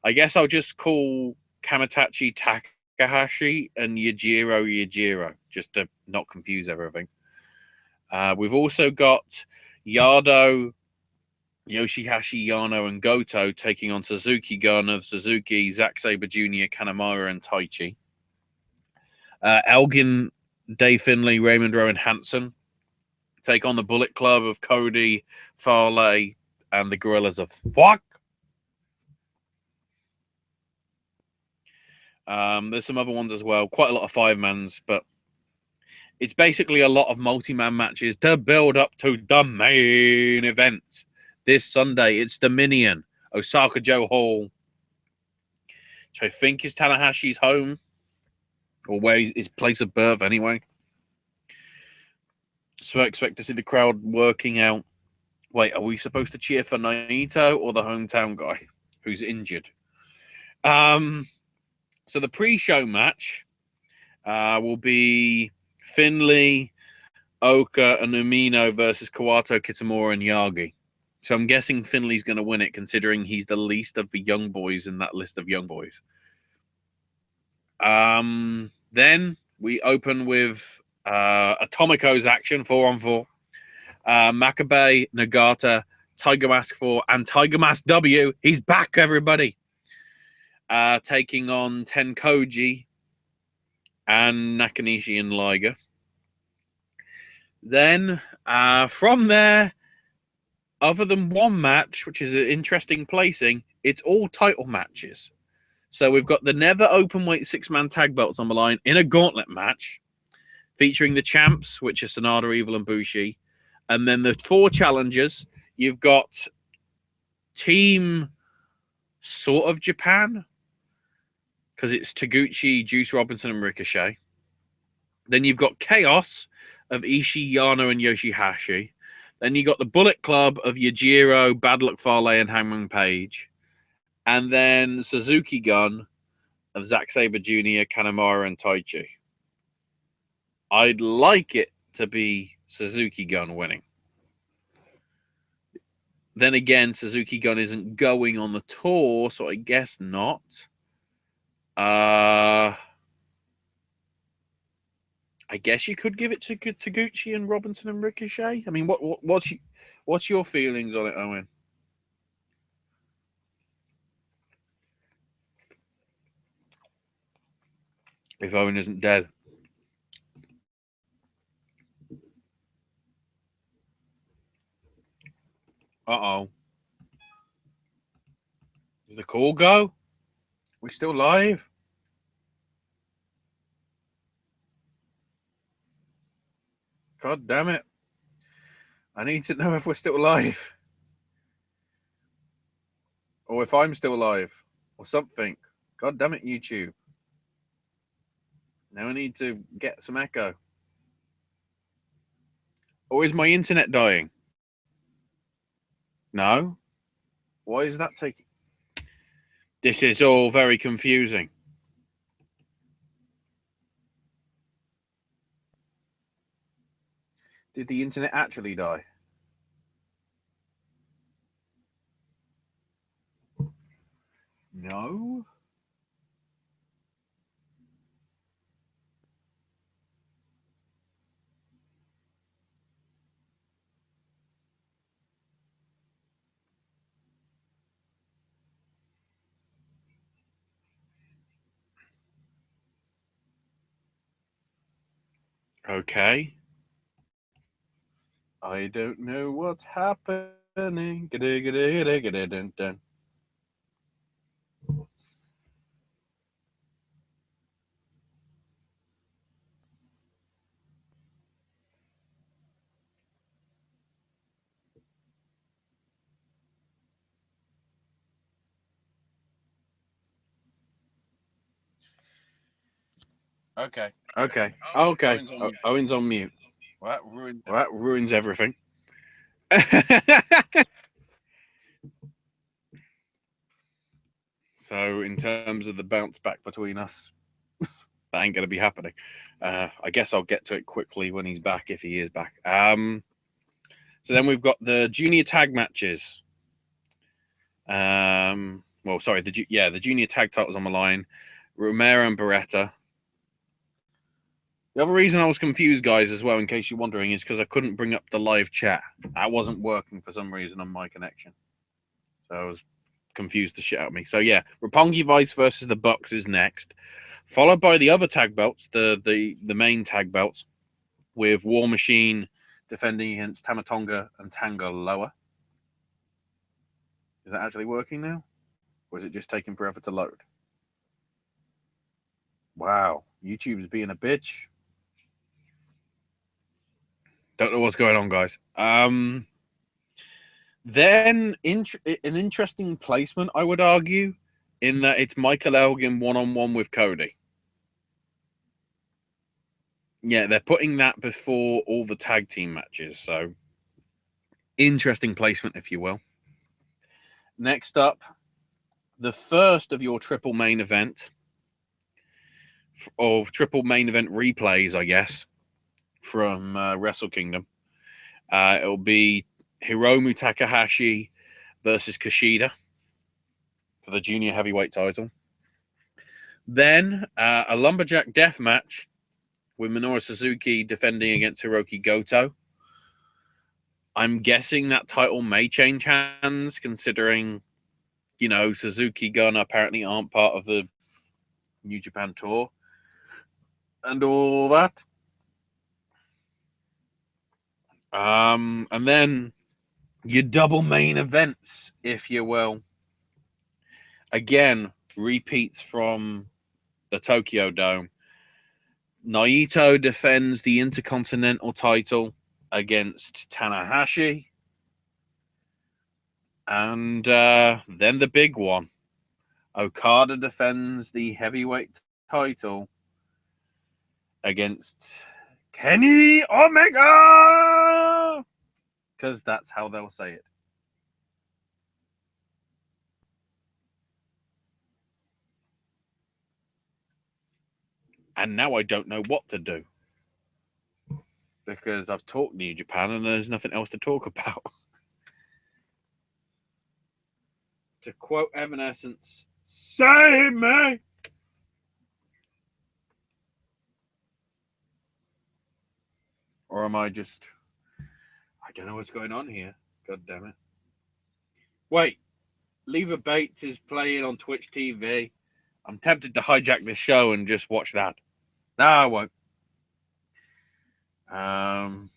I guess I'll just call Kamitachi Takahashi and Yujiro, just to not confuse everything. We've also got Yado, Yoshihashi, Yano, and Goto taking on Suzuki Gun of Suzuki, Zack Sabre Jr., Kanemaru, and Taichi. Elgin, Dave Finlay, Raymond Rowan Hansen take on the Bullet Club of Cody, Farley, and the Gorillas of Fuck. There's some other ones as well. Quite a lot of 5-mans, but it's basically a lot of multi-man matches to build up to the main event. This Sunday, it's Dominion, Osaka Joe Hall, which I think is Tanahashi's home, or where his place of birth anyway. So I expect to see the crowd working out. Wait, are we supposed to cheer for Naito or the hometown guy who's injured? So the pre-show match will be Finlay, Oka, and Umino versus Kawato, Kitamura, and Yagi. So I'm guessing Finley's going to win it, considering he's the least of the young boys in that list of young boys. Then we open with Atomico's action, 4-on-4. Makabe, Nagata, Tiger Mask 4, and Tiger Mask W. He's back, everybody. Taking on Tenkoji and Nakanishi and Liger. Then from there, other than one match, which is an interesting placing, it's all title matches. So we've got the never openweight 6-man tag belts on the line in a gauntlet match featuring the champs, which are Sanada, Evil, and Bushi. And then the 4 challengers, you've got Team sort of Japan, because it's Taguchi, Juice Robinson, and Ricochet. Then you've got Chaos of Ishii, Yano, and Yoshihashi. Then you got the Bullet Club of Yujiro, Bad Luck Fale, and Hangman Page. And then Suzuki Gun of Zack Sabre Jr., Kanemaru, and Taichi. I'd like it to be Suzuki Gun winning. Then again, Suzuki Gun isn't going on the tour, so I guess not. I guess you could give it to Taguchi and Robinson and Ricochet. I mean, what's your feelings on it, Owen? If Owen isn't dead. Uh-oh. Does the call go? We still live? God damn it. I need to know if we're still live. Or if I'm still live. Or something. God damn it, YouTube. Now I need to get some echo. Or is my internet dying? No? Why is that taking... This is all very confusing. Did the internet actually die? No? Okay. I don't know what's happening. Dun. Okay. Okay. Owen's on mute. Well, that ruined. Well, that ruins everything. So, in terms of the bounce back between us, that ain't going to be happening. I guess I'll get to it quickly when he's back, if he is back. So then we've got the junior tag matches. Well, sorry, the junior tag titles on the line. Romero and Beretta. The other reason I was confused, guys, as well, in case you're wondering, is because I couldn't bring up the live chat. That wasn't working for some reason on my connection. So I was confused the shit out of me. So yeah, Roppongi Vice versus the Bucks is next, followed by the other tag belts, the main tag belts, with War Machine defending against Tamatonga and Tangaloa. Is that actually working now? Or is it just taking forever to load? Wow, YouTube's being a bitch. Don't know what's going on, guys. Then an interesting placement, I would argue, in that it's Michael Elgin one-on-one with Cody. Yeah, they're putting that before all the tag team matches, so interesting placement, if you will. Next up, the first of your triple main event, or triple main event replays, I guess, from Wrestle Kingdom. It'll be Hiromu Takahashi versus Kushida for the junior heavyweight title. Then a lumberjack death match with Minoru Suzuki defending against Hiroki Goto. I'm guessing that title may change hands, considering, Suzuki Gun apparently aren't part of the New Japan tour and all that. And then your double main events, if you will. Again, repeats from the Tokyo Dome. Naito defends the Intercontinental title against Tanahashi. And then the big one. Okada defends the heavyweight title against Kenny Omega! Because that's how they'll say it. And now I don't know what to do. Because I've talked New Japan and there's nothing else to talk about. To quote Evanescence, save me! Or am I just... I don't know what's going on here. God damn it. Wait. Leva Bates is playing on Twitch TV. I'm tempted to hijack this show and just watch that. No, I won't. I'm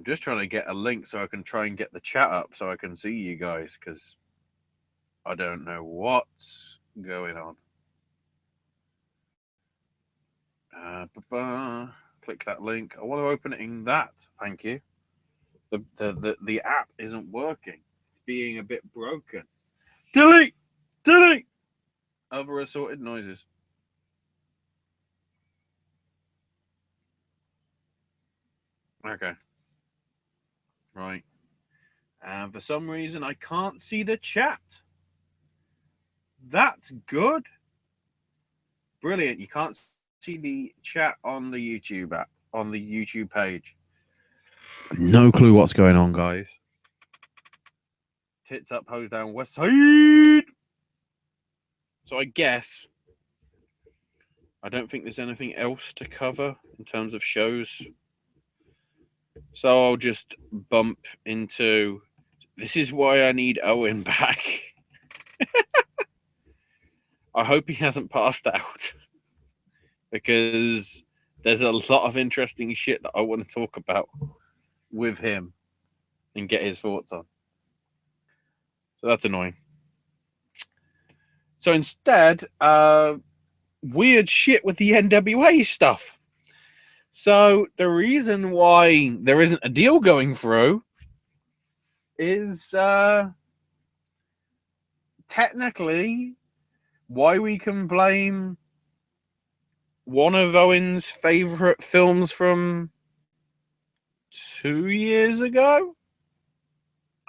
just trying to get a link so I can try and get the chat up so I can see you guys, because I don't know what's going on. Click that link. I want to open it in that. Thank you. The app isn't working. It's being a bit broken. Delete! Delete! Other assorted noises. Okay. Right. And for some reason, I can't see the chat. That's good. Brilliant. You can't see the chat on the YouTube app, on the YouTube page. No clue what's going on, guys. Tits up, hose down, west side. So I guess I don't think there's anything else to cover in terms of shows. So I'll just bump into... This is why I need Owen back. I hope he hasn't passed out. Because there's a lot of interesting shit that I want to talk about with him and get his thoughts on. So that's annoying. So instead, weird shit with the NWA stuff. So the reason why there isn't a deal going through is technically why we can blame one of Owen's favorite films from 2 years ago,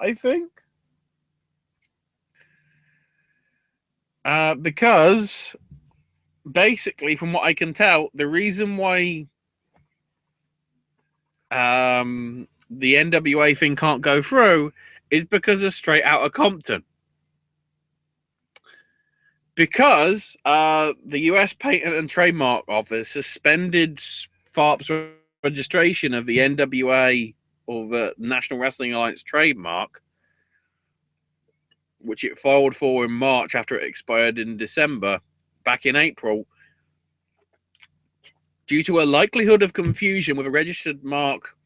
I think. Because basically, from what I can tell, the reason why the NWA thing can't go through is because of Straight Outta Compton. Because the US Patent and Trademark Office suspended FARP's registration of the NWA or the National Wrestling Alliance trademark, which it filed for in March after it expired in December, back in April, due to a likelihood of confusion with a registered mark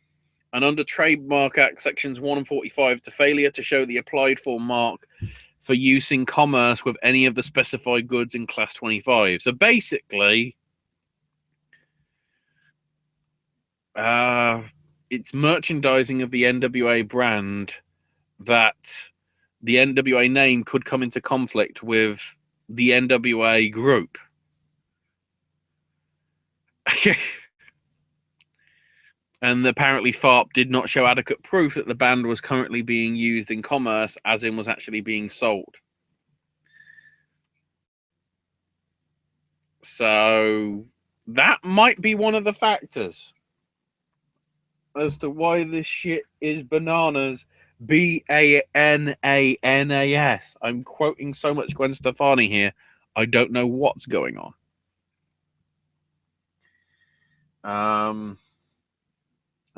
and under Trademark Act Sections 1 and 45 to failure to show the applied for mark for use in commerce with any of the specified goods in Class 25. So basically, it's merchandising of the NWA brand that the NWA name could come into conflict with the NWA group. And apparently FARP did not show adequate proof that the band was currently being used in commerce, as in was actually being sold. So that might be one of the factors as to why this shit is bananas. Bananas. I'm quoting so much Gwen Stefani here. I don't know what's going on.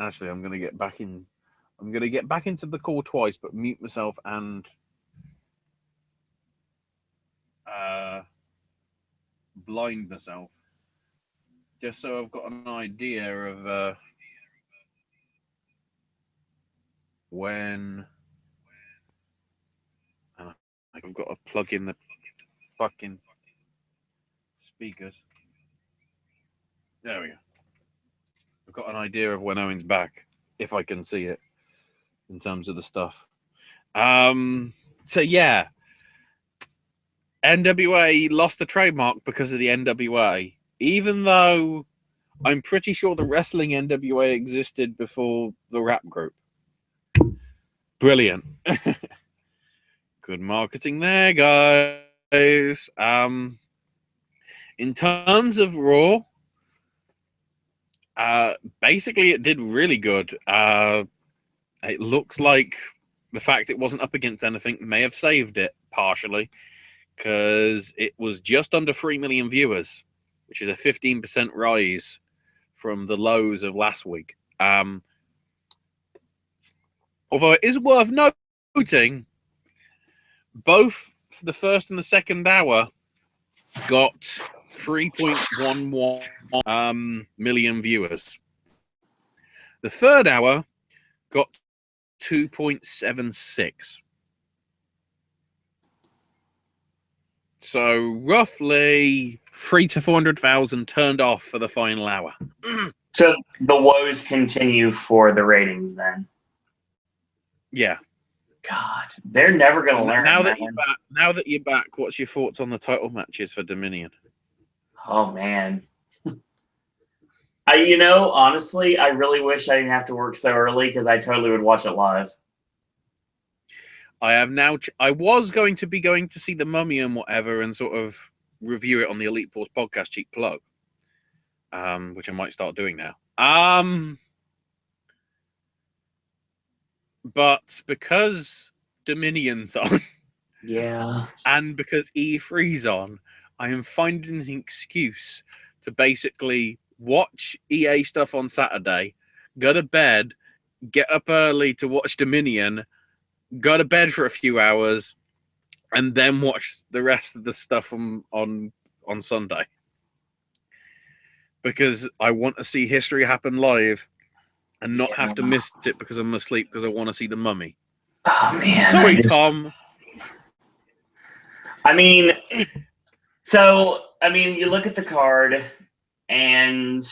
Actually, I'm gonna get back into the call twice, but mute myself and blind myself, just so I've got an idea of when I've got to plug in the fucking speakers. There we go. I've got an idea of when Owen's back, if I can see it, in terms of the stuff. So yeah, NWA lost the trademark because of the NWA, even though I'm pretty sure the wrestling NWA existed before the rap group. Brilliant. Good marketing there, guys. In terms of Raw, basically it did really good. It looks like the fact it wasn't up against anything may have saved it partially, because it was just under 3 million viewers, which is a 15% rise from the lows of last week. Although it is worth noting, both the first and the second hour got 3.11 million viewers. The third hour got 2.76. So roughly 300,000 to 400,000 turned off for the final hour. So the woes continue for the ratings then. Yeah. God, they're never going to learn. Now that you're back, what's your thoughts on the title matches for Dominion? Oh man. Honestly, I really wish I didn't have to work so early, because I totally would watch it live. I have now. I was going to see The Mummy and whatever, and sort of review it on the Elite Force podcast. Cheap plug, which I might start doing now. But because Dominion's on, yeah, and because E3's on, I am finding an excuse to basically watch EA stuff on Saturday, go to bed, get up early to watch Dominion, go to bed for a few hours, and then watch the rest of the stuff on Sunday. because I want to see history happen live and not have to Yeah. miss it because I'm asleep because I want to see the Mummy. Oh man. Sorry, Tom. I mean, you look at the card, and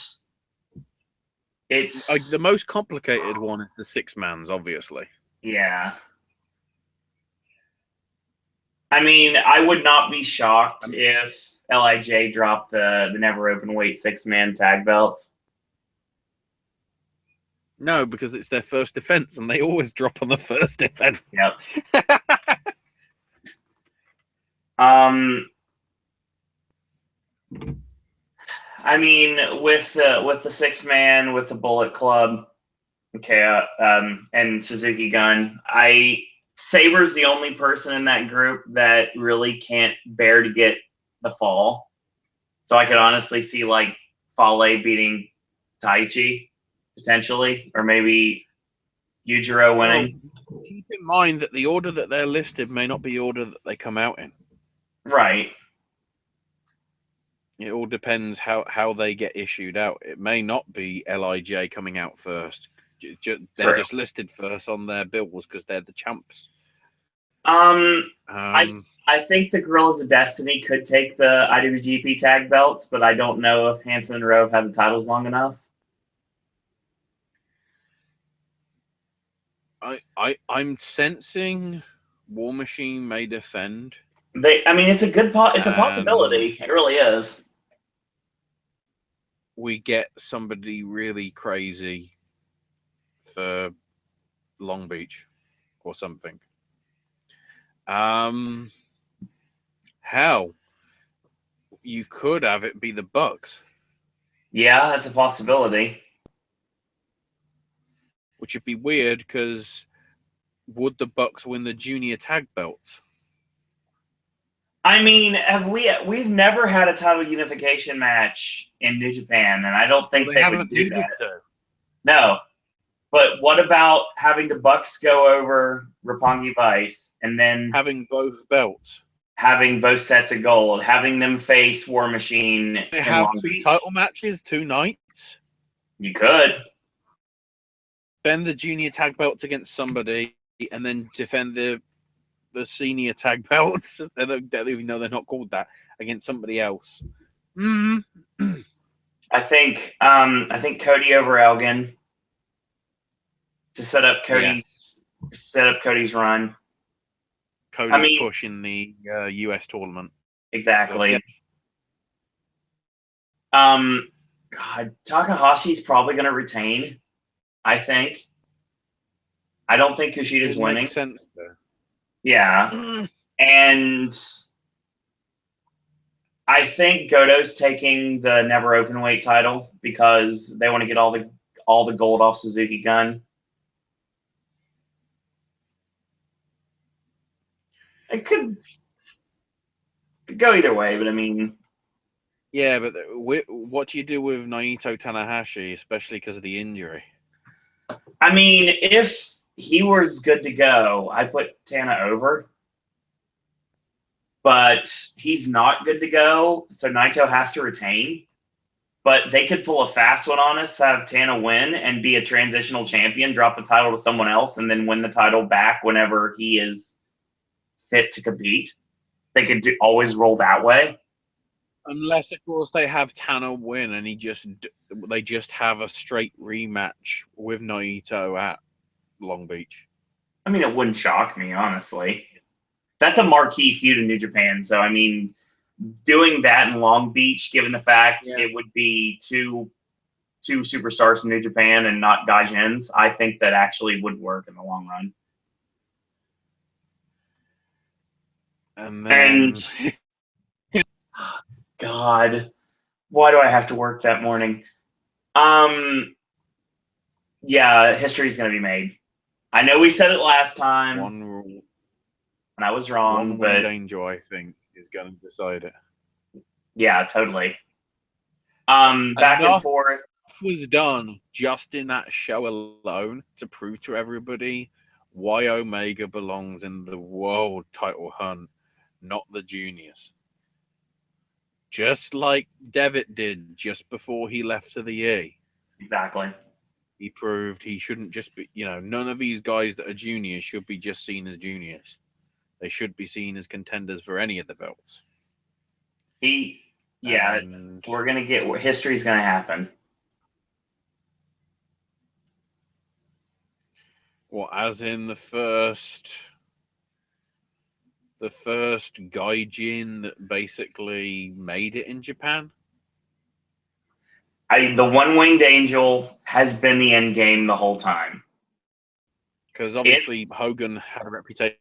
it's The most complicated one is the 6-man's, obviously. yeah. I mean, I would not be shocked if LIJ dropped the never open weight 6-man tag belt. No, because it's their first defense, and they always drop on the first defense. Yep. I mean, with the 6-man, with the Bullet Club, okay, and Suzuki Gun, Saber's the only person in that group that really can't bear to get the fall. So I could honestly see like Fale beating Taichi potentially, or maybe Yujiro winning. Well, keep in mind that the order that they're listed may not be the order that they come out in. Right. It all depends how they get issued out. It may not be LIJ coming out first. They're just listed first on their bills because they're the champs. I think the Gorillas of Destiny could take the IWGP tag belts, but I don't know if Hanson and Rove have the titles long enough. I'm sensing War Machine may defend. It's a good it's a possibility. It really is. We get somebody really crazy for Long Beach or something. Hell, you could have it be the Bucks. Yeah, that's a possibility. Which would be weird because would the Bucks win the junior tag belts? I mean, we've never had a title unification match in New Japan, and I don't think Well, they haven't would do needed that. to. No. But what about having the Bucks go over Roppongi Vice and then Having both belts? Having both sets of gold, having them face War Machine They in have Long two Beach. title matches, 2 nights. You could. Defend the junior tag belts against somebody, and then defend the senior tag belts. They don't even know they're not called that against somebody else. I think Cody over Elgin to set up Cody's run. Cody's push in the US tournament. Exactly. God, Takahashi's probably going to retain. I think. I don't think Kushida's winning. Makes sense there. Yeah, and I think Goto's taking the never open weight title because they want to get all the gold off Suzuki Gun. It could go either way, but I mean, yeah. But what do you do with Naito Tanahashi, especially because of the injury? I mean, if he was good to go, I put Tana over. But he's not good to go, so Naito has to retain. But they could pull a fast one on us, have Tana win and be a transitional champion, drop the title to someone else, and then win the title back whenever he is fit to compete. They could always roll that way. Unless, of course, they have Tana win and they just have a straight rematch with Naito at Long Beach. I mean, it wouldn't shock me, honestly. That's a marquee feud in New Japan. So, I mean, doing that in Long Beach, given the fact it would be two superstars from New Japan and not Gaijins, I think that actually would work in the long run. And then... God, why do I have to work that morning? Yeah, history's going to be made. I know we said it last time. And I was wrong, but Danger, I think, is going to decide it. Yeah, totally. Back and forth was done just in that show alone to prove to everybody why Omega belongs in the world title hunt, not the juniors. just like Devitt did just before he left to the E. Exactly. He proved he shouldn't just be, none of these guys that are juniors should be just seen as juniors. They should be seen as contenders for any of the belts. We're going to get where history's going to happen. Well, as in the first gaijin that basically made it in Japan? The one-winged angel has been the end game the whole time. Because obviously Hogan had a reputation,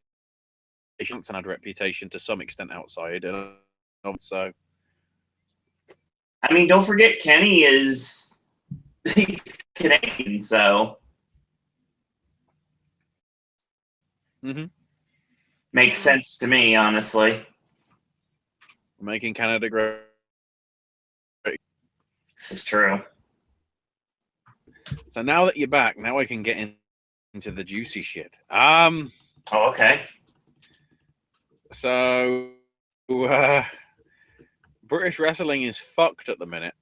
and had a reputation to some extent outside, and so. I mean, don't forget Kenny is he's Canadian, so makes sense to me, honestly. Making Canada great. This is true. So now that you're back, now I can get into the juicy shit. Oh, okay. So, British wrestling is fucked at the minute.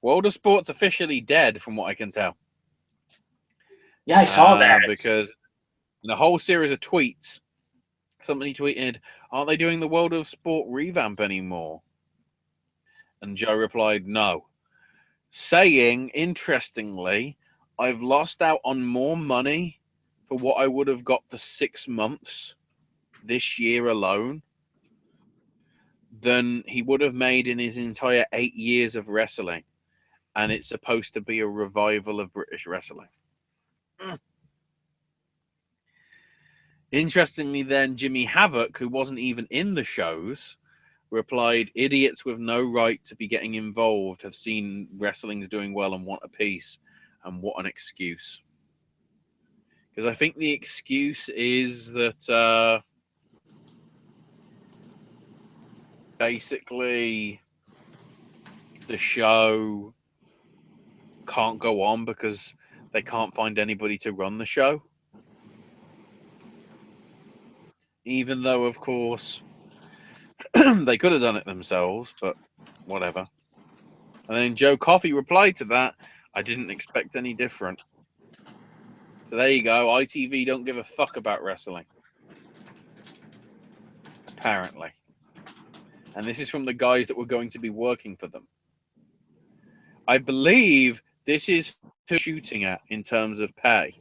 World of Sport's officially dead, from what I can tell. Yeah, I saw that. Because in a whole series of tweets, somebody tweeted, "Aren't they doing the World of Sport revamp anymore?" And Joe replied, "No." Saying, interestingly, I've lost out on more money for what I would have got for 6 months this year alone than he would have made in his entire 8 years of wrestling. And it's supposed to be a revival of British wrestling. Interestingly, then, Jimmy Havoc, who wasn't even in the shows, replied, "Idiots with no right to be getting involved have seen wrestling's doing well and want a piece. And what an excuse." Because I think the excuse is that basically the show can't go on because they can't find anybody to run the show. Even though, of course, they could have done it themselves, but whatever. And then Joe Coffey replied to that, "I didn't expect any different." So there you go. ITV don't give a fuck about wrestling. Apparently. And this is from the guys that were going to be working for them. I believe this is shooting at in terms of pay.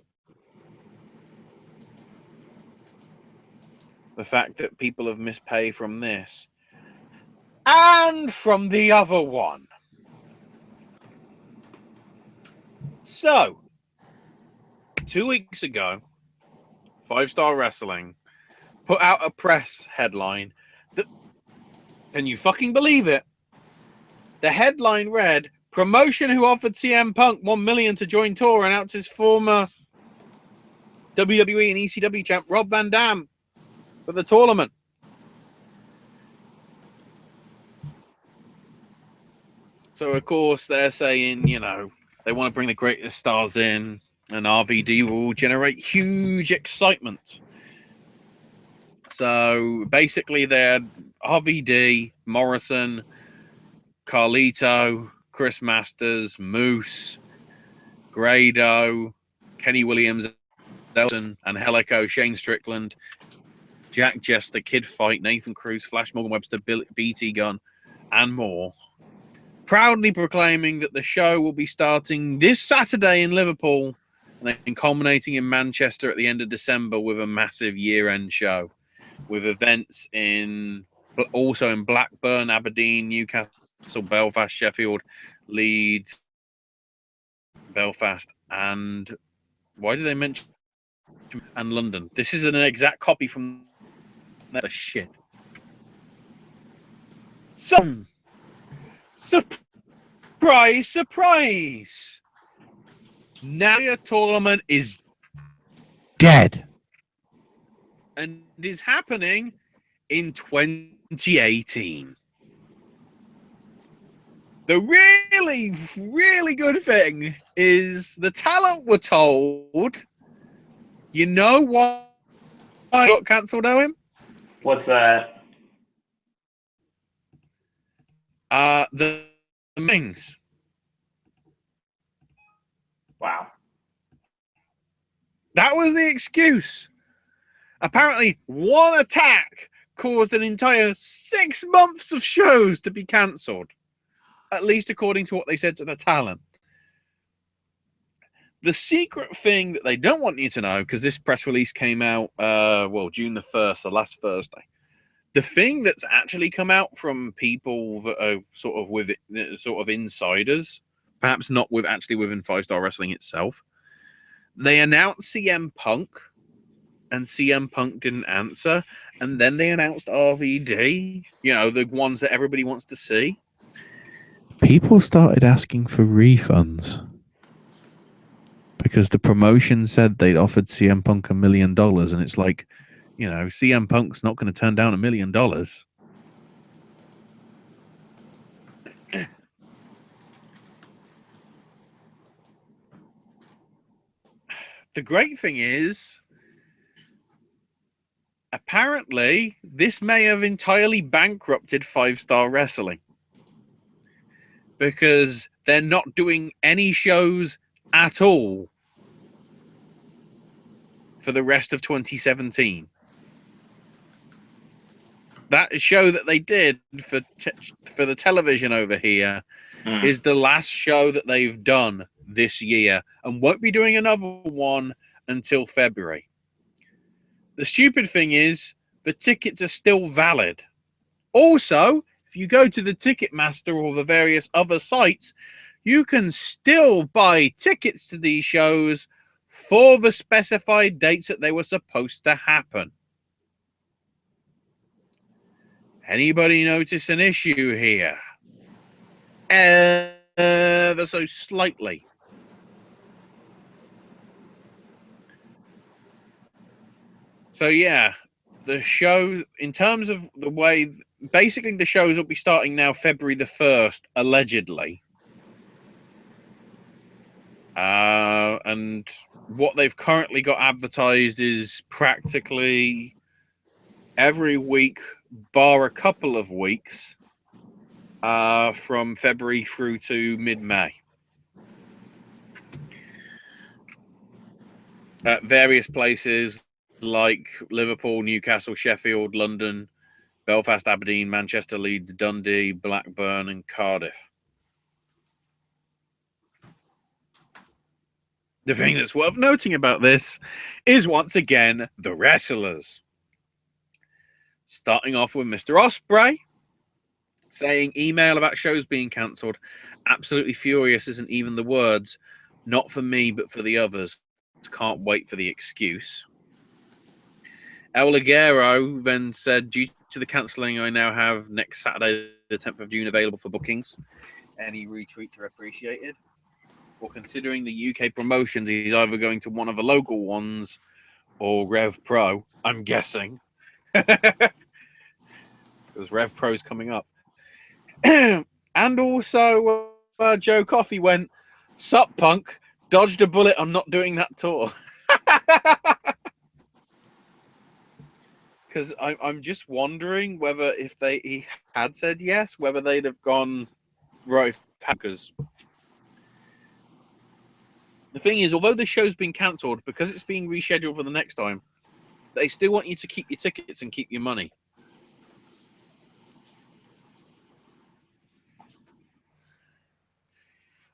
The fact that people have missed pay from this and from the other one. So, 2 weeks ago, 5 Star Wrestling put out a press headline that, can you fucking believe it? The headline read, "Promotion who offered CM Punk $1 million to join tour announces former WWE and ECW champ Rob Van Dam for the tournament." So, of course, they're saying, they want to bring the greatest stars in, and RVD will generate huge excitement. So, basically, they're RVD, Morrison, Carlito, Chris Masters, Moose, Grado, Kenny Williams, Elton, Angelico, Shane Strickland, Jack Jester, Kid Fight, Nathan Cruz, Flash Morgan Webster, BT Gunn, and more. Proudly proclaiming that the show will be starting this Saturday in Liverpool and then culminating in Manchester at the end of December with a massive year-end show with events also in Blackburn, Aberdeen, Newcastle, Belfast, Sheffield, Leeds, Belfast, and why did they mention and London? This is an exact copy from the shit. So, surprise, surprise! Now your tournament is dead and is happening in 2018. The really, really good thing is the talent were told, you know why it got cancelled, Owen? What's that? The Mings. Wow. That was the excuse. Apparently, one attack caused an entire 6 months of shows to be cancelled. At least according to what they said to the talent. The secret thing that they don't want you to know, because this press release came out, June the 1st, so last Thursday. The thing that's actually come out from people that are sort of insiders, perhaps not within 5-Star Wrestling itself, they announced CM Punk, and CM Punk didn't answer, and then they announced RVD, the ones that everybody wants to see. People started asking for refunds because the promotion said they'd offered CM Punk $1 million, and it's like, CM Punk's not going to turn down $1 million. The great thing is, apparently, this may have entirely bankrupted 5-Star Wrestling because they're not doing any shows at all for the rest of 2017. That show that they did for the television over here is the last show that they've done this year and won't be doing another one until February. The stupid thing is the tickets are still valid. Also, if you go to the Ticketmaster or the various other sites, you can still buy tickets to these shows for the specified dates that they were supposed to happen. Anybody notice an issue here? Ever so slightly. So yeah, the show, in terms of the way, basically the shows will be starting now February the 1st, allegedly. And what they've currently got advertised is practically every week, bar a couple of weeks, from February through to mid-May. At various places like Liverpool, Newcastle, Sheffield, London, Belfast, Aberdeen, Manchester, Leeds, Dundee, Blackburn, and Cardiff. The thing that's worth noting about this is, once again, the wrestlers. Starting off with Mr. Ospreay, saying email about shows being cancelled. Absolutely furious isn't even the words. Not for me, but for the others. Can't wait for the excuse. El Ligero then said, due to the cancelling, I now have next Saturday, the 10th of June, available for bookings. Any retweets are appreciated. Well, considering the UK promotions, he's either going to one of the local ones or Rev Pro, I'm guessing. Because Rev Pro's coming up. And also, Joe Coffey went, "Sup, punk, dodged a bullet on not doing that tour." Because I'm just wondering whether if he had said yes, whether they'd have gone right. Because the thing is, although the show's been cancelled, because it's being rescheduled for the next time, they still want you to keep your tickets and keep your money.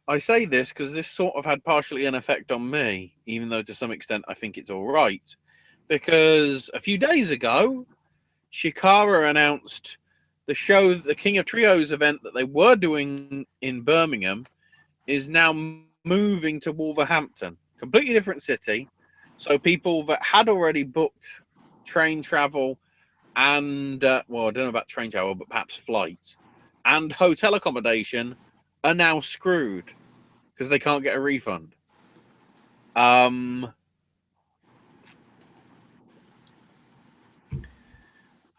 I say this because this sort of had partially an effect on me, even though to some extent I think it's all right. Because a few days ago, Shikara announced the show, the King of Trios event that they were doing in Birmingham, is now moving to Wolverhampton, completely different city. So people that had already booked train travel and, I don't know about train travel, but perhaps flights and hotel accommodation are now screwed because they can't get a refund.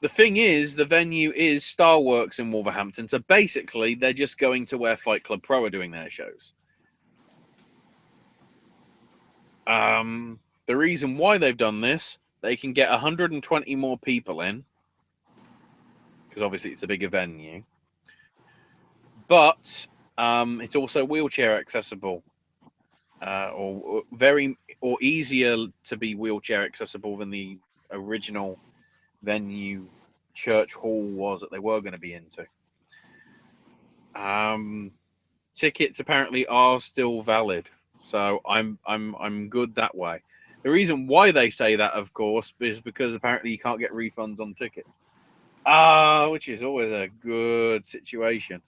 The thing is, the venue is Starworks in Wolverhampton, so basically they're just going to where Fight Club Pro are doing their shows. The reason why they've done this, they can get 120 more people in, because obviously it's a bigger venue. but it's also wheelchair accessible, or easier to be wheelchair accessible than the original venue church hall was that they were going to be into. Tickets apparently are still valid, so I'm good that way. The reason why they say that, of course, is because apparently you can't get refunds on tickets, which is always a good situation.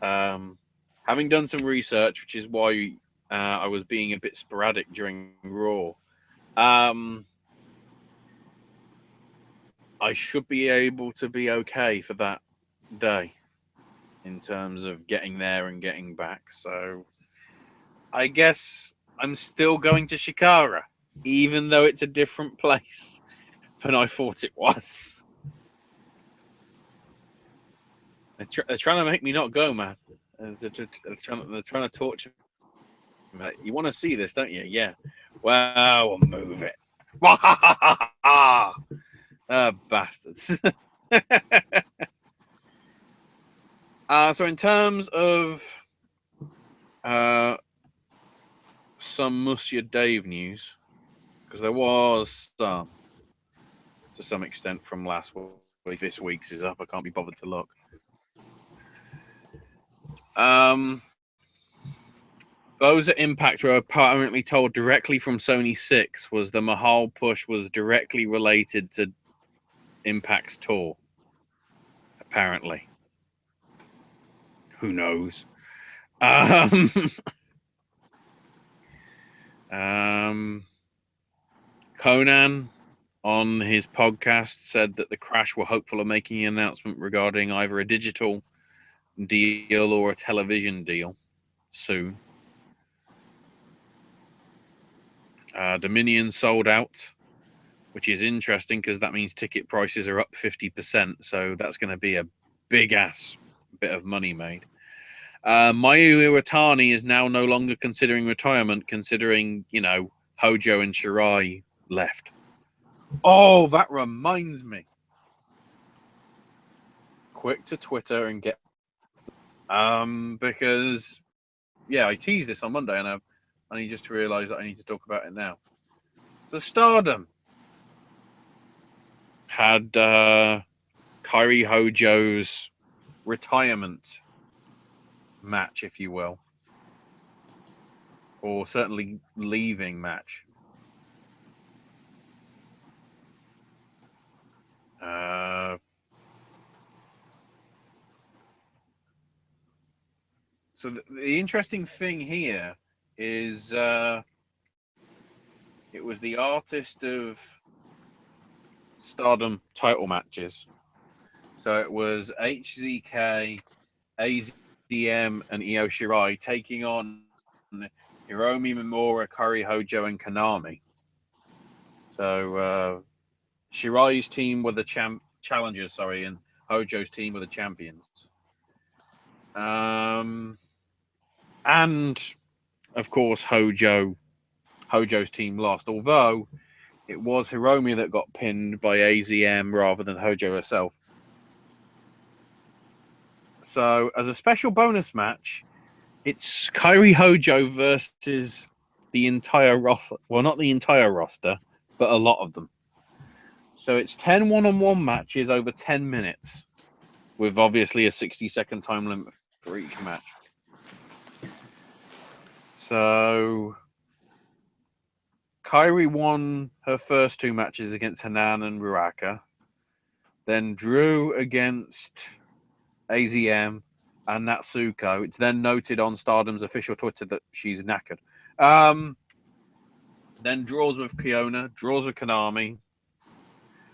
Having done some research, which is why I was being a bit sporadic during Raw, I should be able to be okay for that day in terms of getting there and getting back. So I guess I'm still going to Shikara, even though it's a different place than I thought it was. They're trying to make me not go, man. They're trying to torture me. You want to see this, don't you? Yeah. Wow, we'll move it. Bastards. So in terms of some Monsieur Dave news, because there was some to some extent from last week. This week's is up. I can't be bothered to look. Those at Impact were apparently told directly from Sony 6 was the Mahal push was directly related to Impact's tour. Apparently. Who knows? Conan on his podcast said that the Crash were hopeful of making an announcement regarding either a digital deal or a television deal soon. Dominion sold out, which is interesting because that means ticket prices are up 50%. So that's going to be a big ass bit of money made. Mayu Iwatani is now no longer considering retirement, considering, Hojo and Shirai left. Oh, that reminds me. Quick to Twitter and get because I teased this on Monday and I need just to realize that I need to talk about it now. So Stardom had Kairi Hojo's retirement match, if you will, or certainly leaving match. So the interesting thing here is it was the artist of Stardom title matches. So it was HZK, AZM, and Io Shirai taking on Hiromi Mimura, Kairi Hojo, and Konami. So Shirai's team were the challengers, and Hojo's team were the champions. And of course, Hojo's team lost, although it was Hiromi that got pinned by AZM rather than Hojo herself. So, as a special bonus match, it's Kairi Hojo versus the entire roster. Well, not the entire roster, but a lot of them. So it's 10 one-on-one matches over 10 minutes, with obviously a 60-second time limit for each match. So Kairi won her first two matches against Hanan and Ruaka, then drew against AZM and Natsuko. It's then noted on Stardom's official Twitter that she's knackered. Then draws with Kiona, draws with Konami,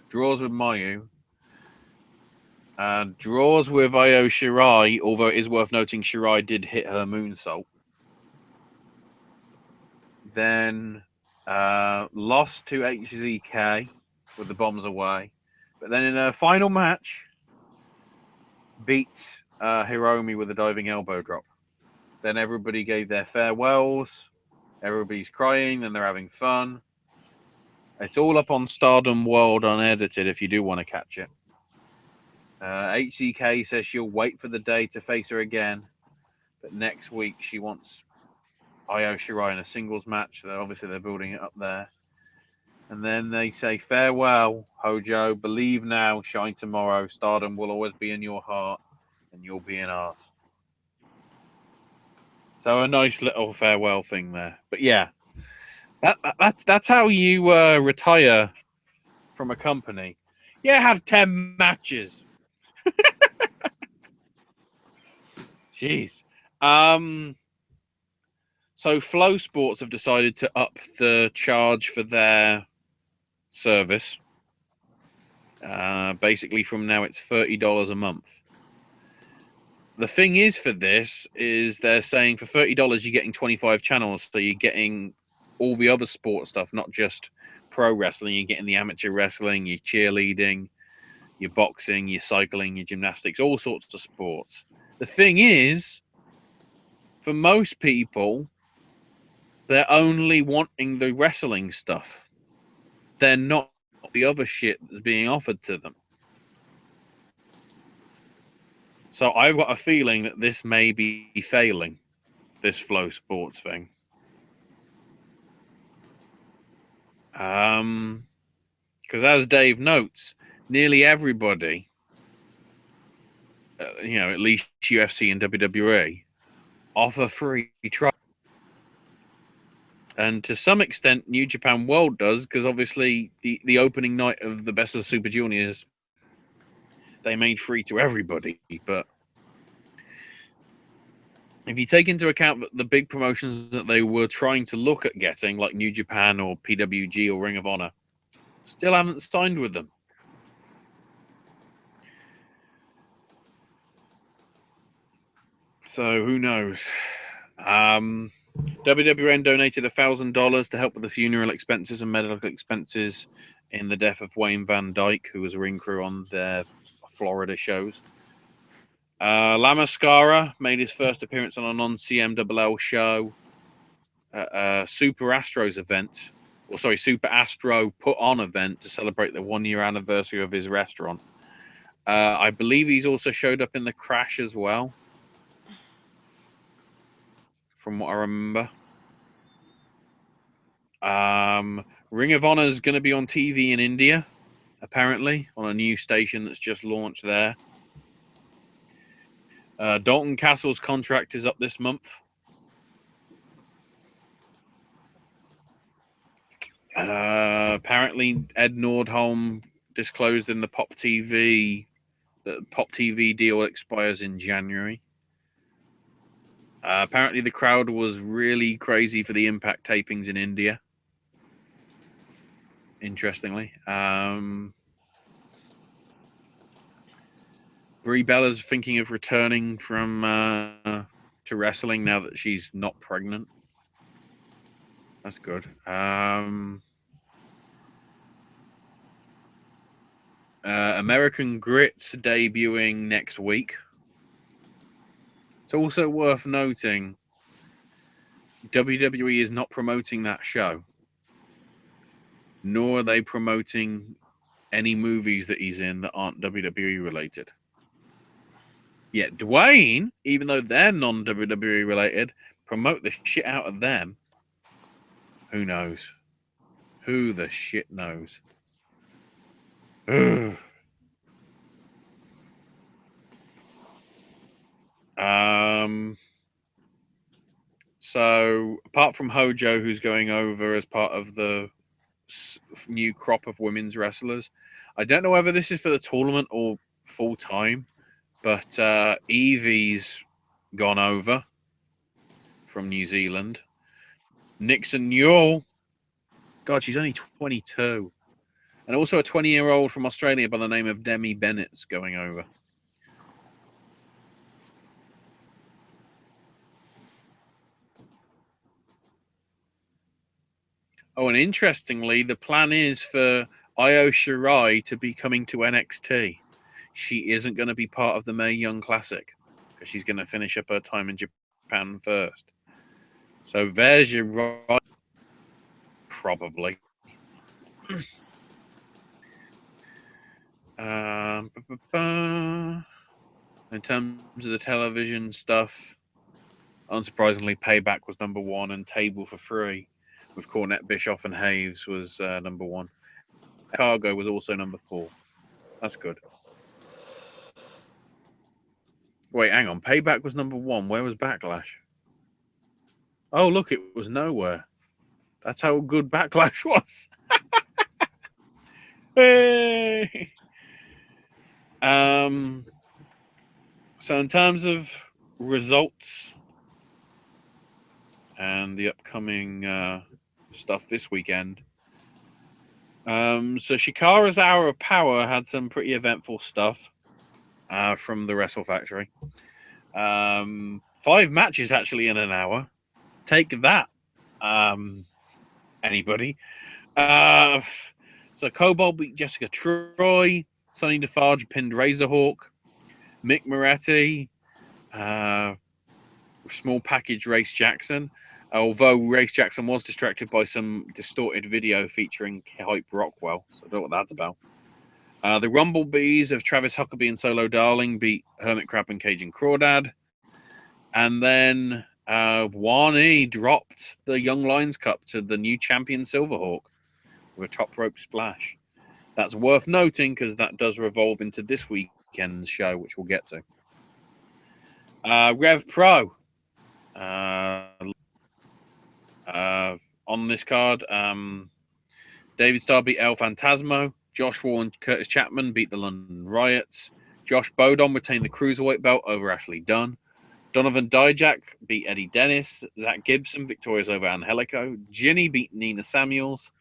draws with Mayu, and draws with Io Shirai, although it is worth noting Shirai did hit her moonsault. Then lost to HZK with the bombs away. But then in her final match, beat Hiromi with a diving elbow drop. Then everybody gave their farewells. Everybody's crying, and they're having fun. It's all up on Stardom World Unedited if you do want to catch it. HCK says she'll wait for the day to face her again, but next week she wants Io Shirai in a singles match. So obviously they're building it up there. And then they say, farewell, Hojo. Believe now, shine tomorrow. Stardom will always be in your heart, and you'll be in ours. So a nice little farewell thing there. But yeah, that's how you retire from a company. Yeah, have 10 matches. Jeez. So Flow Sports have decided to up the charge for their service. Basically, from now it's $30 a month. The thing is for this is they're saying for $30 you're getting 25 channels, so you're getting all the other sports stuff, not just pro wrestling. You're getting the amateur wrestling, your cheerleading, your boxing, your cycling, your gymnastics, all sorts of sports. The thing is, for most people, they're only wanting the wrestling stuff. They're not the other shit that's being offered to them. So I've got a feeling that this may be failing, this Flow Sports thing. Because as Dave notes, nearly everybody, at least UFC and WWE, offer free trial. And to some extent, New Japan World does, because obviously the opening night of the Best of the Super Juniors, they made free to everybody. But if you take into account that the big promotions that they were trying to look at getting, like New Japan or PWG or Ring of Honor, still haven't signed with them. So who knows? WWN donated $1,000 to help with the funeral expenses and medical expenses in the death of Wayne Van Dyke, who was a ring crew on their Florida shows. La Mascara made his first appearance on a non-CMLL show at a Super Astros event. Super Astro put on event to celebrate the 1-year anniversary of his restaurant. I believe he's also showed up in the Crash as well, from what I remember. Ring of Honor is going to be on TV in India, apparently, on a new station that's just launched there. Dalton Castle's contract is up this month. Apparently, Ed Nordholm disclosed in the Pop TV that the Pop TV deal expires in January. Apparently, the crowd was really crazy for the Impact tapings in India. Interestingly, Brie Bella's thinking of returning from to wrestling now that she's not pregnant. That's good. American Grit's debuting next week. It's also worth noting WWE is not promoting that show, nor are they promoting any movies that he's in that aren't WWE related. Yet Dwayne, even though they're non-WWE related, promote the shit out of them. Who knows? Who the shit knows? Ugh. So apart from Hojo, who's going over as part of the new crop of women's wrestlers, I don't know whether this is for the tournament or full time, but Evie's gone over from New Zealand. Nixon Newell, God, she's only 22. And also a 20-year-old from Australia by the name of Demi Bennett's going over. Oh, and interestingly, the plan is for Io Shirai to be coming to NXT. She isn't going to be part of the Mae Young Classic because she's going to finish up her time in Japan first. So there's your right, probably. In terms of the television stuff, unsurprisingly, Payback was number 1, and Table for 3 with Cornette, Bischoff, and Hayes was number 1. Cargo was also number 4. That's good. Wait, hang on. Payback was number 1. Where was Backlash? Oh, look, it was nowhere. That's how good Backlash was. Hey! So in terms of results and the upcoming stuff this weekend, so Shikara's Hour of Power had some pretty eventful stuff from the Wrestle Factory. 5 matches actually in an hour. Take that, anybody. So Cobalt beat Jessica Troy. Sonny Defarge pinned Razorhawk. Mick Moretti, small package Race Jackson. Although Race Jackson was distracted by some distorted video featuring Hype Rockwell. So I don't know what that's about. The Rumblebees of Travis Huckabee and Solo Darling beat Hermit Crab and Cajun Crawdad. And then Wani dropped the Young Lions Cup to the new champion Silverhawk with a top rope splash. That's worth noting because that does revolve into this weekend's show, which we'll get to. Rev Pro. On this card, David Starr beat El Fantasmo. Josh Wall and Curtis Chapman beat the London Riots. Josh Bodon retained the Cruiserweight belt over Ashley Dunn. Donovan Dijak beat Eddie Dennis. Zach Gibson victorious over Angelico. Ginny beat Nina Samuels.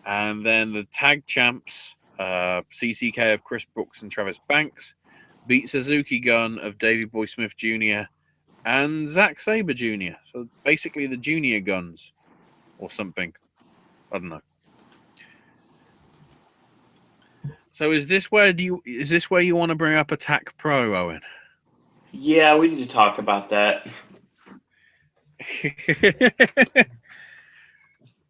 And then the tag champs, CCK of Chris Brooks and Travis Banks, beat Suzuki Gun of Davey Boy Smith Jr. and Zack Sabre Jr. So basically the Junior Guns or something. I don't know. So is this where you want to bring up Attack Pro, Owen? Yeah, we need to talk about that.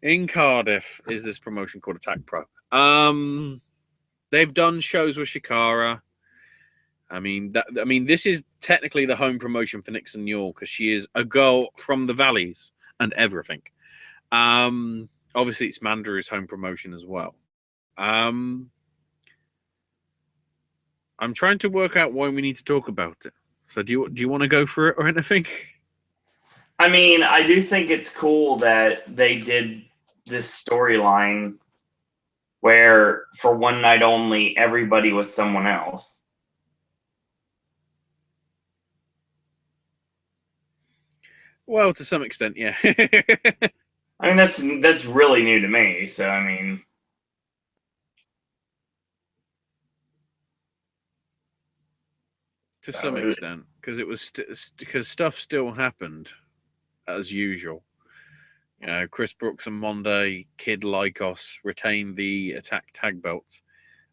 In Cardiff is this promotion called Attack Pro. They've done shows with Shikara. I mean, this is technically the home promotion for Nixon Newell because she is a girl from the valleys and everything. Obviously, it's Mandrew's home promotion as well. I'm trying to work out why we need to talk about it. So, do you want to go for it or anything? I mean, I do think it's cool that they did this storyline where, for one night only, everybody was someone else. Well, to some extent, yeah. I mean, that's really new to me. So, I mean, to some extent, because it was because stuff still happened as usual. You know, Chris Brooks and Monday, Kid Lycos retained the Attack tag belts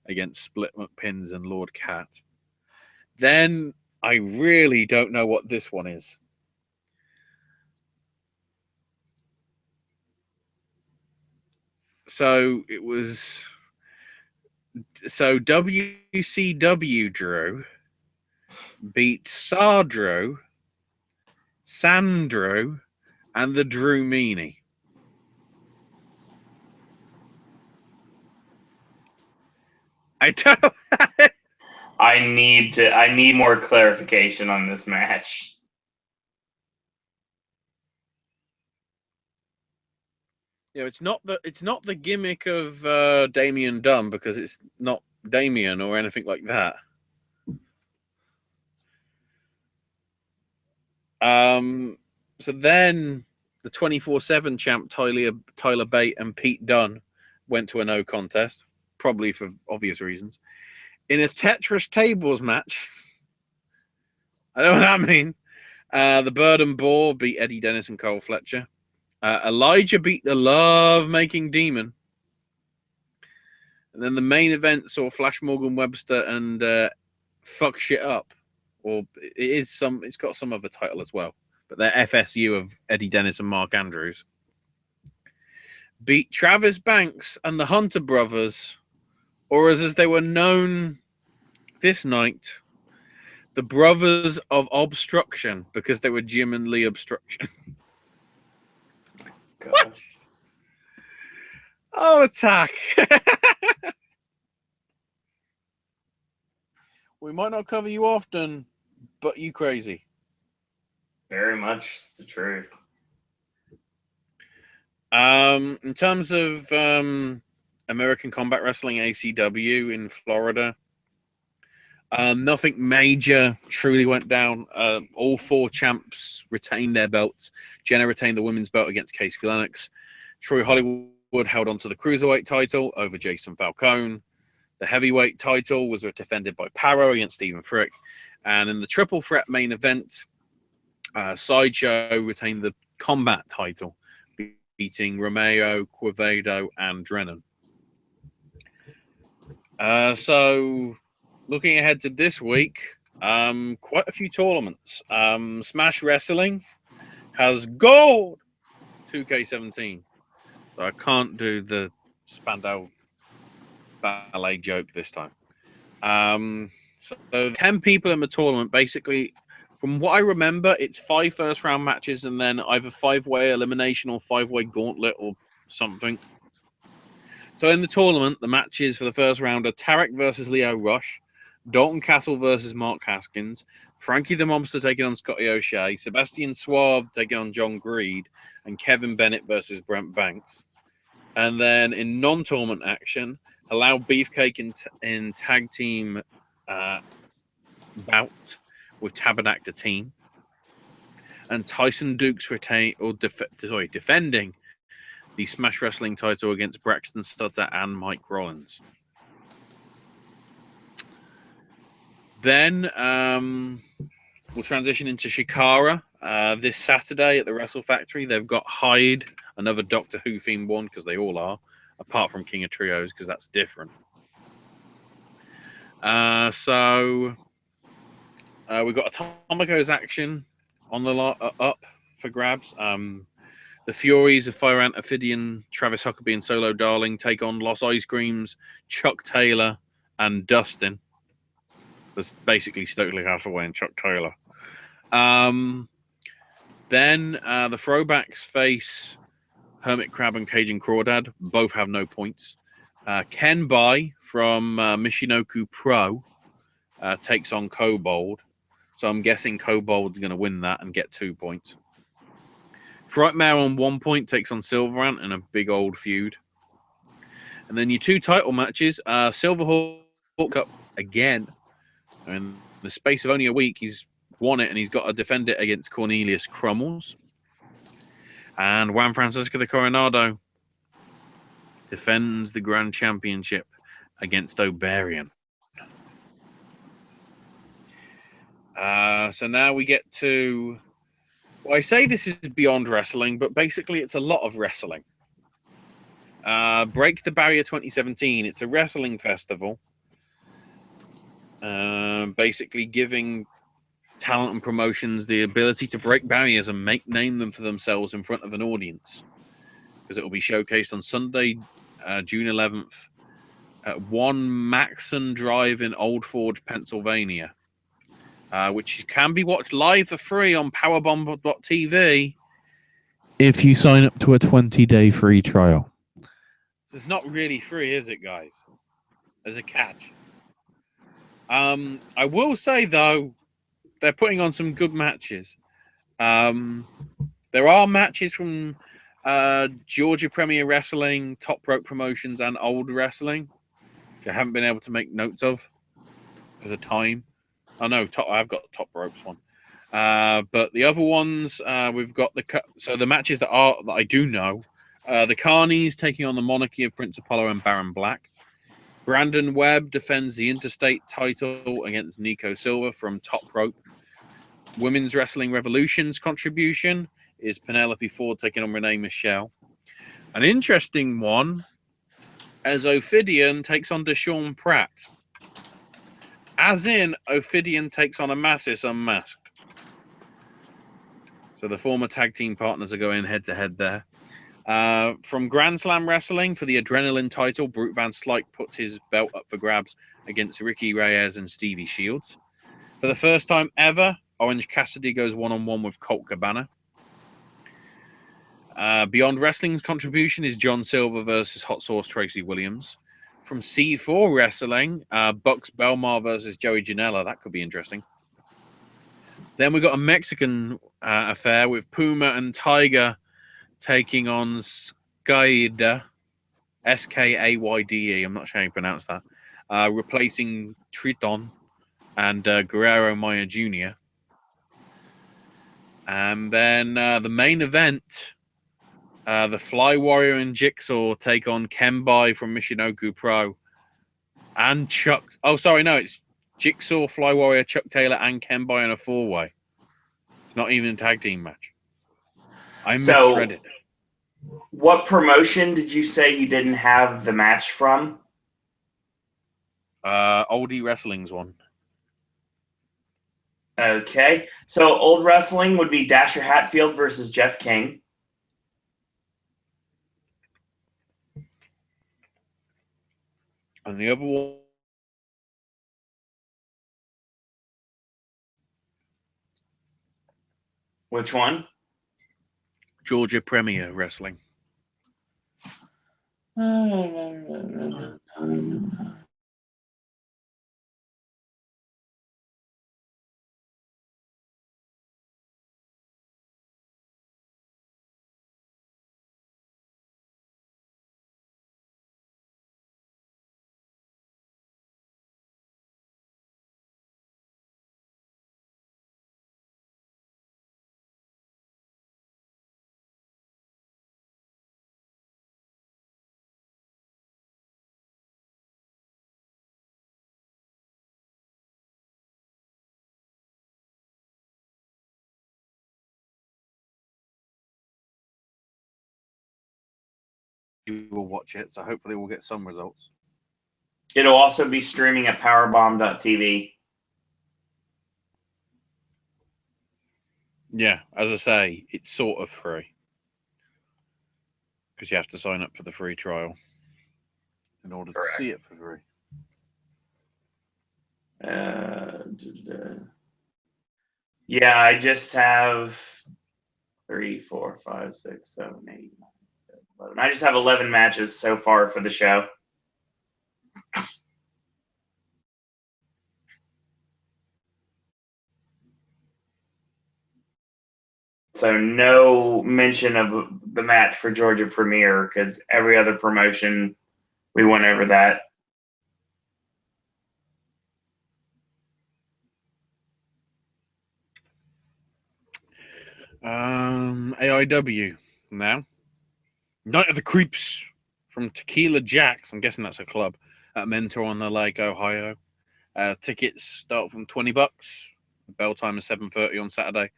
against Split McPins and Lord Cat. Then I really don't know what this one is. So it was. So WCW Drew beat Sardrew, Sandrew, and the Drew Meanie. I don't know. I need more clarification on this match. You know, it's not the gimmick of Damien Dunn because it's not Damien or anything like that. So then the 24/7 champ Tyler Bate and Pete Dunne went to a no contest, probably for obvious reasons. In a Tetris tables match, I don't know what that means. The Bird and Boar beat Eddie Dennis and Cole Fletcher. Elijah beat the Love-Making Demon. And then the main event saw Flash Morgan Webster and Fuck Shit Up. Or it's got some other title as well. But they're FSU of Eddie Dennis and Mark Andrews. Beat Travis Banks and the Hunter Brothers or as they were known this night, the Brothers of Obstruction, because they were Jim and Lee Obstruction. What? Oh, attack. We might not cover you often, but you crazy. Very much the truth. In terms of American Combat Wrestling, ACW in Florida, nothing major truly went down. All 4 champs retained their belts. Jenna retained the women's belt against Casey Lennox. Troy Hollywood held on to the Cruiserweight title over Jason Falcone. The heavyweight title was defended by Paro against Stephen Frick. And in the triple threat main event, Sideshow retained the combat title, beating Romeo, Quevedo, and Drennan. So, looking ahead to this week, quite a few tournaments. Smash Wrestling has gold 2K17. So I can't do the Spandau Ballet joke this time. So 10 people in the tournament, basically, from what I remember, it's 5 first-round matches and then either 5-way elimination or 5-way gauntlet or something. So in the tournament, the matches for the first round are Tarek versus Leo Rush, Dalton Castle versus Mark Haskins, Frankie the Monster taking on Scotty O'Shea, Sebastian Suave taking on John Greed, and Kevin Bennett versus Brent Banks. And then in non-tournament action, allow Beefcake in tag team bout with Tabernacle Team, and Tyson Dukes defending the Smash Wrestling title against Braxton Sutter and Mike Rollins. Then we'll transition into Shikara this Saturday at the Wrestle Factory. They've got Hyde, another Doctor Who themed one, because they all are, apart from King of Trios, because that's different. So we've got Atomico's action on the up for grabs. The Furies of Fire Ant, Ophidian, Travis Huckabee, and Solo Darling take on Los Ice Creams, Chuck Taylor, and Dustin. That's basically Stokely Hathaway and Chuck Taylor. Then the Throwbacks face Hermit Crab and Cajun Crawdad. Both have no points. Ken Bai from Michinoku Pro takes on Kobold. So I'm guessing Kobold's going to win that and get 2 points. Frightmare on 1 point takes on Silverant in a big old feud. And then your 2 title matches, Silverhawk Cup again. In the space of only a week, he's won it and he's got to defend it against Cornelius Crummels. And Juan Francisco de Coronado defends the Grand Championship against Oberian. So now we get to... Well, I say this is beyond wrestling, but basically it's a lot of wrestling. Break the Barrier 2017. It's a wrestling festival. Basically giving talent and promotions the ability to break barriers and name them for themselves in front of an audience. Because it will be showcased on Sunday, June 11th at 1 Maxon Drive in Old Forge, Pennsylvania. Which can be watched live for free on powerbomb.tv if you sign up to a 20-day free trial. It's not really free, is it, guys? There's a catch. I will say, though, they're putting on some good matches. There are matches from Georgia Premier Wrestling, Top Rope Promotions, and Old Wrestling, which I haven't been able to make notes of because of time. Oh no, I've got the Top Ropes one. But the other ones, we've got the matches that I do know. The Carnies taking on the Monarchy of Prince Apollo and Baron Black. Brandon Webb defends the Interstate title against Nico Silva from Top Rope. Women's Wrestling Revolution's contribution is Penelope Ford taking on Renee Michelle. An interesting one as Ophidian takes on Deshaun Pratt. As in, Ophidian takes on Amasis unmasked. So the former tag team partners are going head-to-head there. From Grand Slam Wrestling for the Adrenaline title, Brute Van Slyke puts his belt up for grabs against Ricky Reyes and Stevie Shields. For the first time ever, Orange Cassidy goes one-on-one with Colt Cabana. Beyond Wrestling's contribution is John Silver versus Hot Sauce Tracy Williams. From C4 Wrestling, Bucks Belmar versus Joey Janela. That could be interesting. Then we got a Mexican affair with Puma and Tiger taking on Skayde, Skayde. I'm not sure how you pronounce that. Replacing Triton and Guerrero Maya Jr. And then the main event, the Fly Warrior and Jigsaw take on Kembai from Michinoku Pro and Chuck. Oh, sorry, no, it's Jigsaw, Fly Warrior, Chuck Taylor, and Kembai in a four-way. It's not even a tag team match. I misread it. What promotion did you say you didn't have the match from? Oldie Wrestling's one. Okay. So Old Wrestling would be Dasher Hatfield versus Jeff King. And the other one, Which one? Georgia Premier Wrestling. You will watch it, so hopefully we'll get some results. It'll also be streaming at powerbomb.tv. Yeah, as I say, it's sort of free. Because you have to sign up for the free trial in order to see it for free. Yeah, I just have 3, 4, 5, 6, 7, 8, 9, 10, 11. I just have 11 matches so far for the show. So no mention of the match for Georgia Premier because every other promotion we went over that. AIW now. Night of the Creeps from Tequila Jacks. I'm guessing that's a club at Mentor on the Lake, Ohio. Tickets start from $20. Bell time is 7:30 on Saturday.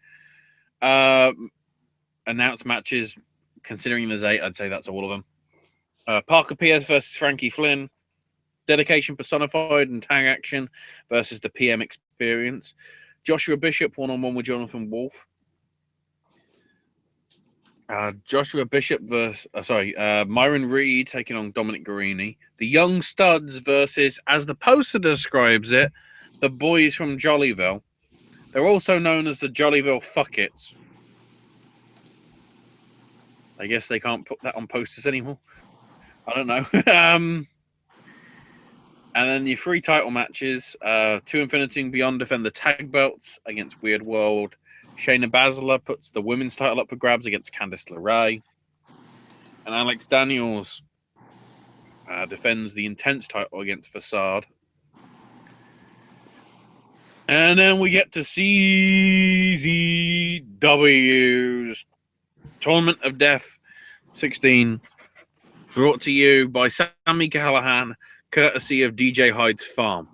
Announced matches, considering there's 8, I'd say that's all of them. Parker Pierce versus Frankie Flynn. Dedication Personified and Tag Action versus the PM Experience. Joshua Bishop one-on-one with Jonathan Wolf. Joshua Bishop versus Myron Reed taking on Dominic Guarini. The Young Studs versus, as the poster describes it, the boys from Jollyville. They're also known as the Jollyville Fuckets. I guess they can't put that on posters anymore. I don't know. And then your 3 title matches. 2 Infinity and Beyond defend the tag belts against Weird World. Shayna Baszler puts the women's title up for grabs against Candice LeRae. And Alex Daniels defends the Intense title against Facade. And then we get to CZW's Tournament of Death 16, brought to you by Sammy Callahan, courtesy of DJ Hyde's Farm.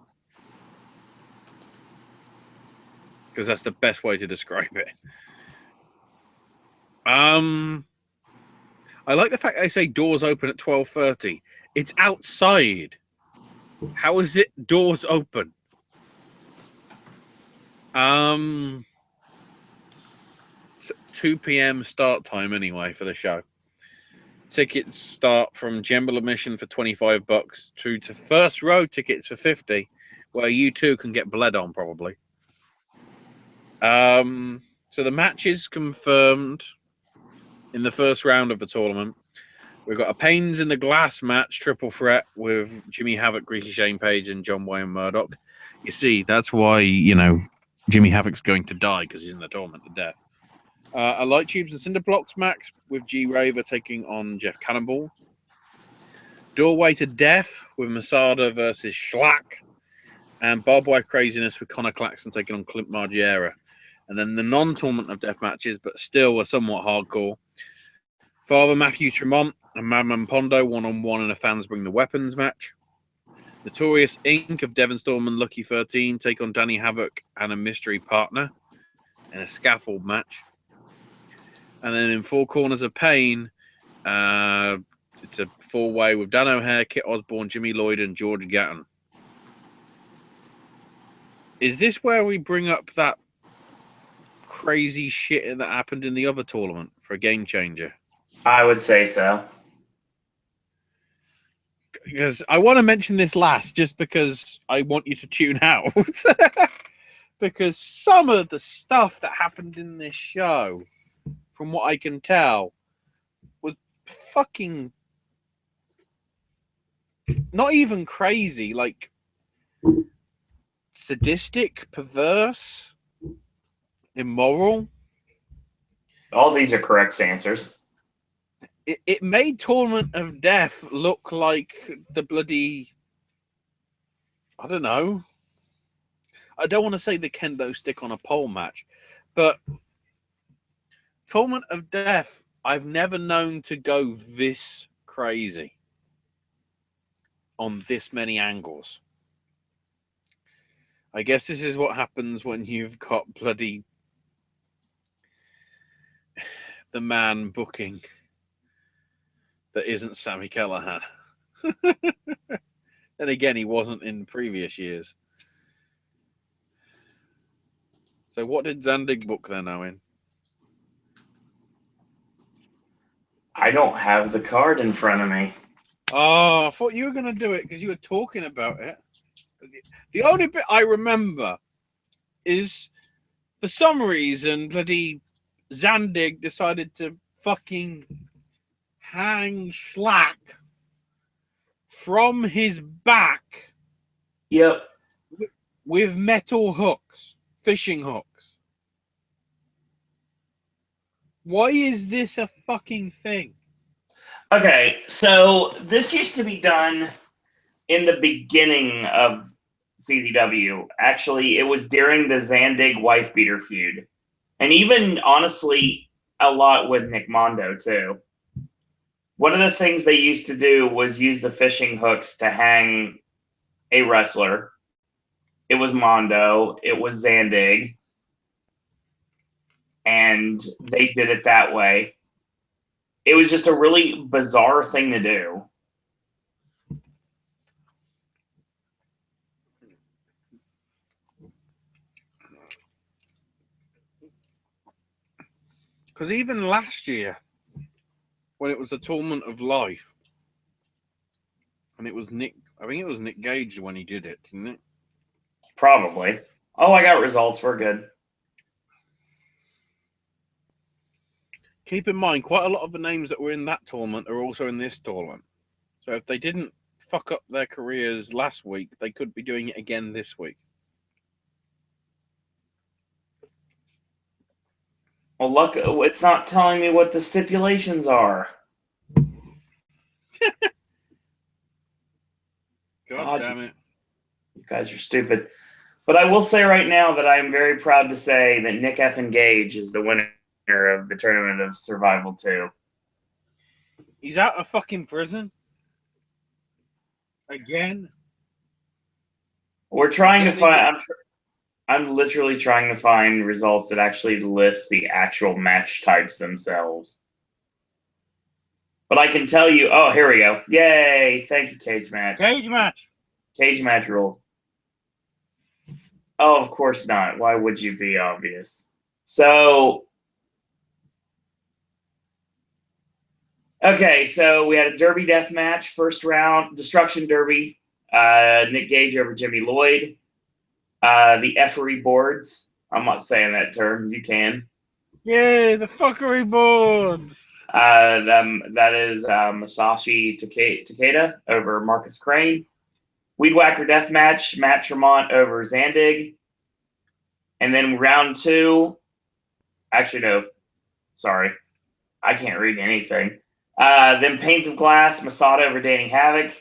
Because that's the best way to describe it. I like the fact they say doors open at 12:30. It's outside. How is it doors open? 2 p.m. start time anyway for the show. tickets start from general admission for $25 through to first row tickets for $50, where you too can get bled on probably. So the match is confirmed in the first round of the tournament. We've got a Pains in the Glass match, triple threat with Jimmy Havoc, Greasy Shane Page, and John Wayne Murdoch. You see, that's why, Jimmy Havoc's going to die, because he's in the tournament to death. A Light Tubes and Cinder Blocks match with G Raver taking on Jeff Cannonball. Doorway to Death with Masada versus Schlack. And Barbed Wire Craziness with Connor Claxton taking on Clint Margera. And then the non-tournament of death matches, but still are somewhat hardcore. Father Matthew Tremont and Madman Pondo one-on-one in a Fans Bring the Weapons match. Notorious Inc. of Devon Storm and Lucky 13 take on Danny Havoc and a mystery partner in a scaffold match. And then in Four Corners of Pain, it's a four-way with Dan O'Hare, Kit Osborne, Jimmy Lloyd, and George Gatton. Is this where we bring up that crazy shit that happened in the other tournament for a game changer? I would say so. Because I want to mention this last just because I want you to tune out. Because some of the stuff that happened in this show, from what I can tell, was fucking not even crazy, like sadistic, perverse, immoral. All these are correct answers. It made Tournament of Death look like the bloody, I don't know. I don't want to say the kendo stick on a pole match, but Tournament of Death, I've never known to go this crazy on this many angles. I guess this is what happens when you've got bloody the man booking that isn't Sammy Callahan. Then again, he wasn't in previous years. So what did Zandig book then, Owen? I don't have the card in front of me. Oh, I thought you were going to do it because you were talking about it. The only bit I remember is, for some reason, bloody Zandig decided to fucking hang Schlack from his back. Yep. With metal hooks, fishing hooks. Why is this a fucking thing? Okay, so this used to be done in the beginning of CZW. Actually, it was during the Zandig wife beater feud. And even, honestly, a lot with Nick Mondo, too. One of the things they used to do was use the fishing hooks to hang a wrestler. It was Mondo. It was Zandig. And they did it that way. It was just a really bizarre thing to do. Because even last year, when it was the Tournament of Life, and it was Nick, I think it was Nick Gage when he did it, didn't it? Probably. Oh, I got results. We're good. Keep in mind, quite a lot of the names that were in that tournament are also in this tournament. So if they didn't fuck up their careers last week, they could be doing it again this week. Well, look, it's not telling me what the stipulations are. God damn it. You guys are stupid. But I will say right now that I am very proud to say that Nick F. Gage is the winner of the Tournament of Survival 2. He's out of fucking prison. Again. We're trying to find... I'm literally trying to find results that actually list the actual match types themselves. But I can tell you... Oh, here we go. Yay! Thank you, Cage Match. Cage Match. Cage Match rules. Oh, of course not. Why would you be obvious? So... Okay, so we had a Derby death match, first round, Destruction Derby. Nick Gage over Jimmy Lloyd. The effery boards. I'm not saying that term. You can. Yay, the fuckery boards! That is Masashi Takeda over Marcus Crane. Weed Whacker death match, Matt Tremont over Zandig. And then round 2. Actually, no. Sorry. I can't read anything. Then Panes of Glass, Masada over Danny Havoc.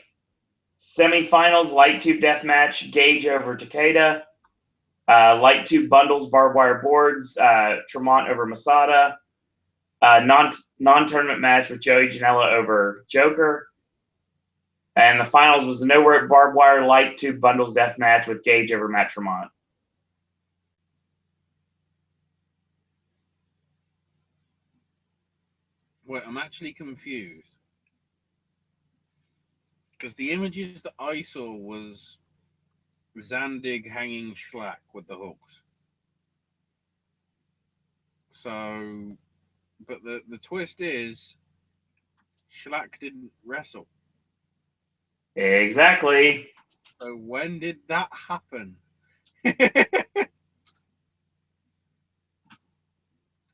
Semifinals, Light Tube death match, Gage over Takeda. Light Tube bundles, barbed wire boards, Tremont over Masada. Non-tournament match with Joey Janela over Joker. And the finals was the no barbed wire Light Tube bundles death match with Gage over Matt Tremont. Wait, I'm actually confused. Because the images that I saw was Zandig hanging Schlack with the hooks. So, but the twist is Schlack didn't wrestle. Exactly. So when did that happen?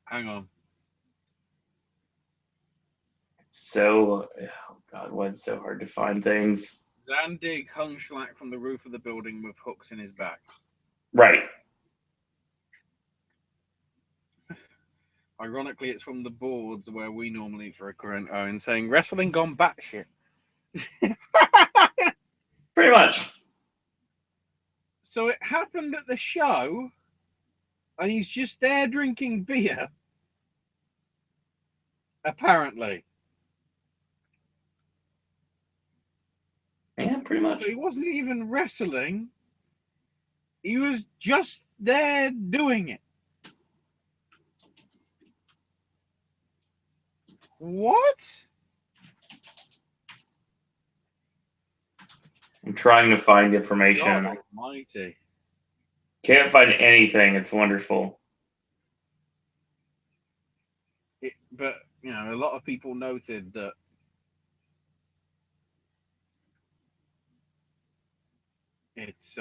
Hang on. So, oh God, why it's so hard to find things? Zandig hung Schlack from the roof of the building with hooks in his back. Right. Ironically, it's from the boards where we normally for a current own saying wrestling gone batshit. Pretty much. So it happened at the show, and he's just there drinking beer. Apparently. Yeah, pretty much. So he wasn't even wrestling. He was just there doing it. What? I'm trying to find information. God almighty. Can't find anything. It's wonderful. But, you know, a lot of people noted that it's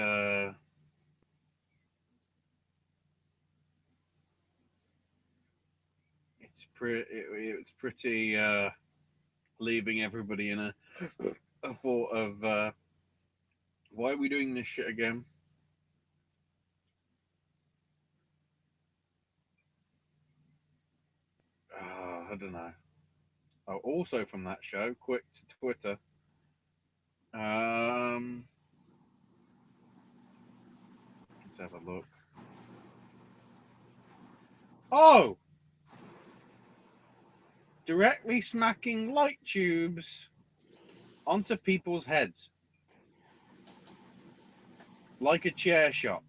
pretty leaving everybody in a thought of why are we doing this shit again? I don't know. Oh, also from that show, quick to Twitter. Let's have a look. Oh! Directly smacking light tubes onto people's heads. Like a chair shot.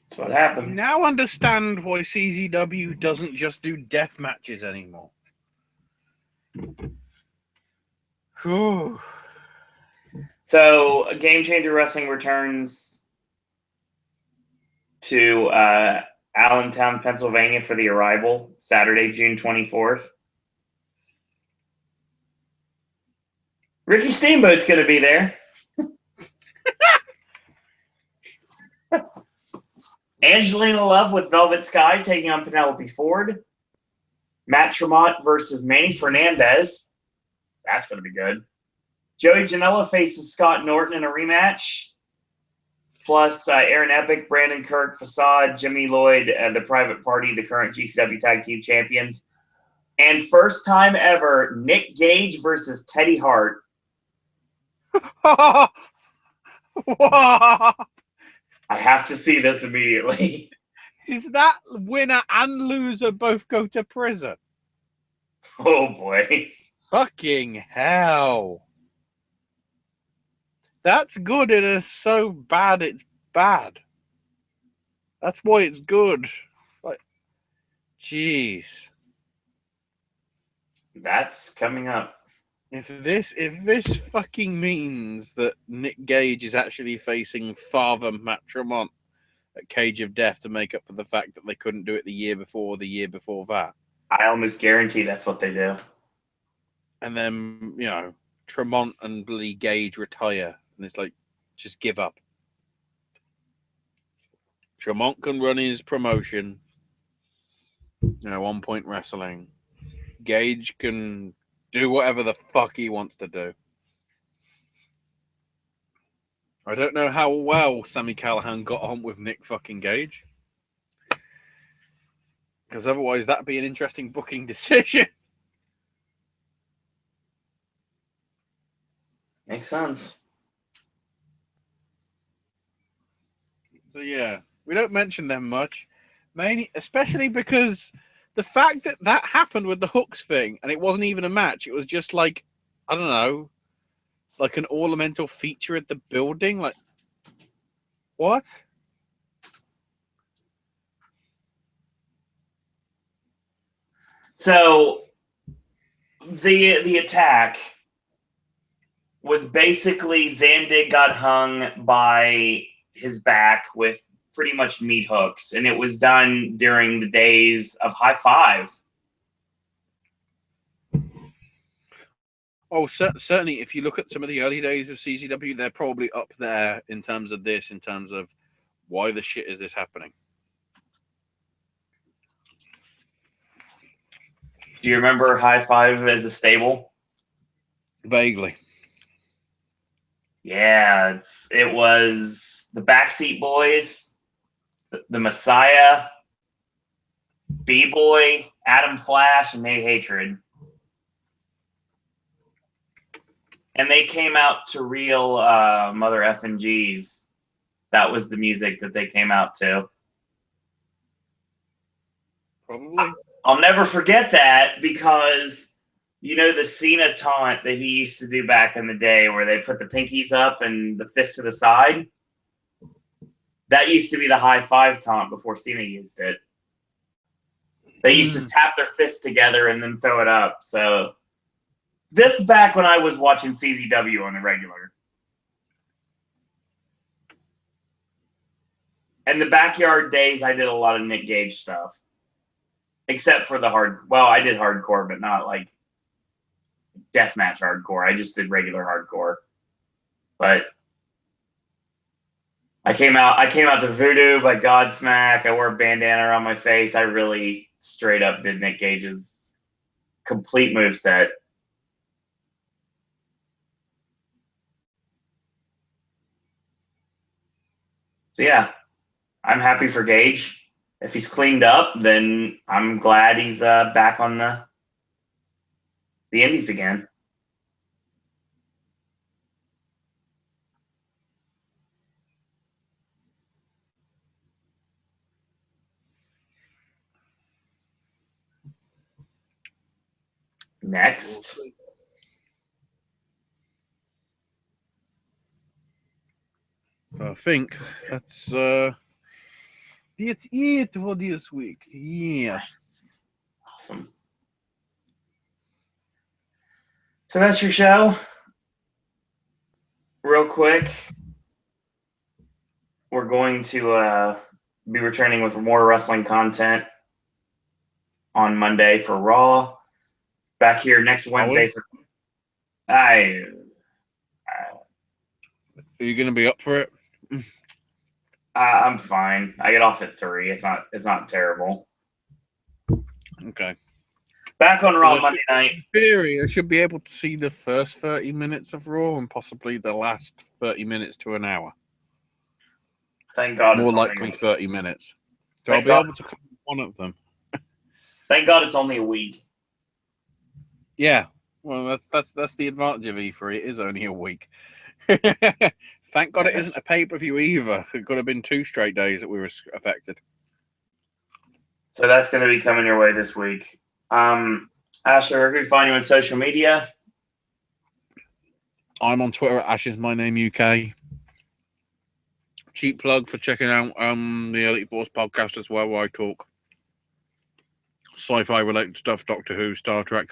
That's what happens. Now understand why CZW doesn't just do death matches anymore. Whew. So, Game Changer Wrestling returns to Allentown, Pennsylvania for the Arrival, Saturday, June 24th. Ricky Steamboat's going to be there. Angelina Love with Velvet Sky taking on Penelope Ford. Matt Tremont versus Manny Fernandez. That's going to be good. Joey Janela faces Scott Norton in a rematch. Plus Aaron Epic, Brandon Kirk, Facade, Jimmy Lloyd, the Private Party, the current GCW Tag Team Champions. And first time ever, Nick Gage versus Teddy Hart. I have to see this immediately. Is that winner and loser both go to prison? Oh, boy. Fucking hell. That's good and it's so bad it's bad. That's why it's good. Like, jeez. That's coming up. If this fucking means that Nick Gage is actually facing Father Matt Tremont at Cage of Death to make up for the fact that they couldn't do it the year before that. I almost guarantee that's what they do. And then, Tremont and Lee Gage retire. And it's like, just give up. Tremont can run his promotion. 1 Point Wrestling. Gage can do whatever the fuck he wants to do. I don't know how well Sami Callihan got on with Nick fucking Gage. Because otherwise that'd be an interesting booking decision. Makes sense. So yeah, we don't mention them much. Mainly, especially because the fact that happened with the hooks thing, and it wasn't even a match. It was just like, I don't know, like an ornamental feature at the building. Like, what? So the attack was basically Zandig got hung by his back with pretty much meat hooks, and it was done during the days of High Five. Oh, certainly. If you look at some of the early days of CZW, they're probably up there in terms of this, in terms of why the shit is this happening. Do you remember High Five as a stable? Vaguely. Yeah, it was the Backseat Boys, the Messiah, B-Boy, Adam Flash, and Nate Hatred. And they came out to real Mother Effin' G's. That was the music that they came out to. Probably. I'll never forget that because, the Cena taunt that he used to do back in the day where they put the pinkies up and the fist to the side? That used to be the High Five taunt before Cena used it. They used to tap their fists together and then throw it up. So this back when I was watching CZW on the regular. And the backyard days, I did a lot of Nick Gage stuff. Except for I did hardcore, but not like deathmatch hardcore. I just did regular hardcore. But I came out to Voodoo by Godsmack. I wore a bandana around my face. I really straight up did Nick Gage's complete moveset. So yeah, I'm happy for Gage. If he's cleaned up, then I'm glad he's back on the indies again. Next. I think that's it for this week. Yes. Awesome. So that's your show. Real quick, we're going to be returning with more wrestling content on Monday for Raw. Back here next Wednesday for Are you going to be up for it? I'm fine. I get off at 3. It's not terrible. Okay. Back on Raw Monday night. In theory, I should be able to see the first 30 minutes of Raw and possibly the last 30 minutes to an hour. Thank God. More likely 30 minutes. So I'll be able to cover one of them. Thank God it's only a week. Yeah. Well, that's the advantage of E3. It is only a week. Thank God it isn't a pay-per-view either. It could have been 2 straight days that we were affected. So that's going to be coming your way this week. Asher, where can we find you on social media? I'm on Twitter at AshesMyNameUK. Cheap plug for checking out the Elite Force podcast as well, where I talk sci-fi related stuff, Doctor Who, Star Trek,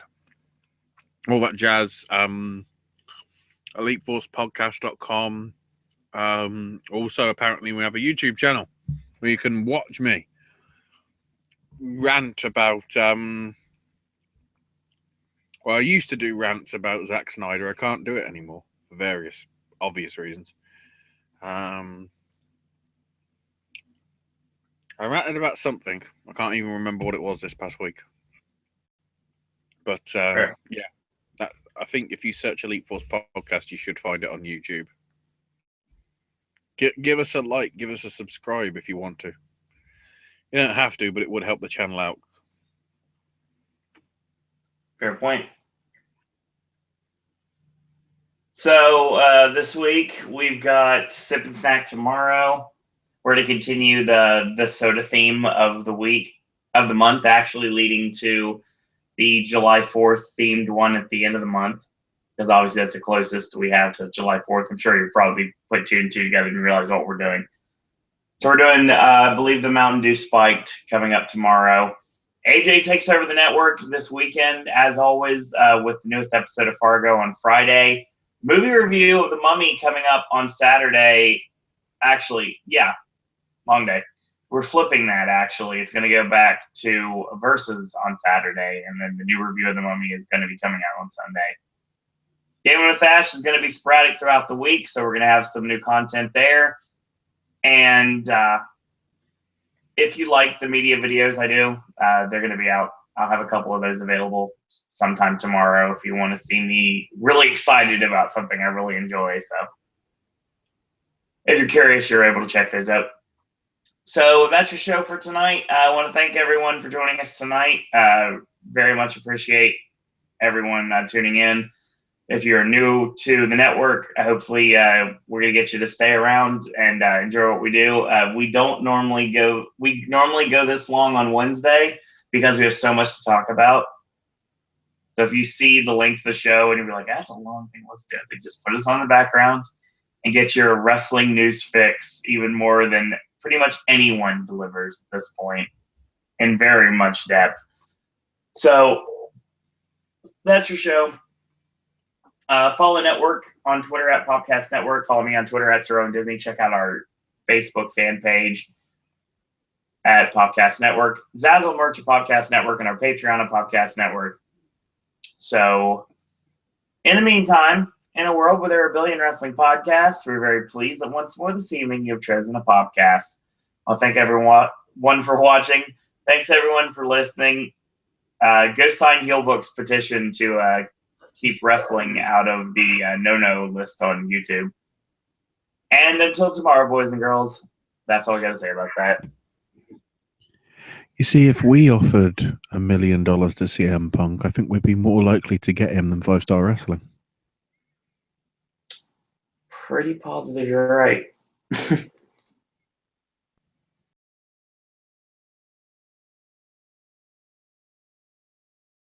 all that jazz. EliteForcePodcast.com. Also, apparently, we have a YouTube channel. where you can watch me rant about. Well, I used to do rants about Zack Snyder. I can't do it anymore for various obvious reasons. I ranted about something. I can't even remember what it was this past week. But Sure. yeah, I think if you search Elite Force Podcast, you should find it on YouTube. Give us a like, give us a subscribe if you want to. You don't have to, but it would help the channel out. Fair point. So this week we've got Sip and Snack tomorrow. We're to continue the soda theme of the week, of the month, actually leading to the July 4th themed one at the end of the month, because obviously that's the closest we have to July 4th. I'm sure you'll probably put two and two together and realize what we're doing. So we're doing, I believe, the Mountain Dew Spiked coming up tomorrow. AJ takes over the network this weekend, as always, with the newest episode of Fargo on Friday. Movie review of The Mummy coming up on Saturday. Actually, yeah, long day. We're flipping that, actually. It's going to go back to Versus on Saturday, and then the new review of The Mummy is going to be coming out on Sunday. Gaming with Ash is going to be sporadic throughout the week, so we're going to have some new content there. And if you like the media videos I do, they're going to be out. I'll have a couple of those available sometime tomorrow if you want to see me really excited about something I really enjoy. So if you're curious, you're able to check those out. So that's your show for tonight. I want to thank everyone for joining us tonight. Very much appreciate everyone tuning in. If you're new to the network, hopefully we're going to get you to stay around and enjoy what we do. We normally go this long on Wednesday because we have so much to talk about. So if you see the length of the show and you'll be like, that's a long thing, let's do it. Just put us on the background and get your wrestling news fix even more than pretty much anyone delivers at this point in very much depth. So that's your show. Follow the network on Twitter at Popcast Network. Follow me on Twitter at Sir Owen Disney. Check out our Facebook fan page at Popcast Network. Zazzle merch at Popcast Network and our Patreon at Popcast Network. So, in the meantime, in a world where there are a billion wrestling podcasts, we're very pleased that once more this evening you have chosen a Popcast. I'll thank everyone for watching. Thanks everyone for listening. Go sign Heelbook's petition to keep wrestling out of the no-no list on YouTube. And until tomorrow, boys and girls, that's all I got to say about that. You see, if we offered $1 million to CM Punk, I think we'd be more likely to get him than 5-Star Wrestling. Pretty positive you're right.